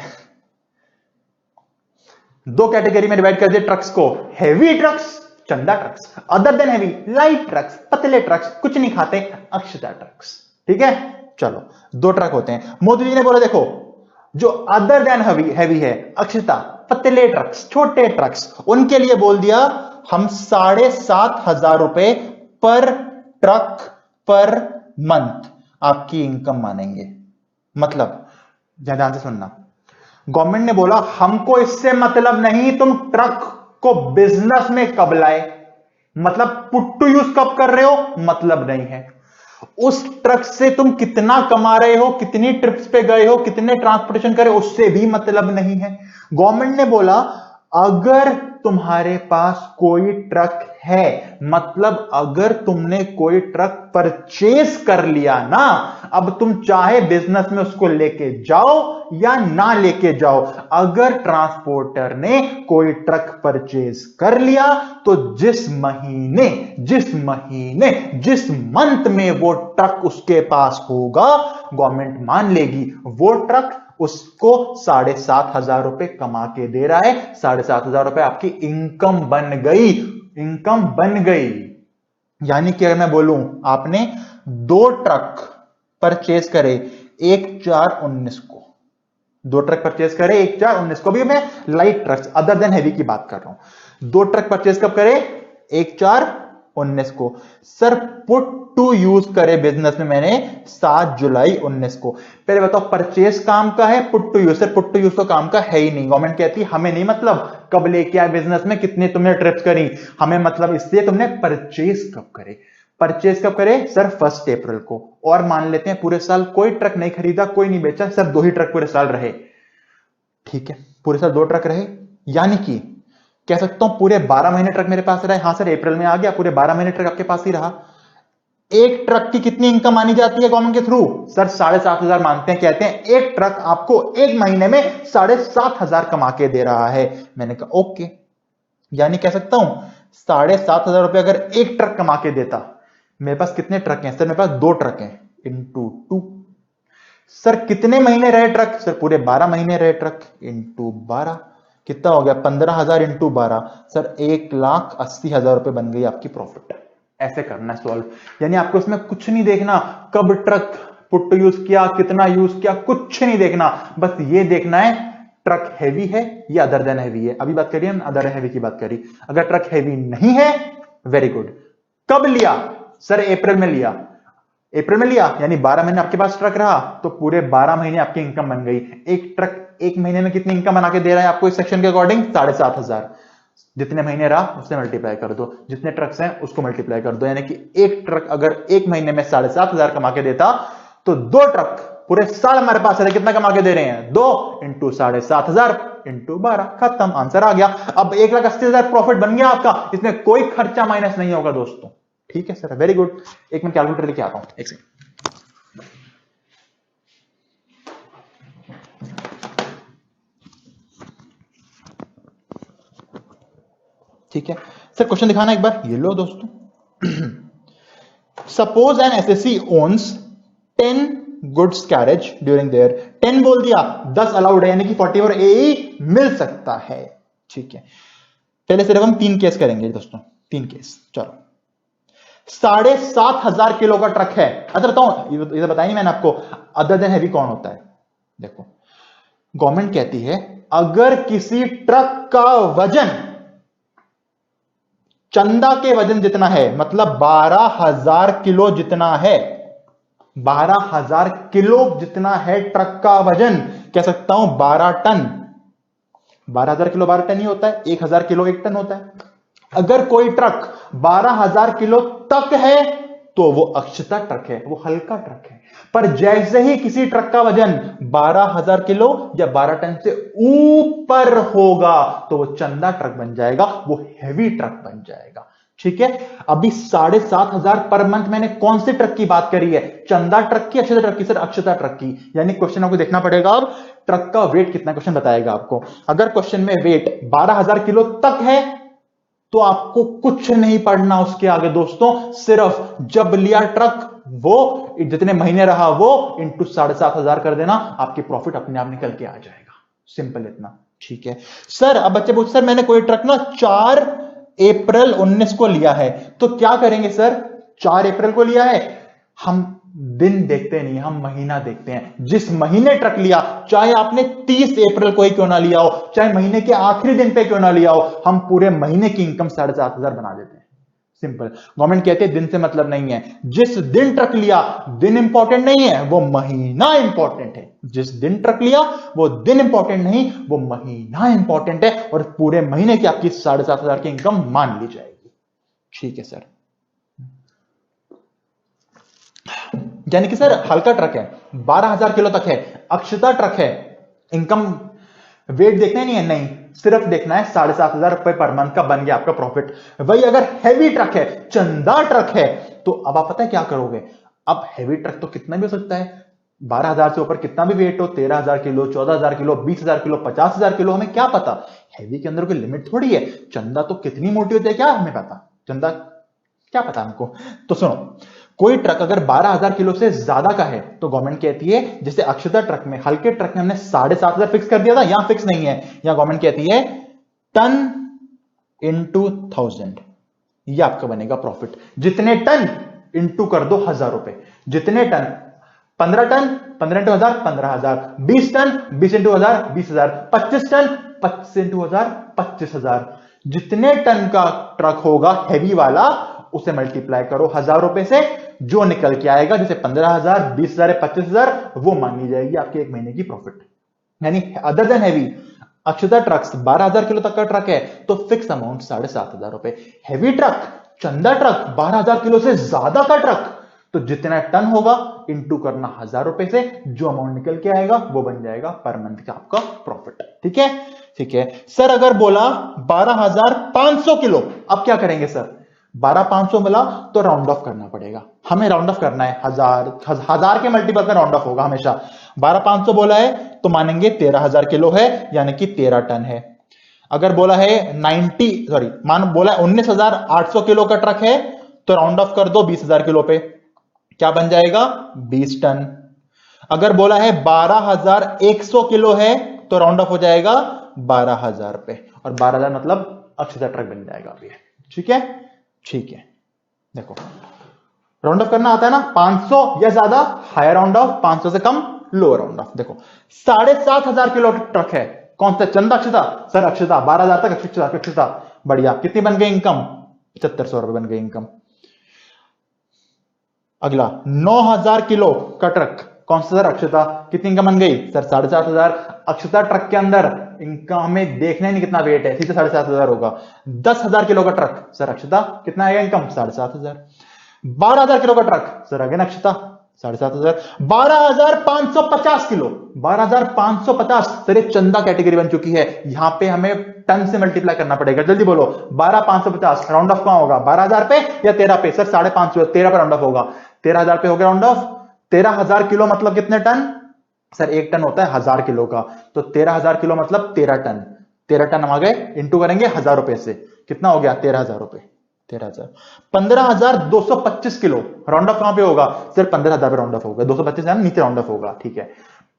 2 कैटेगरी में डिवाइड कर दिए ट्रक्स को, हेवी ट्रक्स चंदा trucks, other than heavy light trucks, पतले ट्रक्स, कुछ नहीं खाते, अक्षता ट्रक्स। ठीक है, चलो 2 ट्रक होते हैं। मोदी जी ने बोला देखो, जो अदर देन हेवी है, अक्षता, पतले ट्रक्स, छोटे ट्रक्स, उनके लिए बोल दिया हम 7,500 रुपए पर ट्रक पर मंथ आपकी इनकम मानेंगे। मतलब ध्यान से सुनना, गवर्नमेंट ने बोला हमको इससे मतलब नहीं तुम ट्रक को बिजनेस में कब लाए, मतलब पुट टू यूज कब कर रहे हो, मतलब नहीं है। उस ट्रक से तुम कितना कमा रहे हो, कितनी ट्रिप्स पे गए हो, कितने ट्रांसपोर्टेशन करे, उससे भी मतलब नहीं है। गवर्नमेंट ने बोला अगर तुम्हारे पास कोई ट्रक है, मतलब अगर तुमने कोई ट्रक परचेज कर लिया ना, अब तुम चाहे बिजनेस में उसको लेके जाओ या ना लेके जाओ, अगर ट्रांसपोर्टर ने कोई ट्रक परचेज कर लिया तो जिस महीने जिस मंथ में वो ट्रक उसके पास होगा, गवर्नमेंट मान लेगी वो ट्रक उसको 7,500 रुपए कमा के दे रहा है। 7,500 रुपए आपकी इनकम बन गई। यानी कि अगर मैं बोलूं आपने 2 ट्रक परचेज करे 1/4/19 को, 2 ट्रक परचेज करे 1/4/19 को, भी मैं light trucks other than heavy की बात कर रहा हूं। 2 ट्रक परचेज कब करे, 1/4/19 को। सर पुट टू यूज करे बिजनेस में मैंने 7 जुलाई 19 को। पहले बताओ परचेज काम का है, put to use? Sir put to use तो काम का है ही नहीं। गवर्नमेंट कहती है हमें नहीं मतलब कब लेके आए बिजनेस में, कितने तुमने ट्रिप्स करी, हमें मतलब इसलिए तुमने परचेज कब करे। परचेज कब करे सर, 1 अप्रैल को। और मान लेते हैं पूरे साल कोई ट्रक नहीं खरीदा, कोई नहीं बेचा, सिर्फ 2 ही ट्रक पूरे साल रहे, ठीक है, पूरे साल 2 ट्रक रहे, यानी कि कह सकता हूं पूरे 12 महीने ट्रक मेरे पास रहा है। हां सर अप्रैल में आ गया, पूरे 12 महीने ट्रक आपके पास ही रहा। एक ट्रक की कितनी इनकम मानी जाती है गवर्नमेंट के थ्रू? सर 7,500 मानते हैं, कहते हैं एक ट्रक आपको एक महीने में 7,500 कमा के दे रहा है। मैंने कहा ओके, यानी कह सकता हूं 7,500 रुपए अगर एक ट्रक कमा के देता, मेरे पास कितने ट्रक हैं सर? मेरे पास 2 ट्रक हैं, इंटू 2। सर कितने महीने रहे ट्रक? सर पूरे 12 महीने रहे ट्रक, इंटू 12। कितना हो गया? 15,000 इंटू 12। सर 1,80,000 रुपए बन गई आपकी प्रॉफिट। ऐसे करना है सॉल्व, यानी आपको इसमें कुछ नहीं देखना कब ट्रक पुट यूज किया, कितना यूज किया, कुछ नहीं देखना, बस ये देखना है ट्रक हैवी है या अदर देन हैवी है। अभी बात करिए हम अदर हैवी की बात करी। अगर ट्रक हैवी नहीं है, वेरी गुड। कब लिया? सर अप्रैल में लिया। अप्रैल में लिया यानी 12 महीने आपके पास ट्रक रहा, तो पूरे 12 महीने आपकी इनकम बन गई। एक ट्रक एक महीने में कितनी इनकम बना के दे रहा है आपको इस सेक्शन के अकॉर्डिंग? 7,500। जितने महीने रहा उससे मल्टीप्लाई कर दो, जितने ट्रक्स हैं उसको मल्टीप्लाई कर दो, यानी कि एक ट्रक अगर एक महीने में 7,500 कमा के देता, तो 2 ट्रक पूरे साल हमारे पास है, कितना कमा के दे रहे हैं? 2 इंटू 7,500 इंटू 12, खत्म, आंसर आ गया। अब 1,80,000 प्रॉफिट बन गया आपका, इसमें कोई खर्चा माइनस नहीं होगा दोस्तों। ठीक है सर, वेरी गुड। एक मिनट कैलकुलेटर लेके आता हूं, एक सेकंड। ठीक है सर, क्वेश्चन दिखाना एक बार, ये लो दोस्तों। Suppose an SSC owns 10 goods carriage during there, 10 बोल दिया, 10 अलाउड है, यानी कि 44 AE मिल सकता है। ठीक है, पहले सिर्फ हम 3 केस करेंगे दोस्तों, 3 केस। चलो 7,500 किलो का ट्रक है। अच्छा बताऊं, ये बताया नहीं मैंने आपको अदर देन हैवी कौन होता है। देखो गवर्नमेंट कहती है अगर किसी ट्रक का वजन चंदा के वजन जितना है, मतलब 12,000 किलो जितना है, 12,000 किलो जितना है ट्रक का वजन, कह सकता हूं 12 टन। 12,000 किलो 12 टन ही होता है, 1,000 किलो 1 टन होता है। अगर कोई ट्रक 12,000 किलो तक है तो वो अक्षता ट्रक है, वो हल्का ट्रक है। पर जैसे ही किसी ट्रक का वजन 12,000 किलो या 12 टन से ऊपर होगा तो वो चंदा ट्रक बन जाएगा, वो हैवी ट्रक बन जाएगा। ठीक है, अभी 7,500 पर मंथ मैंने कौन से ट्रक की बात करी है? चंदा ट्रक की, अक्षता ट्रक की? सर अक्षता ट्रक की। यानी क्वेश्चन आपको देखना पड़ेगा अब ट्रक का वेट कितना, क्वेश्चन बताएगा आपको। अगर क्वेश्चन में वेट 12,000 किलो तक है तो आपको कुछ नहीं पढ़ना उसके आगे दोस्तों, सिर्फ जब लिया ट्रक वो जितने महीने रहा वो इंटू 7,500 कर देना, आपकी प्रॉफिट अपने आप निकल के आ जाएगा। सिंपल इतना। ठीक है सर, अब बच्चे पूछते सर मैंने कोई ट्रक ना 4 अप्रैल 19 को लिया है, तो क्या करेंगे सर? 4 अप्रैल को लिया है, हम दिन देखते नहीं, हम महीना देखते हैं। जिस महीने ट्रक लिया, चाहे आपने 30 अप्रैल को ही क्यों ना लिया हो, चाहे महीने के आखिरी दिन पे क्यों ना लिया हो, हम पूरे महीने की इनकम 7,500 बना देते हैं। सिंपल। गवर्नमेंट कहती है दिन से मतलब नहीं है, जिस दिन ट्रक लिया दिन इंपॉर्टेंट नहीं है, वो महीना इंपॉर्टेंट है। जिस दिन ट्रक लिया वो दिन इंपॉर्टेंट नहीं, वो महीना इंपॉर्टेंट है, और पूरे महीने की आपकी 7,500 की इनकम मान ली जाएगी। ठीक है सर। यानी कि सर हल्का ट्रक है, 12,000 किलो तक है, अक्षता ट्रक है, इनकम वेट देखना नहीं है, नहीं, सिर्फ देखना है 7,500 रुपए पर मंथ का बन गया आपका प्रॉफिट। वही अगर हैवी ट्रक है, चंदा ट्रक है, तो अब आप पता है क्या करोगे, अब हैवी ट्रक तो कितना भी हो सकता है, 12,000 से ऊपर कितना भी वेट हो, 13,000 किलो, 14,000 किलो, 20,000 किलो, 50,000 किलो, हमें क्या पता, हैवी के अंदर कोई लिमिट थोड़ी है। चंदा तो कितनी मोटी होती है क्या हमें पता, चंदा क्या पता हमको। तो सुनो, कोई ट्रक अगर 12,000 किलो से ज्यादा का है तो गवर्नमेंट कहती है, जैसे अक्षता ट्रक में, हल्के ट्रक में हमने 7,500 फिक्स कर दिया था, यहां फिक्स नहीं है, यहां गवर्नमेंट कहती है टन इंटू 1000, ये आपका बनेगा प्रॉफिट। जितने टन इंटू कर दो 1,000 रुपए, जितने ton, 15 ton 15 into 1,000 15,000, 20 ton 20 into 1,000 20,000, 25 ton 25 into 1,000 25,000। जितने टन का ट्रक होगा हैवी वाला, उसे मल्टीप्लाई करो 1,000 रुपए से, जो निकल के आएगा, जैसे 15,000 20,000 25,000, वो मानी जाएगी आपके एक महीने की प्रॉफिट। यानी अदर देन हैवी, अक्षता ट्रक्स 12,000 किलो तक का ट्रक है तो फिक्स अमाउंट 7,500 रुपए। हैवी ट्रक, चंदा ट्रक, 12,000 किलो से ज्यादा का ट्रक, तो जितना टन होगा इंटू करना 1,000 रुपए से, जो अमाउंट निकल के आएगा वो बन जाएगा पर मंथ का आपका प्रॉफिट। ठीक है, ठीक है सर। अगर बोला 12,500 किलो, अब क्या करेंगे सर, 12,500 मिला तो राउंड ऑफ करना पड़ेगा, हमें राउंड ऑफ करना है, 1,000 के मल्टीपल में राउंड ऑफ होगा हमेशा। 12,500 बोला है तो मानेंगे 13,000 किलो है, यानी कि 13 टन है। अगर बोला है 19,800 किलो का ट्रक है तो राउंड ऑफ कर दो 20,000 किलो पे, क्या बन जाएगा 20 टन। अगर बोला है 12,100 किलो है तो राउंड ऑफ हो जाएगा 12,000 पे, और 12,000 मतलब अक्षता ट्रक बन जाएगा अभी। ठीक है, ठीक है। देखो राउंड ऑफ करना आता है ना, 500 या ज्यादा हायर राउंड ऑफ, 500 से कम लोअर राउंड ऑफ। देखो 7,500 किलो ट्रक है, कौन सा, चंदा अक्षता, सर अक्षता 12,000 तक अक्षता, अक्षता बढ़िया, कितनी बन गई इनकम, 7,500 रुपए बन गई इनकम। अगला 9,000 किलो का ट्रक, कौन सा सर, अक्षता, कितनी इनकम बन गई सर 7,500। अक्षता ट्रक के अंदर इनकम हमें देखना ही नहीं कितना वेट है, सीधे 7,500 होगा। 10,000 किलो का ट्रक, सर अक्षता कितना आएगा इनकम 7,500। 12,000 किलो का ट्रक, सर अगेन अक्षता 7,500। 12,550 किलो, 12,550, सर ये चंदा कैटेगरी बन चुकी है, यहां पे हमें टन से मल्टीप्लाई करना पड़ेगा, जल्दी बोलो 12,550, राउंड ऑफ कहां होगा, 12,000 पे या 13 पे, सर 550, 13 पे राउंड ऑफ होगा, 13,000 पे हो गया राउंड ऑफ। 13,000 किलो मतलब कितने टन, सर 1 टन होता है 1,000 किलो का, तो 13,000 किलो मतलब 13 टन, 13 टन हम आ गए, इंटू करेंगे 1,000 रुपए से, कितना हो गया 13,000 रुपए, 13,000। 15,225 किलो, राउंड ऑफ कहां पे होगा सर 15,000 पे राउंड ऑफ होगा, 225 है नीचे राउंड ऑफ होगा, ठीक है।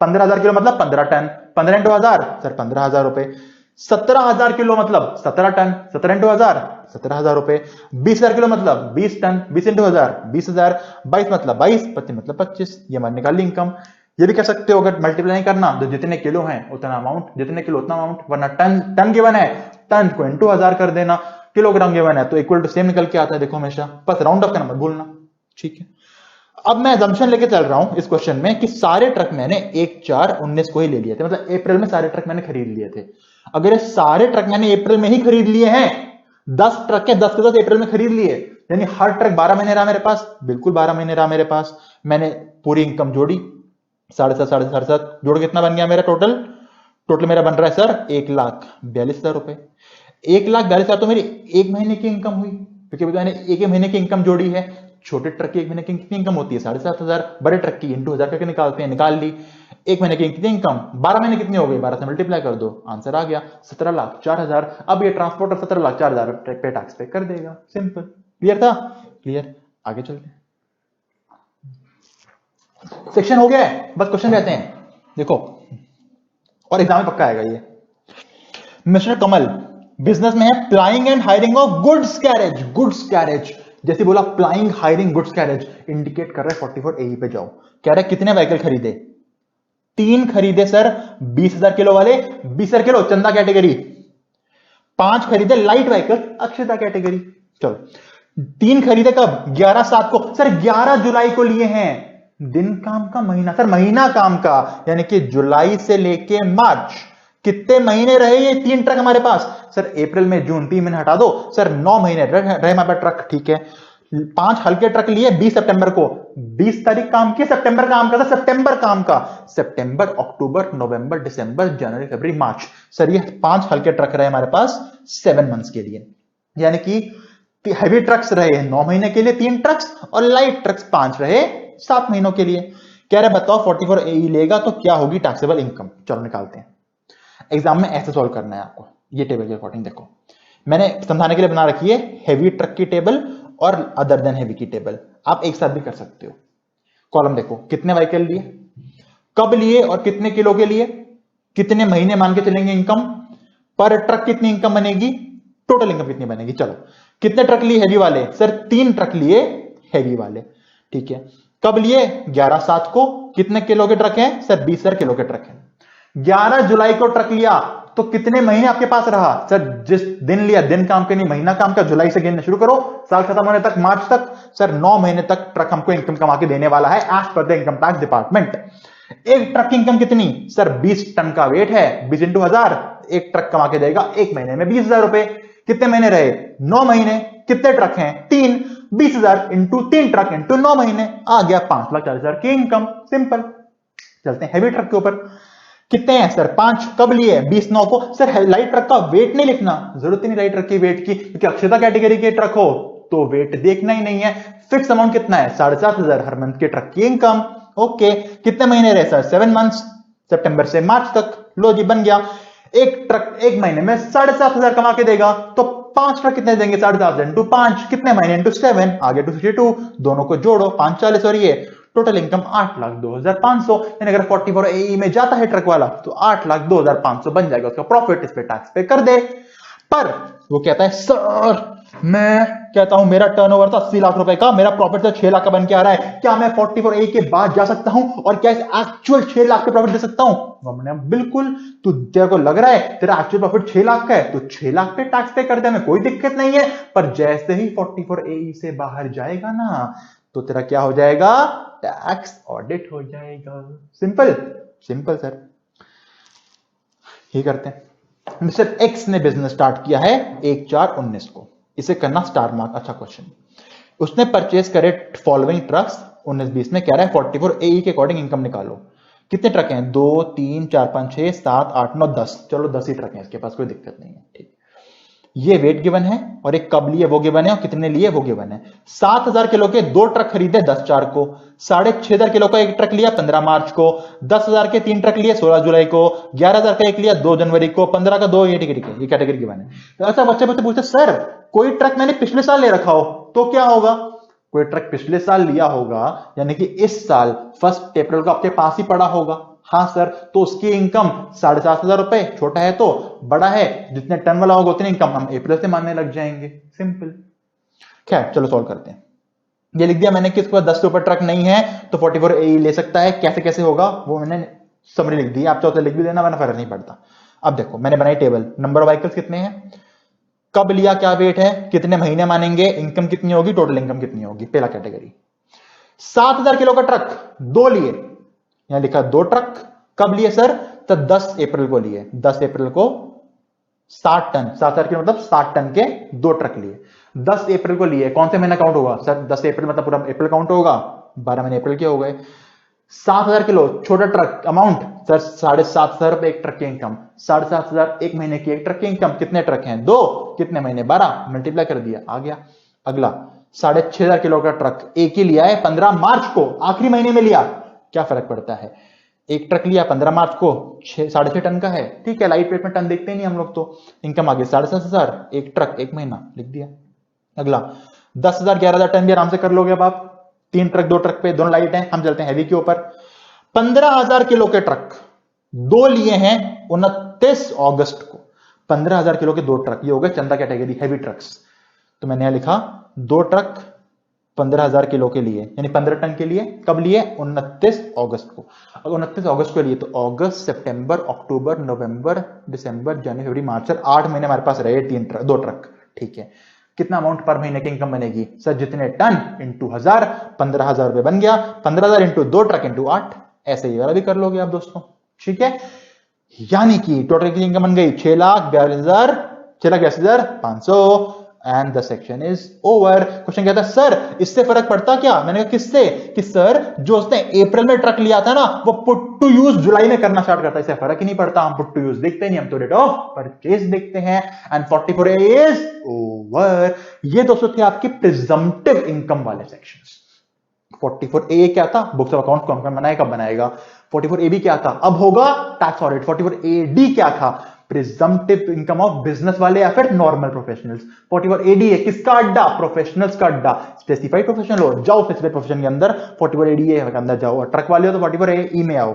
15,000 किलो मतलब 15 टन, 15 इंटू 1,000 सर 15,000 रुपए। 17,000 किलो मतलब 17 टन, 17 इंटू 1,000 17,000 रुपए। 20,000 किलो मतलब 20 टन, 20 इंटू 1,000 20,000। 22 मतलब 22, 25 मतलब 25, ये मान निकाल ली इनकम। ये भी कह सकते हो अगर मल्टीप्लाई नहीं करना तो जितने किलो हैं उतना अमाउंट, जितने किलो उतना अमाउंट, वरना टन गिवन है, टन को इंटू 1,000 कर देना, किलोग्राम गिवन है तो इक्वल टू सेम निकल के आता है, देखो हमेशा, बस राउंड ऑफ करना मत भूलना। ठीक है, अब मैं assumption लेके चल रहा हूं इस क्वेश्चन में कि सारे ट्रक मैंने 1/4/19 को ही ले लिए थे, मतलब अप्रैल में सारे ट्रक मैंने खरीद लिए थे। अगर ये सारे ट्रक मैंने अप्रैल में ही खरीद लिए हैं, 10 ट्रक के 10 के 10 अप्रैल में खरीद लिए, यानी हर ट्रक 12 महीने रहा मेरे पास, बिल्कुल 12 महीने रहा मेरे पास। मैंने पूरी इनकम जोड़ी, 7,500 7,500 जोड़ कितना बन गया मेरा टोटल मेरा बन रहा है सर 1,42,000 रुपए। 1,42,000 तो मेरी एक महीने की इनकम हुई, क्योंकि मैंने एक ही महीने की इनकम जोड़ी है। छोटे ट्रक की एक महीने की कितनी इनकम होती है 7,500, बड़े ट्रक की इंटू 1,000 करके निकालते हैं, निकाल ली। एक महीने की कितनी इनकम, 12 महीने कितनी हो गई, 12 से मल्टीप्लाई कर दो, आंसर आ गया 17,04,000। अब ये ट्रांसपोर्टर 17,04,000 पे टैक्स पे कर देगा, सिंपल। क्लियर था, क्लियर, आगे चलते हैं। सेक्शन हो गया है, बस क्वेश्चन रहते हैं, देखो और एग्जाम में पक्का आएगा ये। मिस्टर कमल बिजनेस में है, प्लाइंग and hiring of goods carriage, goods carriage, जैसे बोला प्लाइंग हायरिंग गुड्स कैरेज, इंडिकेट कर रहा है 44 AE पे जाओ। कह रहा है कितने व्हीकल खरीदे, 3 खरीदे सर 20,000 किलो वाले, 20,000 किलो चंदा कैटेगरी, 5 खरीदे लाइट व्हीकल अक्षता कैटेगरी। चलो 3 खरीदे कब? 11/7 को। सर 11 जुलाई को लिए हैं। दिन काम का महीना सर, महीना काम का, यानी कि जुलाई से लेके मार्च कितने महीने रहे ये 3 ट्रक हमारे पास? सर अप्रैल में जून 3 महीने हटा दो सर, 9 महीने रहे हमारे पास ट्रक। ठीक है, 5 हल्के ट्रक लिए 20 सितंबर को। 20 तारीख काम किया, सितंबर काम का था, सितंबर काम का, सितंबर, अक्टूबर, नवंबर, दिसंबर, जनवरी, फरवरी, मार्च। सर ये 5 हल्के ट्रक रहे हमारे पास 7 मंथ्स के लिए, यानी कि हैवी ट्रक्स रहे 9 महीने के लिए 3 ट्रक्स, और लाइट ट्रक्स 5 रहे 7 महीनों के लिए। कह रहे बताओ 44 AE लेगा तो क्या होगी टैक्सेबल इनकम? चलो निकालते हैं। एग्जाम में ऐसे सॉल्व करना है आपको, ये टेबल के अकॉर्डिंग देखो, मैंने समझाने के लिए बना रखी है हैवी ट्रक की टेबल और अदर देन हैवी की टेबल, आप एक साथ भी कर सकते हो। कॉलम देखो, कितने व्हीकल लिए, कब लिए और कितने किलो के लिए, कितने महीने मान के चलेंगे इनकम, पर ट्रक कितनी इनकम बनेगी, टोटल इनकम कितनी बनेगी। चलो कितने ट्रक लिए हैवी वाले? सर 3 ट्रक लिए हैवी वाले। ठीक है, कब लिए? 11/7 को। कितने किलो के ट्रक हैं? सर 20,000 किलो के ट्रक हैं। 11 जुलाई को ट्रक लिया तो कितने महीने आपके पास रहा? सर जिस दिन लिया, दिन काम के नहीं, महीना काम का। जुलाई से गिनना शुरू करो, साल खत्म होने तक, मार्च तक। सर 9 महीने तक ट्रक हमको इनकम कमा के देने वाला है as per the income tax department. एक ट्रक की इनकम कितनी? सर 20 टन का वेट है, 20 इंटू 1000, एक ट्रक कमा के देगा एक महीने में 20,000 रुपए। कितने महीने रहे? 9 महीने। कितने ट्रक हैं? 3, 20,000 इंटू 3 ट्रक इंटू 9 महीने, आ गया 5,40,000 की इनकम। सिंपल। चलते हैं हैवी ट्रक के ऊपर। कितने हैं? सर 5। कब लिए? 20/9 को। सर लाइट ट्रक का वेट नहीं लिखना, जरूरत ही नहीं लाइट ट्रक की वेट की, क्योंकि अक्षता कैटेगरी के ट्रक हो तो वेट देखना ही नहीं है। फिक्स अमाउंट कितना है? 7,500 हर मंथ के ट्रक की इनकम। ओके, कितने महीने रहे? सर 7 मंथ्स, सितंबर से मार्च तक। लो जी, बन गया। एक ट्रक एक महीने में 7,500 कमा के देगा, तो 5 ट्रक कितने देंगे? 7,500 इंटू 5, कितने महीने इंटू 7, आगे 262, दोनों को जोड़ो 540, और ये टोटल इनकम 8,02,500। यानी अगर 44 AE में जाता है ट्रक वाला तो 8,02,500 बन जाएगा उसका प्रॉफिट, इस पे टैक्स पे कर दे। पर वो कहता है सर, मैं कहता हूं मेरा टर्नओवर था 80 लाख रुपए का, मेरा प्रॉफिट तो 6 लाख का बन के आ रहा है, क्या मैं 44 AE के बाद जा सकता हूं और क्या इस एक्चुअल 6 लाख के प्रॉफिट दे सकता हूं? हमने बिल्कुल, तू तेरे को लग रहा है तेरा एक्चुअल प्रॉफिट 6 लाख का है तो 6 लाख पे टैक्स पे कर दे, में कोई दिक्कत नहीं है। पर जैसे ही 44 AE से बाहर जाएगा ना, तो तेरा क्या हो जाएगा? टैक्स ऑडिट हो जाएगा। Simple simple sir. ये करते हैं। मिस्टर एक्स ने बिजनेस स्टार्ट किया है 1/4/19 को, इसे करना स्टार मार्क। अच्छा क्वेश्चन। उसने परचेज करे फॉलोइंग ट्रक्स 19-20 में, कह रहा है 44 AE के अकॉर्डिंग इनकम निकालो। कितने ट्रक हैं? 2, 3, 4, 5, 6, 7, 8, 9, 10। चलो 10 ही ट्रक हैं इसके पास, कोई दिक्कत नहीं है। ठीक, ये वेट गिवन है और एक कब लिए वो गिवन है और कितने लिए वो गिवन है। 7,000 किलो के 2 ट्रक खरीदे 10/4 को, 6,500 किलो का एक ट्रक लिया 15 मार्च को, 10,000 के 3 ट्रक लिए 16 जुलाई को, 11,000 का एक लिया 2 जनवरी को, 15 का 2, ये ठीक है, ये कैटेगरी गिवन है। तो ऐसा बच्चे पूछते सर कोई ट्रक मैंने पिछले साल ले रखा हो तो क्या होगा? कोई ट्रक पिछले साल लिया होगा, यानी कि इस साल 1 अप्रैल को आपके पास ही पड़ा होगा। हाँ सर, तो उसकी इनकम 7,500 रुपए, छोटा है तो, बड़ा है जितने टन वाला होगा उतनी इनकम हम अप्रैल से मानने लग जाएंगे। सिंपल। खैर चलो सॉल्व करते हैं। ये लिख दिया मैंने कि इसके पास 10 से ऊपर ट्रक नहीं है तो 44 AE ले सकता है। कैसे कैसे होगा वो मैंने समरी लिख दी, आप चाहो तो लिख भी देना, वरना फर्क नहीं पड़ता। अब देखो मैंने बनाई टेबल, नंबर ऑफ व्हीकल्स कितने हैं, कब लिया, क्या वेट है, कितने महीने मानेंगे, इनकम कितनी होगी, टोटल इनकम कितनी होगी। पहला कैटेगरी 7,000 किलो का ट्रक 2 लिए, यहां लिखा 2 ट्रक। कब लिए सर? तो 10 अप्रैल को लिए, 10 अप्रैल को 60 टन, 7,000 किलो मतलब 60 टन के 2 ट्रक लिए, 10 अप्रैल को लिए। कौन से महीना काउंट होगा सर? 10 अप्रैल मतलब पूरा अप्रैल काउंट होगा, 12 महीने अप्रैल के हो गए। 7,000 किलो छोटा ट्रक, अमाउंट सर 7,500 रुपए एक ट्रक की इनकम, 7,500 एक महीने की एक ट्रक की इनकम। कितने ट्रक हैं? 2, कितने महीने? 12, मल्टीप्लाई कर दिया, आ गया। अगला 6,500 किलो का ट्रक एक ही लिया है 15 मार्च को, आखिरी महीने में लिया, क्या फर्क पड़ता है? एक ट्रक लिया 15 मार्च को, 6.5 टन का है, ठीक है, लाइट वेट में टन देखते ही नहीं हम लोग तो। इनकम आ गई 7,500, एक ट्रक एक महीना, लिख दिया। अगला 10,000 11,000 टन भी आराम से कर लोगे अब आप, 3 ट्रक 2 ट्रक पे, दोनों लाइट हैं। हम चलते हैं हैवी के ऊपर। 15,000 किलो के ट्रक 2 लिए हैं 29 अगस्त को, 15,000 किलो के 2 ट्रक, ये हो गए चंदा कैटेगरी हैवी ट्रक्स। तो मैंने यहां लिखा 2 ट्रक 15,000 किलो के लिए, यानी 15 टन के लिए। कब लिए? 29 अगस्त को। अगर 29 अगस्त को लिए तो अगस्त, सितंबर, अक्टूबर, नवंबर, दिसंबर, जनवरी, फरवरी, मार्च, 8 महीने हमारे पास रहे 2 ट्रक। ठीक है, कितना अमाउंट पर महीने की इनकम बनेगी सर? जितने टन इंटू 1000, 15,000 रुपए बन गया। 15,000 इंटू 2 ट्रक इंटू 8, ऐसे ही वाला भी कर लोगे आप दोस्तों। ठीक है, यानी कि टोटल की इनकम बन गई 6,42,500 and the section is over. Question कहता है सर इससे फर्क पड़ता क्या? मैंने कहा किससे? कि सर जो उसने अप्रैल में ट्रक लिया था ना वो पुट टू यूज जुलाई में करना स्टार्ट करता है, इससे फर्क ही नहीं पड़ता। हम पुट टू यूज देखते नहीं, हम तो डेट ऑफ परचेज देखते हैं। And 44A is over. ये दोस्तों थे आपके प्रिजम्पटिव इनकम वाले सेक्शंस। 44A क्या था? बुक्स ऑफ अकाउंट कौन कौन बनाएगा, कब बनाएगा। 44AB क्या था? अब होगा टैक्स ऑडिट। 44AD क्या था? प्रिजम्पटिव इनकम ऑफ बिजनेस वाले या फिर नॉर्मल प्रोफेशनल्स। 44AD है किसका अड्डा? प्रोफेशनल्स का अड्डा। स्पेसिफाइड प्रोफेशनल हो जाओ स्पेसिफाइड प्रोफेशन के अंदर, 44AD के अंदर जाओ, और ट्रक वाले हो तो 44AE में आओ।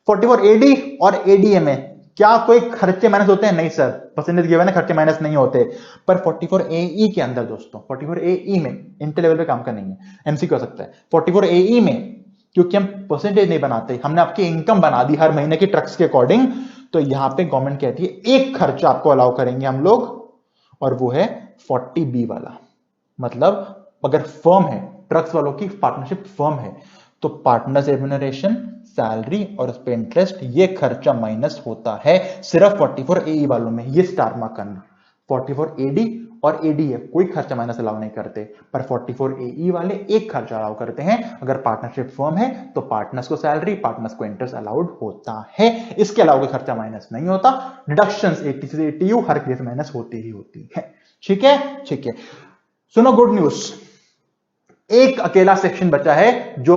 44AD और ADA में क्या कोई खर्चे माइनस होते हैं? नहीं सर, परसेंटेज गिवन है, खर्चे माइनस नहीं होते। पर 44AE के अंदर दोस्तों, 44AE में इंटर लेवल पे काम का नहीं है, एमसीक्यू हो सकता है। 44AE में क्योंकि हम परसेंटेज नहीं बनाते, हमने आपकी इनकम बना दी हर महीने की ट्रक्स के अकॉर्डिंग, तो यहां पे गवर्नमेंट कहती है एक खर्चा आपको अलाउ करेंगे हम लोग, और वो है 40B वाला। मतलब अगर फर्म है, ट्रक्स वालों की पार्टनरशिप फर्म है, तो पार्टनर्स रेम्युनरेशन, सैलरी और उस पे इंटरेस्ट, ये खर्चा माइनस होता है सिर्फ 44AE वालों में। ये स्टार मार्क करना। 44AD और ADA कोई खर्चा माइनस अलाउ नहीं करते, पर 44AE वाले एक खर्चा अलाउ करते हैं। अगर पार्टनरशिप फर्म है तो पार्टनर्स को सैलरी, पार्टनर्स को इंटरेस्ट अलाउड होता है, इसके अलावा कोई खर्चा माइनस नहीं होता। डिडक्शंस 80 से 80U हर केस माइनस होती ही होती है। ठीक है, ठीक है। सुनो गुड न्यूज, एक अकेला सेक्शन बचा है जो